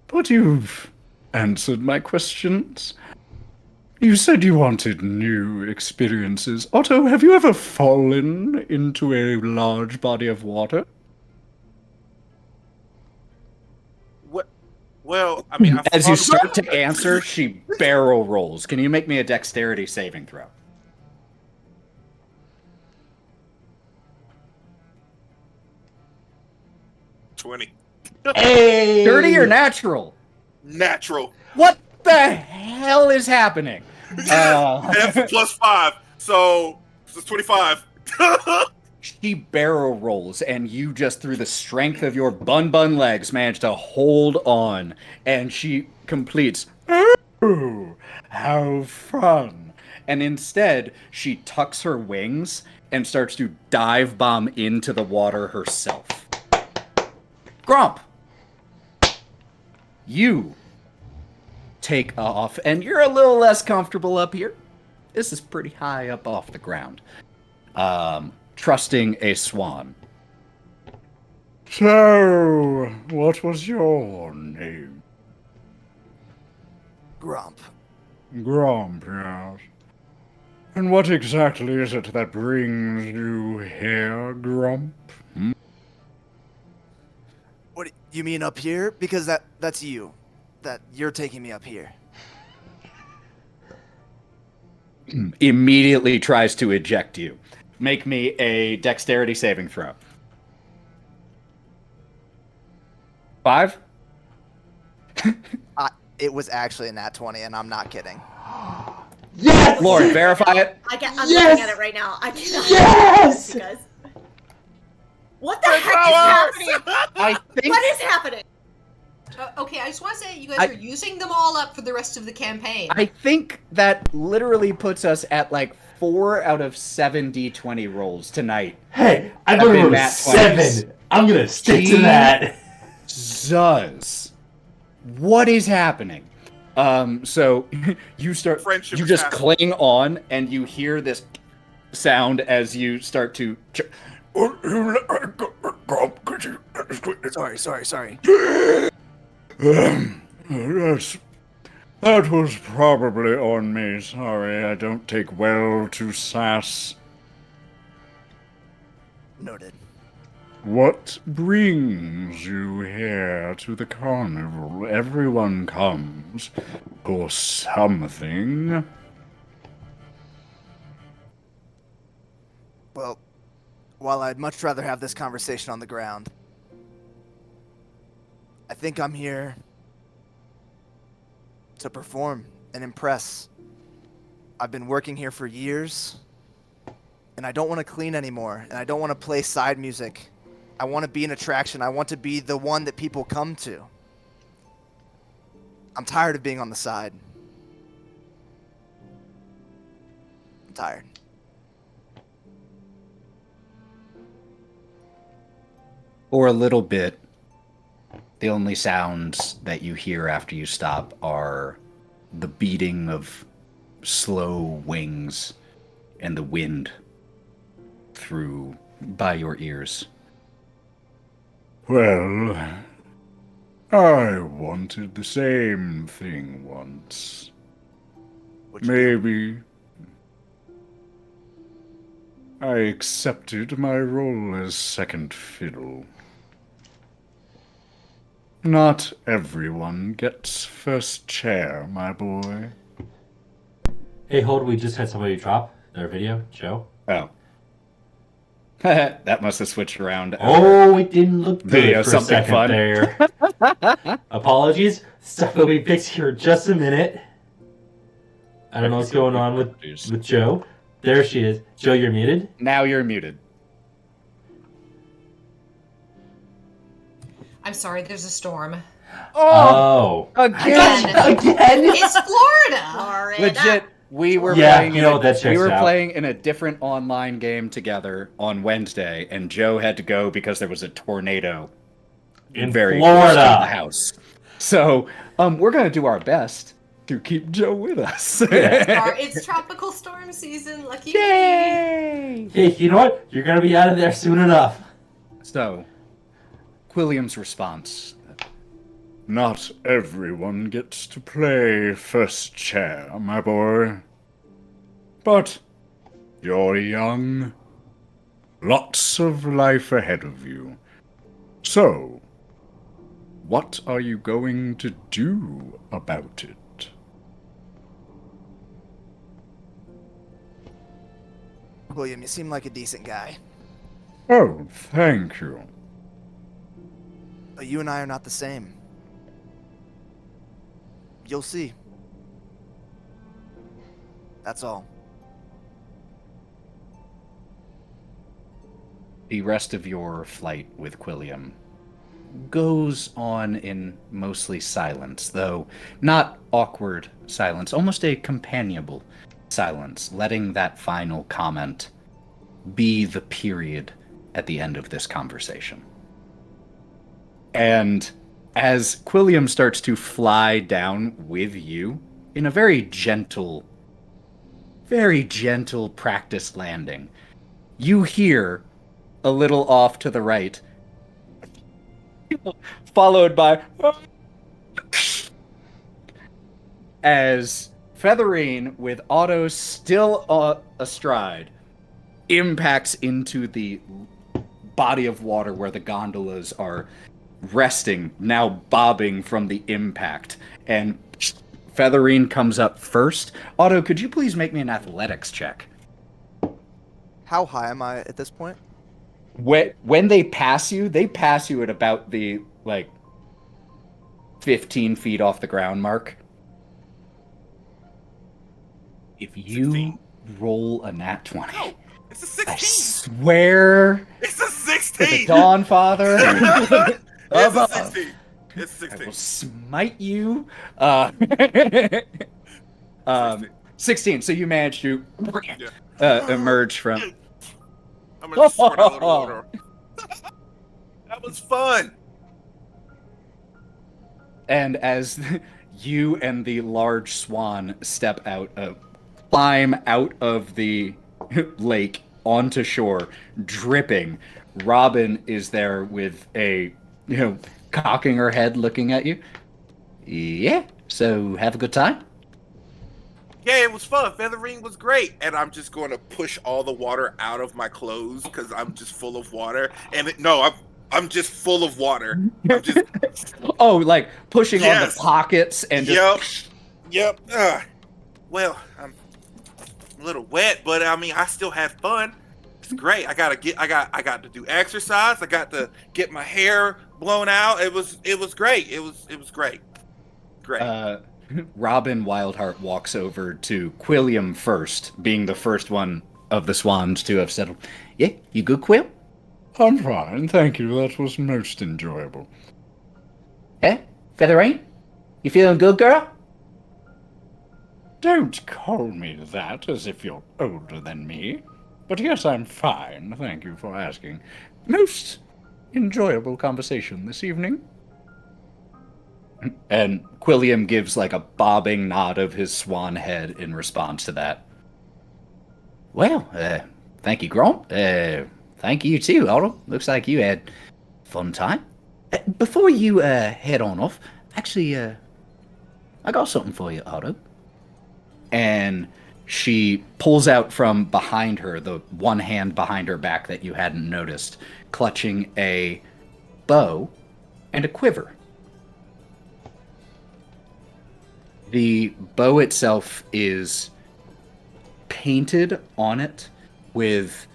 Speaker 8: But you've answered my questions. You said you wanted new experiences. Otto, have you ever fallen into a large body of water?
Speaker 6: What? Well, I mean,
Speaker 2: As you start to answer, she barrel rolls. Can you make me a dexterity saving throw?
Speaker 6: $20.
Speaker 5: Hey!
Speaker 2: Dirty or natural?
Speaker 6: Natural.
Speaker 2: What the hell is happening?
Speaker 6: And that's +5, so it's 25.
Speaker 2: She barrel rolls, and you just, through the strength of your bun legs, manage to hold on. And she completes, "Ooh, how fun." And instead, she tucks her wings and starts to dive bomb into the water herself. Grump, you take off, and you're a little less comfortable up here. This is pretty high up off the ground. Trusting a swan.
Speaker 8: So, what was your name?
Speaker 4: Grump.
Speaker 8: Grump, yes. And what exactly is it that brings you here, Grump?
Speaker 4: What you mean up here? Because that's you. That you're taking me up here.
Speaker 2: Immediately tries to eject you. Make me a dexterity saving throw. 5?
Speaker 4: It was actually a nat 20, and I'm not kidding.
Speaker 5: Yes!
Speaker 2: Lauren, verify it.
Speaker 3: I'm
Speaker 5: Yes!
Speaker 3: looking at it right now. I cannot.
Speaker 5: Yes!
Speaker 3: You guys. What the heck is happening?
Speaker 2: I think
Speaker 3: What is happening?
Speaker 1: Okay, I just want to say you guys are using them all up for the rest of the campaign.
Speaker 2: I think that literally puts us at like 4 out of 7 d20 rolls tonight.
Speaker 5: Hey, I'm
Speaker 2: I've
Speaker 5: gonna
Speaker 2: been
Speaker 5: roll a
Speaker 2: nat
Speaker 5: 7.
Speaker 2: 20s.
Speaker 5: I'm gonna stick to that.
Speaker 2: Zuz. What is happening? So you start.
Speaker 6: Friendship
Speaker 2: You
Speaker 6: is
Speaker 2: just
Speaker 6: happening.
Speaker 2: cling on, and you hear this sound as you start to.
Speaker 4: Sorry.
Speaker 8: That was probably on me. Sorry, I don't take well to sass.
Speaker 4: Noted.
Speaker 8: What brings you here to the carnival? Everyone comes for something.
Speaker 4: Well, while I'd much rather have this conversation on the ground, I think I'm here to perform and impress. I've been working here for years, and I don't want to clean anymore, and I don't want to play side music. I want to be an attraction. I want to be the one that people come to. I'm tired of being on the side. I'm tired.
Speaker 2: For a little bit, the only sounds that you hear after you stop are the beating of slow wings and the wind through by your ears.
Speaker 8: Well, I wanted the same thing once.
Speaker 4: What'd you do?
Speaker 8: Maybe I accepted my role as second fiddle. Not everyone gets first chair, my boy.
Speaker 5: Hey, hold, we just had somebody drop their video, Joe.
Speaker 2: Oh. That must have switched around.
Speaker 5: Oh, it didn't look good
Speaker 2: Video,
Speaker 5: for a
Speaker 2: something
Speaker 5: second
Speaker 2: fun.
Speaker 5: there. Apologies. Stuff will be fixed here in just a minute. I don't know what's going on with Joe. There she is. Joe, you're muted.
Speaker 2: Now you're muted.
Speaker 1: I'm sorry, there's a storm.
Speaker 5: Oh.
Speaker 2: Again!
Speaker 1: It's Florida!
Speaker 3: Florida.
Speaker 2: Legit, we were
Speaker 5: Yeah,
Speaker 2: playing.
Speaker 5: you know what, that checks
Speaker 2: we were
Speaker 5: out.
Speaker 2: playing in a different online game together on Wednesday, and Joe had to go because there was a tornado
Speaker 5: In
Speaker 2: very close to
Speaker 5: Florida.
Speaker 2: the house. So, we're gonna do our best to keep Joe with us.
Speaker 1: It's tropical storm season. Lucky me.
Speaker 2: Yay!
Speaker 5: Hey, you know what? You're gonna be out of there soon enough.
Speaker 2: So, Quilliam's response.
Speaker 8: Not everyone gets to play first chair, my boy. But you're young. Lots of life ahead of you. So, what are you going to do about it?
Speaker 4: William, you seem like a decent guy,
Speaker 8: Oh, thank you.
Speaker 4: but you and I are not the same. You'll see. That's all.
Speaker 2: the rest of your flight with Quilliam goes on in mostly silence, though not awkward silence, almost a companionable silence, letting that final comment be the period at the end of this conversation. And as Quilliam starts to fly down with you in a very gentle practice landing, you hear a little off to the right, followed by as Featherine, with Otto still astride, impacts into the body of water where the gondolas are resting, now bobbing from the impact. And Featherine comes up first. Otto, could you please make me an athletics check?
Speaker 4: How high am I at this point?
Speaker 2: When they pass you at about the, 15 feet off the ground mark. If you
Speaker 6: 16.
Speaker 2: roll a nat 20,
Speaker 6: No, it's a 16.
Speaker 2: I swear
Speaker 6: It's a
Speaker 2: to
Speaker 6: 16.
Speaker 2: the Dawn Father
Speaker 6: It's a
Speaker 2: above,
Speaker 6: 16. It's a
Speaker 2: I will
Speaker 6: 16.
Speaker 2: smite you. 16. So you managed to emerge from.
Speaker 6: I'm gonna squirt out a little water. That was fun.
Speaker 2: And as you and the large swan step out, climb out of the lake onto shore, dripping, Robin is there with a, cocking her head, looking at you. Yeah, so have a good time?
Speaker 6: Yeah, it was fun. Feathering was great. And I'm just going to push all the water out of my clothes because I'm just full of water. And I'm just full of water. I'm just...
Speaker 2: Oh, like pushing on the
Speaker 6: Yes.
Speaker 2: pockets and just...
Speaker 6: Yep. Well, I'm a little wet, but I mean, I still had fun. It's great. I got to do exercise. I got to get my hair blown out. It was great. It was great. Great.
Speaker 2: Robin Wildheart walks over to Quilliam first, being the first one of the swans to have settled. Yeah, you good, Quill?
Speaker 8: I'm fine, thank you. That was most enjoyable.
Speaker 7: Eh? Featherine? You feeling good, girl?
Speaker 8: Don't call me that as if you're older than me. But yes, I'm fine. Thank you for asking. Most enjoyable conversation this evening.
Speaker 2: And Quilliam gives like a bobbing nod of his swan head in response to that. Well, thank you, Grom. Thank you too, Otto. Looks like you had fun time. Before you head on off, actually, I got something for you, Otto. And she pulls out from behind her, the one hand behind her back that you hadn't noticed, clutching a bow and a quiver. The bow itself is painted on it with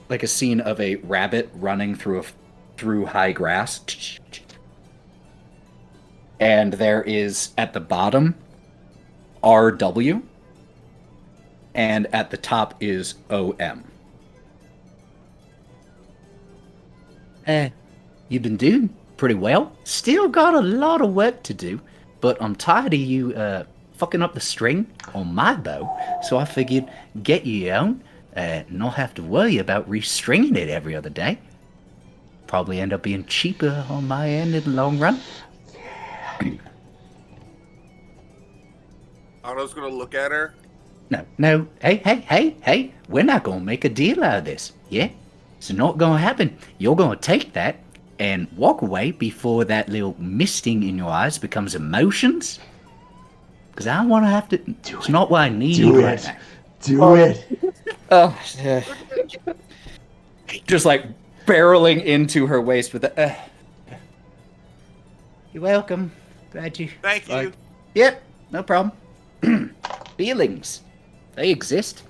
Speaker 2: like a scene of a rabbit running through high grass. And there is at the bottom RW, and at the top is OM.
Speaker 7: You've been doing pretty well. Still got a lot of work to do, but I'm tired of you fucking up the string on my bow, so I figured get you your own, not have to worry about restringing it every other day. Probably end up being cheaper on my end in the long run.
Speaker 6: Otto's gonna look at her.
Speaker 7: No. Hey. We're not gonna make a deal out of this, yeah? It's not gonna happen. You're gonna take that and walk away before that little misting in your eyes becomes emotions. Because I don't want to have to... It's not what I need right now.
Speaker 5: Do it.
Speaker 2: Oh, yeah. Just like barreling into her waist with a.
Speaker 7: You're welcome. Glad you...
Speaker 6: Thank you.
Speaker 7: Yep, no problem. Feelings. They exist.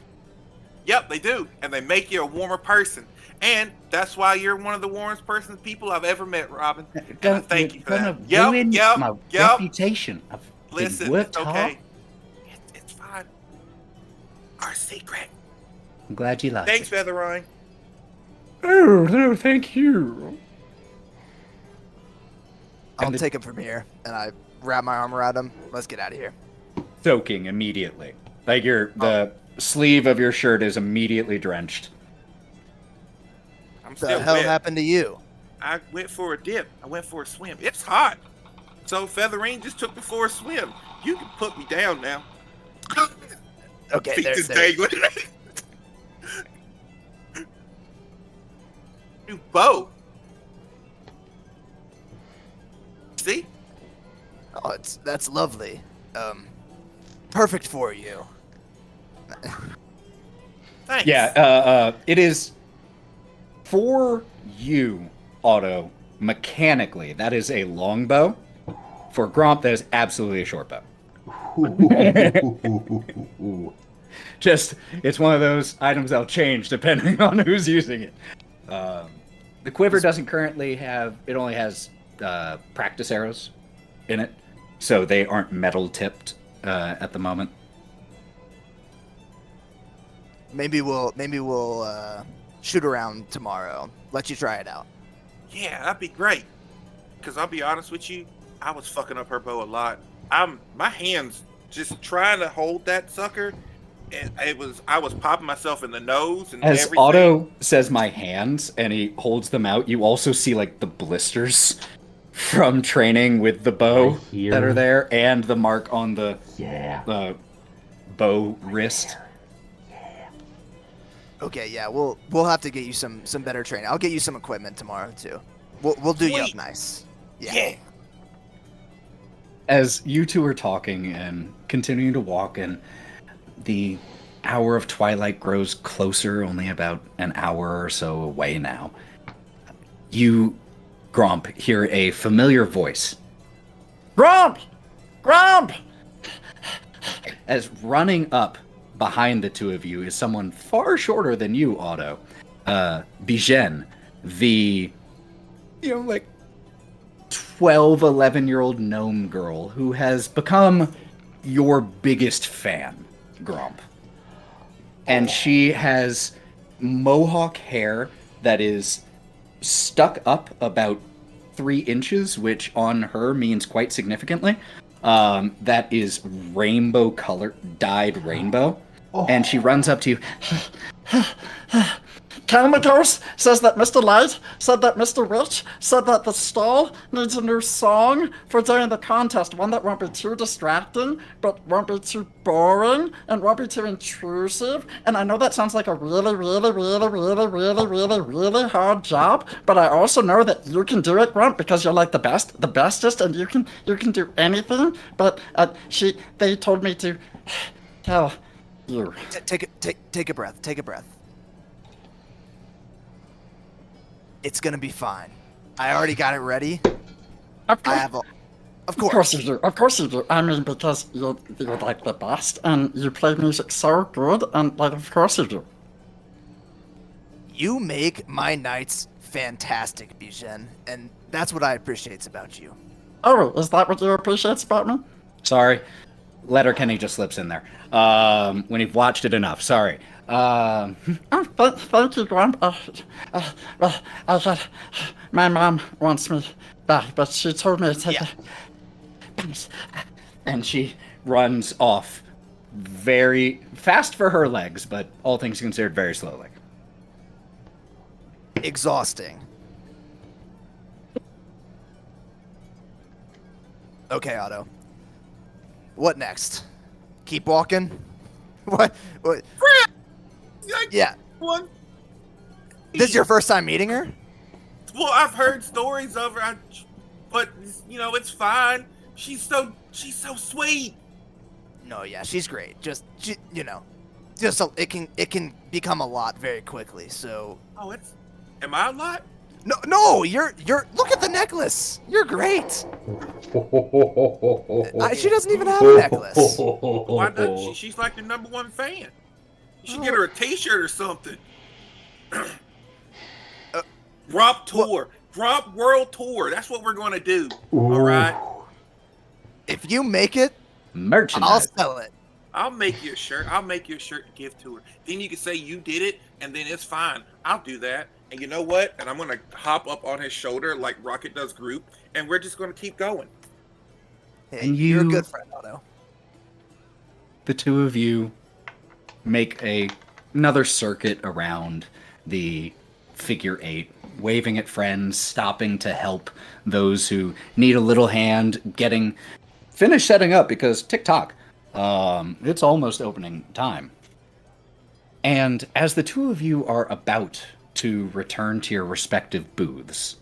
Speaker 6: Yep, they do, and they make you a warmer person. And that's why you're one of the warmest people I've ever met, Robin. And I thank you for that.
Speaker 7: Ruin
Speaker 6: Yep.
Speaker 7: my reputation. I've
Speaker 6: Listen,
Speaker 7: worked
Speaker 6: it's okay.
Speaker 7: hard.
Speaker 6: It's fine. Our secret.
Speaker 7: I'm glad you like
Speaker 6: Thanks,
Speaker 7: it.
Speaker 6: Featherine.
Speaker 8: Oh, no, thank you.
Speaker 4: I'll take him from here, and I wrap my arm around him. Let's get out of here.
Speaker 2: Soaking immediately. Like the sleeve of your shirt is immediately drenched.
Speaker 6: I'm
Speaker 4: The
Speaker 6: still
Speaker 4: hell
Speaker 6: wet.
Speaker 4: happened to you?
Speaker 6: I went for a dip. I went for a swim. It's hot. So Featherine just took me for a swim. You can put me down now.
Speaker 4: Okay,
Speaker 6: Feet
Speaker 4: there,
Speaker 6: just
Speaker 4: there.
Speaker 6: dangling. New bow. See?
Speaker 4: Oh, that's lovely. Perfect for you.
Speaker 6: Thanks.
Speaker 2: Yeah, it is for you, Otto, mechanically, that is a longbow. For Gromp, that is absolutely a short bow. Just, it's one of those items that'll change depending on who's using it. The quiver doesn't currently have, it only has practice arrows in it, so they aren't metal tipped at the moment.
Speaker 4: Maybe we'll shoot around tomorrow. Let you try it out.
Speaker 6: Yeah, that'd be great. Cause I'll be honest with you, I was fucking up her bow a lot. My hands just trying to hold that sucker, and I was popping myself in the nose and
Speaker 2: As
Speaker 6: everything.
Speaker 2: Otto says my hands and he holds them out, you also see like the blisters from training with the bow that are there and the mark on the bow wrist.
Speaker 4: Okay, yeah, we'll have to get you some better training. I'll get you some equipment tomorrow too. We'll do you up
Speaker 6: Sweet.
Speaker 4: nice.
Speaker 6: Yeah.
Speaker 2: As you two are talking and continuing to walk, and the hour of twilight grows closer, only about an hour or so away now, you, Gromp, hear a familiar voice. Gromp! Gromp! As running up behind the two of you is someone far shorter than you, Otto. Bijen, the, 12, 11-year-old gnome girl who has become your biggest fan, Gromp. And she has mohawk hair that is stuck up about 3 inches, which on her means quite significantly. That is rainbow color, dyed rainbow. And she runs up to you.
Speaker 9: Comatose says that Mr. Light said that Mr. Rich said that the stall needs a new song for during the contest. One that won't be too distracting, but won't be too boring, and won't be too intrusive. And I know that sounds like a really, really, really, really, really, really, really hard job, but I also know that you can do it, Grunt, because you're like the bestest, and you can do anything. But they told me to tell you.
Speaker 4: Take a breath. Take a breath. It's gonna be fine. I already got it ready.
Speaker 9: Of
Speaker 4: Of course.
Speaker 9: course you do. Of course you do. I mean, because you're like the best, and you play music so good, and like, of course you do.
Speaker 4: You make my nights fantastic, Bijen, and that's what I appreciate about you.
Speaker 9: Oh, is that what you appreciate about me?
Speaker 2: Sorry. Letterkenny just slips in there. When you've watched it enough. Sorry.
Speaker 9: Oh, thank you, Grump. My mom wants me back, but she told me to take it.
Speaker 2: And she runs off very fast for her legs, but all things considered, very slowly.
Speaker 4: Exhausting. Okay, Otto. What next? Keep walking? What? Yeah.
Speaker 6: One.
Speaker 4: This is your first time meeting her?
Speaker 6: Well, I've heard stories of her, but it's fine. She's so sweet.
Speaker 4: No, yeah, she's great. It can become a lot very quickly. So.
Speaker 6: Oh, am I a lot?
Speaker 4: No, you're. Look at the necklace. You're great. She doesn't even have a necklace.
Speaker 6: Why doesn't she? She's like the #1 fan. You should get her a T-shirt or something. Drop tour, drop world tour. That's what we're going to do. All right.
Speaker 4: If you make it,
Speaker 2: Merchandise.
Speaker 4: I'll sell it.
Speaker 6: I'll make you a shirt. I'll make you a shirt to give to her. Then you can say you did it, and then it's fine. I'll do that. And you know what? And I'm gonna hop up on his shoulder like Rocket does Groot, and we're just gonna keep going.
Speaker 4: Hey,
Speaker 2: And
Speaker 4: you're a
Speaker 2: you-
Speaker 4: good friend, Otto.
Speaker 2: The two of you make another circuit around the figure 8, waving at friends, stopping to help those who need a little hand, finish setting up because TikTok, it's almost opening time. And as the two of you are about to return to your respective booths,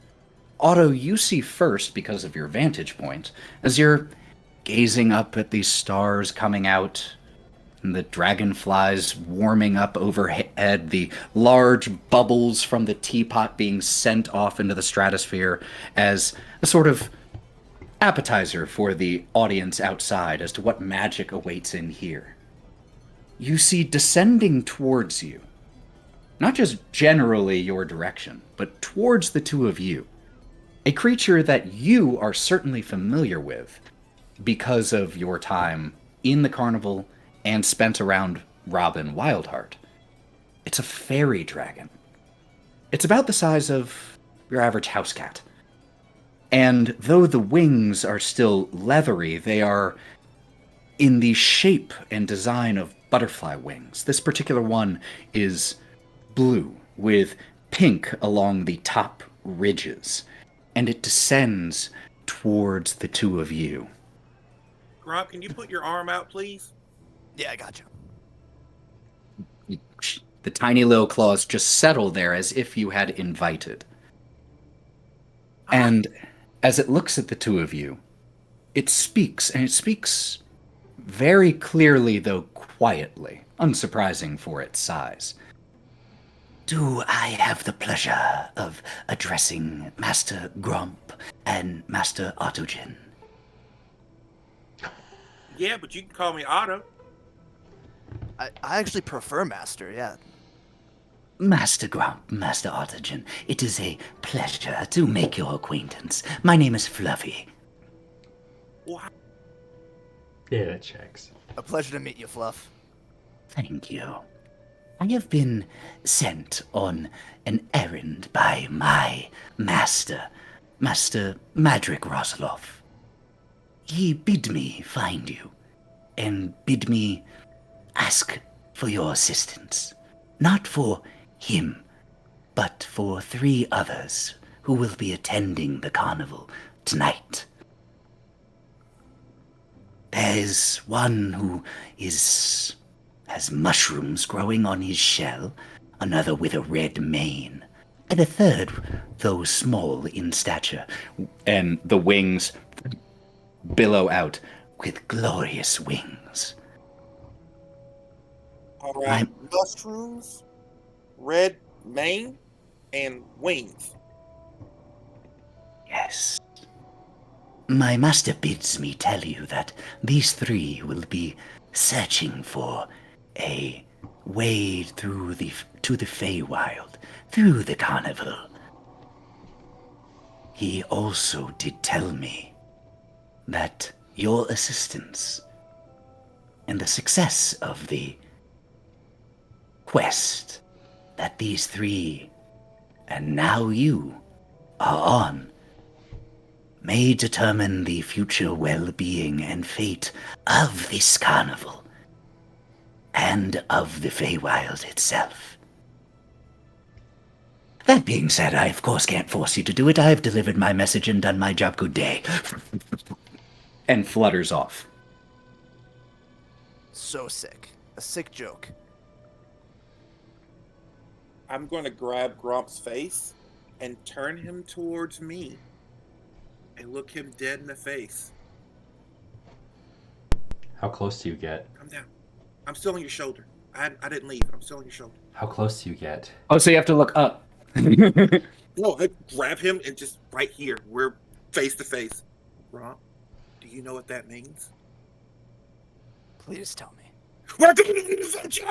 Speaker 2: Otto, you see first, because of your vantage point, as you're gazing up at these stars coming out, and the dragonflies warming up overhead, the large bubbles from the teapot being sent off into the stratosphere as a sort of appetizer for the audience outside as to what magic awaits in here. You see descending towards you, not just generally your direction, but towards the two of you, a creature that you are certainly familiar with because of your time in the carnival and spent around Robin Wildheart. It's a fairy dragon. It's about the size of your average house cat. And though the wings are still leathery, they are in the shape and design of butterfly wings. This particular one is blue with pink along the top ridges, and it descends towards the two of you.
Speaker 6: Grump, can you put your arm out, please?
Speaker 4: Yeah, I got you.
Speaker 2: The tiny little claws just settle there as if you had invited. And as it looks at the two of you, it speaks, and it speaks very clearly, though quietly, unsurprising for its size.
Speaker 7: Do I have the pleasure of addressing Master Grump and Master Autogen?
Speaker 6: Yeah, but you can call me Otto.
Speaker 4: I actually prefer Master, yeah.
Speaker 7: Master Grump, Master Autogen, it is a pleasure to make your acquaintance. My name is Fluffy.
Speaker 6: What?
Speaker 5: Yeah, that checks.
Speaker 4: A pleasure to meet you, Fluff.
Speaker 7: Thank you. I have been sent on an errand by my master, Master Madrick Rosloff. He bid me find you, and bid me ask for your assistance. Not for him, but for 3 others who will be attending the carnival tonight. There's one who has mushrooms growing on his shell, another with a red mane, and a third, though small in stature,
Speaker 2: And the wings billow out.
Speaker 7: with glorious wings.
Speaker 6: All right. Mushrooms, red mane, and wings.
Speaker 7: Yes. My master bids me tell you that these 3 will be searching for a way to the Feywild, through the carnival. He also did tell me that your assistance and the success of the quest that these 3, and now you, are on, may determine the future well-being and fate of this carnival, and of the Feywild itself. That being said, I of course can't force you to do it. I have delivered my message and done my job. Good day.
Speaker 2: And flutters off.
Speaker 4: So sick. A sick joke.
Speaker 6: I'm going to grab Grump's face and turn him towards me and look him dead in the face.
Speaker 5: How close do you get?
Speaker 6: Come down. I'm still on your shoulder. I didn't leave. I'm still on your shoulder.
Speaker 5: How close do you get?
Speaker 2: Oh, so you have to look up.
Speaker 6: No, I grab him and just right here. We're face to face. Grump, do you know what that means?
Speaker 4: Please tell me.
Speaker 6: We're going on an adventure!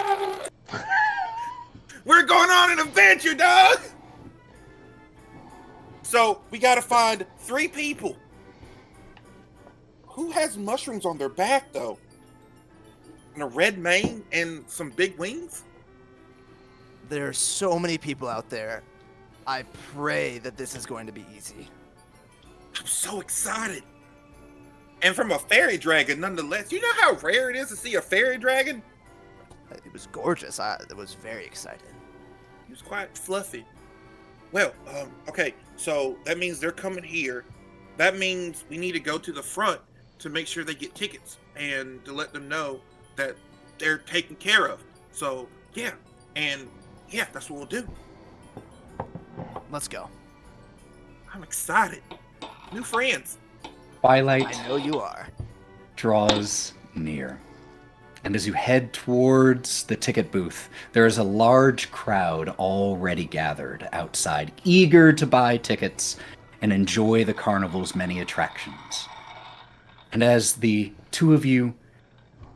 Speaker 6: We're going on an adventure, dog! So, we gotta find 3 people. Who has mushrooms on their back, though? and a red mane and some big wings?
Speaker 4: There are so many people out there. I pray that this is going to be easy.
Speaker 6: I'm so excited. And from a fairy dragon, nonetheless. You know how rare it is to see a fairy dragon?
Speaker 4: It was gorgeous. I was very excited.
Speaker 6: He was quite fluffy. Well, okay, so that means they're coming here. That means we need to go to the front to make sure they get tickets and to let them know that they're taken care of. So, yeah, that's what we'll do.
Speaker 4: Let's go.
Speaker 6: I'm excited. New friends.
Speaker 2: Twilight
Speaker 4: I know you are.
Speaker 2: draws near. And as you head towards the ticket booth, there is a large crowd already gathered outside, eager to buy tickets and enjoy the carnival's many attractions. And as the two of you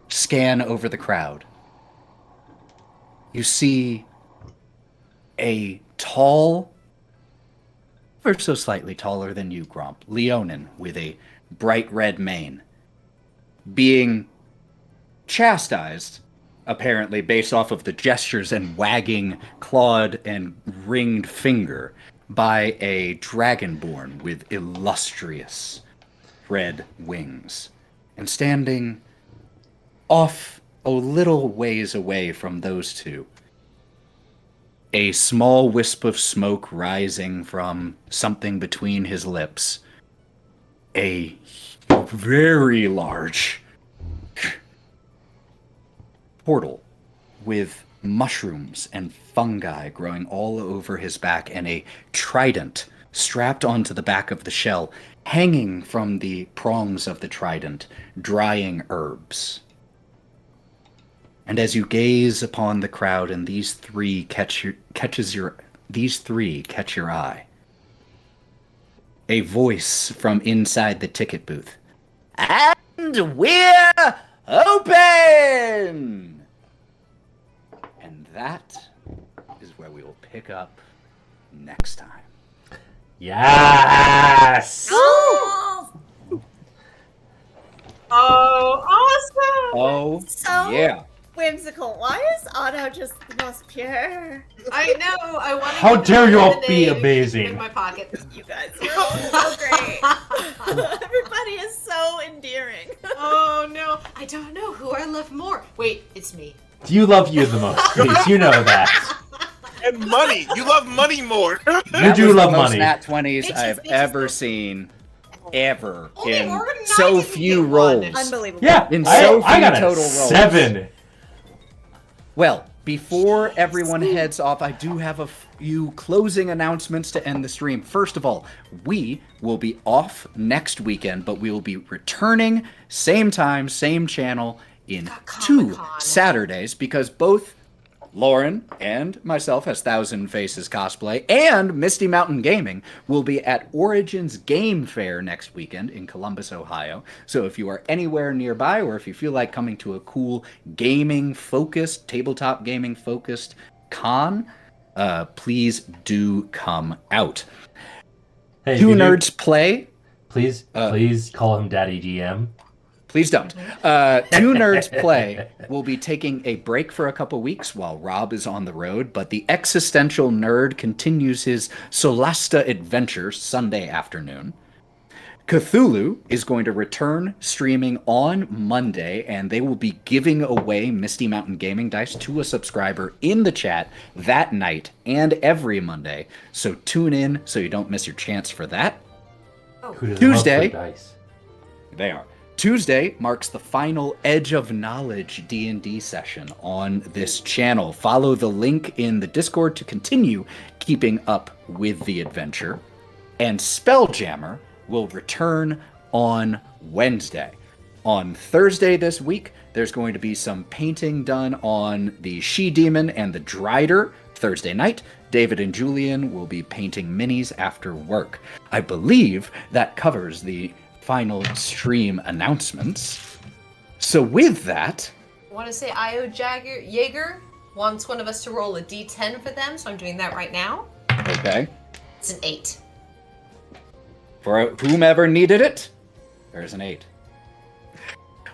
Speaker 2: scan over the crowd, you see a tall, ever so slightly taller than you, Gromp, Leonin with a bright red mane, being chastised, apparently based off of the gestures and wagging clawed and ringed finger, by a dragonborn with illustrious red wings. And standing off a little ways away from those two, a small wisp of smoke rising from something between his lips, a very large portal with mushrooms and fungi growing all over his back, and a trident strapped onto the back of the shell, hanging from the prongs of the trident, drying herbs. And as you gaze upon the crowd, and these three catch your eye, a voice from inside the ticket booth.
Speaker 7: And we're open!
Speaker 2: And that is where we will pick up next time.
Speaker 5: Yes!
Speaker 3: Oh!
Speaker 1: Oh, awesome!
Speaker 2: Oh,
Speaker 3: So
Speaker 2: yeah.
Speaker 3: whimsical. Why is Otto just the most pure?
Speaker 1: I know. I want to.
Speaker 5: How dare you all be amazing.
Speaker 1: In my pocket.
Speaker 3: You guys are so great. Everybody is so endearing.
Speaker 1: Oh no! I don't know who I love more. Wait, it's me.
Speaker 5: You love you the most, please. You know that.
Speaker 6: And money. You love money more.
Speaker 5: You do love
Speaker 2: the most
Speaker 5: money.
Speaker 2: nat 20s
Speaker 1: Bitches,
Speaker 2: I've
Speaker 1: bitches,
Speaker 2: ever
Speaker 1: bitches.
Speaker 2: seen, ever,
Speaker 1: Only
Speaker 2: in
Speaker 1: Morgan and I
Speaker 2: so
Speaker 1: didn't
Speaker 2: few
Speaker 1: get one.
Speaker 2: rolls.
Speaker 3: Unbelievable.
Speaker 5: Yeah,
Speaker 2: In
Speaker 5: I
Speaker 2: so few
Speaker 5: got a
Speaker 2: total rolls.
Speaker 5: 7.
Speaker 2: Well, before everyone heads off, I do have a few closing announcements to end the stream. First of all, we will be off next weekend, but we will be returning same time, same channel in 2
Speaker 1: Comic-Con.
Speaker 2: Saturdays, because both Lauren and myself, as Thousand Faces Cosplay, and Misty Mountain Gaming will be at Origins Game Fair next weekend in Columbus, Ohio. So if you are anywhere nearby, or if you feel like coming to a cool gaming-focused, tabletop gaming-focused con, please do come out.
Speaker 5: Hey,
Speaker 2: Two
Speaker 5: if you do-
Speaker 2: Nerds Play.
Speaker 5: Please call him Daddy GM.
Speaker 2: Please don't. Two Nerds Play will be taking a break for a couple weeks while Rob is on the road, but the Existential Nerd continues his Solasta adventure Sunday afternoon. Cthulhu is going to return streaming on Monday, and they will be giving away Misty Mountain Gaming dice to a subscriber in the chat that night and every Monday. So tune in so you don't miss your chance for that.
Speaker 5: Who doesn't
Speaker 2: Tuesday.
Speaker 5: love free dice?
Speaker 2: They are. Tuesday marks the final Edge of Knowledge D&D session on this channel. Follow the link in the Discord to continue keeping up with the adventure. And Spelljammer will return on Wednesday. On Thursday this week, there's going to be some painting done on the She-Demon and the Drider Thursday night. David and Julian will be painting minis after work. I believe that covers the final stream announcements. So with that,
Speaker 1: I want to say Io Jaeger wants one of us to roll a d10 for them, so I'm doing that right now.
Speaker 2: okay,
Speaker 1: It's an 8.
Speaker 2: for whomever needed it, there's an 8.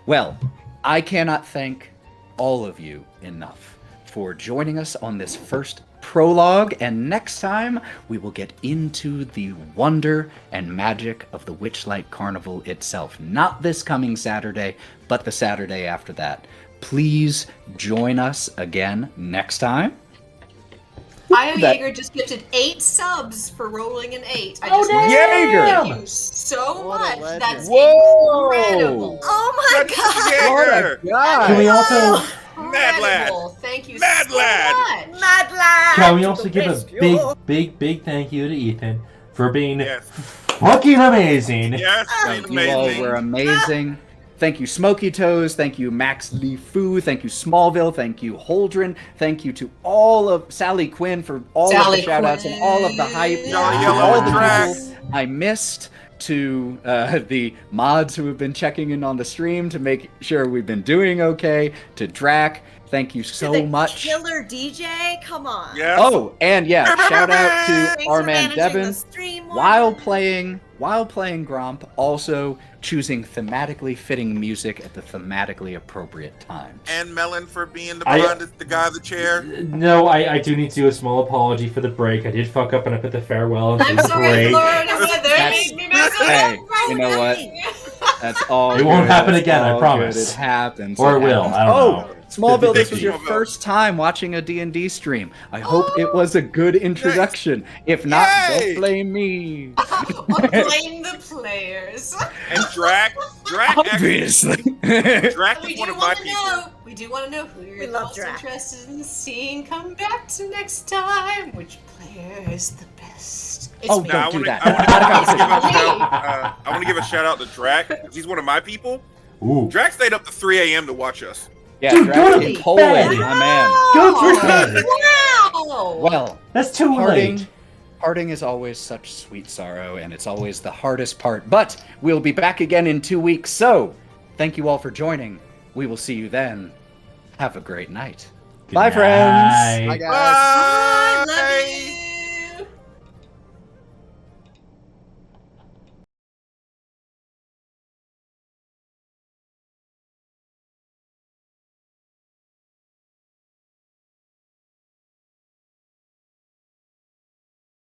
Speaker 2: Well, I cannot thank all of you enough for joining us on this first prologue, and next time we will get into the wonder and magic of the Witchlight Carnival itself. Not this coming Saturday, but the Saturday after that. Please join us again next time.
Speaker 1: Io
Speaker 2: That-
Speaker 1: Jaeger just gifted 8 subs for rolling an 8. I
Speaker 5: Oh,
Speaker 1: just want to
Speaker 2: Jaeger!
Speaker 1: thank you so
Speaker 4: What a
Speaker 1: much.
Speaker 4: legend.
Speaker 1: That's
Speaker 2: Whoa!
Speaker 1: incredible.
Speaker 3: Oh my
Speaker 6: Good
Speaker 3: god!
Speaker 6: Jaeger!
Speaker 5: Can we also
Speaker 6: Mad lad.
Speaker 1: Incredible. Thank you
Speaker 6: Mad
Speaker 1: so
Speaker 6: lad.
Speaker 1: much.
Speaker 3: Mad lad!
Speaker 5: can we also
Speaker 3: to
Speaker 5: give a
Speaker 3: rescue.
Speaker 5: big thank you to Ethan for being
Speaker 6: Yes.
Speaker 5: fucking amazing.
Speaker 6: Yes.
Speaker 2: Thank you all
Speaker 6: Amazing.
Speaker 2: were amazing. Thank you, Smoky Toes. Thank you, Max Lee Fu. Thank you, Smallville. Thank you, Holdren. Thank you to all of Sally Quinn for all of
Speaker 1: Sally
Speaker 2: the shout outs and all of the hype.
Speaker 6: Jolly
Speaker 2: To
Speaker 6: Yellow
Speaker 2: all
Speaker 6: and
Speaker 2: the
Speaker 6: Drax.
Speaker 2: people I missed, to the mods who have been checking in on the stream to make sure we've been doing okay, to Drac. Thank you
Speaker 3: To
Speaker 2: so
Speaker 3: the
Speaker 2: much.
Speaker 3: Killer DJ, come on.
Speaker 6: Yes.
Speaker 2: Oh, and yeah, shout out to
Speaker 3: Thanks
Speaker 2: our
Speaker 3: for
Speaker 2: man
Speaker 3: managing
Speaker 2: Devin.
Speaker 3: the stream,
Speaker 2: While
Speaker 3: Morgan.
Speaker 2: playing Gromp, also choosing thematically fitting music at the thematically appropriate times.
Speaker 6: And Melon for being the
Speaker 5: I-
Speaker 6: the guy of the chair.
Speaker 5: No, I do need to do a small apology for the break. I did fuck up and I put the farewell and
Speaker 1: I'm
Speaker 5: the
Speaker 1: sorry,
Speaker 5: break.
Speaker 1: Lauren. I'm sorry.
Speaker 2: That's-
Speaker 1: They made me mess up.
Speaker 2: Hey, you know what? That's all.
Speaker 5: It won't
Speaker 2: good.
Speaker 5: happen
Speaker 2: That's
Speaker 5: again, I
Speaker 2: all
Speaker 5: promise.
Speaker 2: good. It happens.
Speaker 5: Or it will,
Speaker 2: happens.
Speaker 5: I don't know.
Speaker 2: Smallville, this was
Speaker 6: Thank
Speaker 2: your
Speaker 6: you.
Speaker 2: first time watching a D&D stream. I hope it was a good introduction. If not,
Speaker 6: Yay!
Speaker 2: don't blame me.
Speaker 1: I'll blame the players.
Speaker 6: And Drac actually,
Speaker 2: Obviously.
Speaker 6: Drac
Speaker 1: We
Speaker 6: is one
Speaker 1: do
Speaker 6: of my
Speaker 1: want to
Speaker 6: people.
Speaker 1: know. We do want to know who
Speaker 3: We
Speaker 1: you're
Speaker 3: love
Speaker 1: most
Speaker 3: Drac.
Speaker 1: interested in seeing come back to next time. Which player is the best? It's
Speaker 2: Oh,
Speaker 1: me.
Speaker 2: don't
Speaker 6: Now,
Speaker 2: do that.
Speaker 6: I want to give a shout out to Drac. 'Cause he's one of my people.
Speaker 5: Ooh.
Speaker 6: Drac stayed up to 3 a.m. to watch us.
Speaker 2: Yeah,
Speaker 5: Dude,
Speaker 2: Drac
Speaker 5: go to
Speaker 2: in
Speaker 5: bed.
Speaker 2: Poland, my man.
Speaker 5: Go to bed.
Speaker 1: Wow!
Speaker 2: Well,
Speaker 5: That's too late.
Speaker 2: parting is always such sweet sorrow, and it's always the hardest part. But we'll be back again in 2 weeks, so thank you all for joining. We will see you then. Have a great night.
Speaker 5: Good
Speaker 2: Bye, friends.
Speaker 5: night.
Speaker 4: Bye, guys.
Speaker 3: Bye, love you.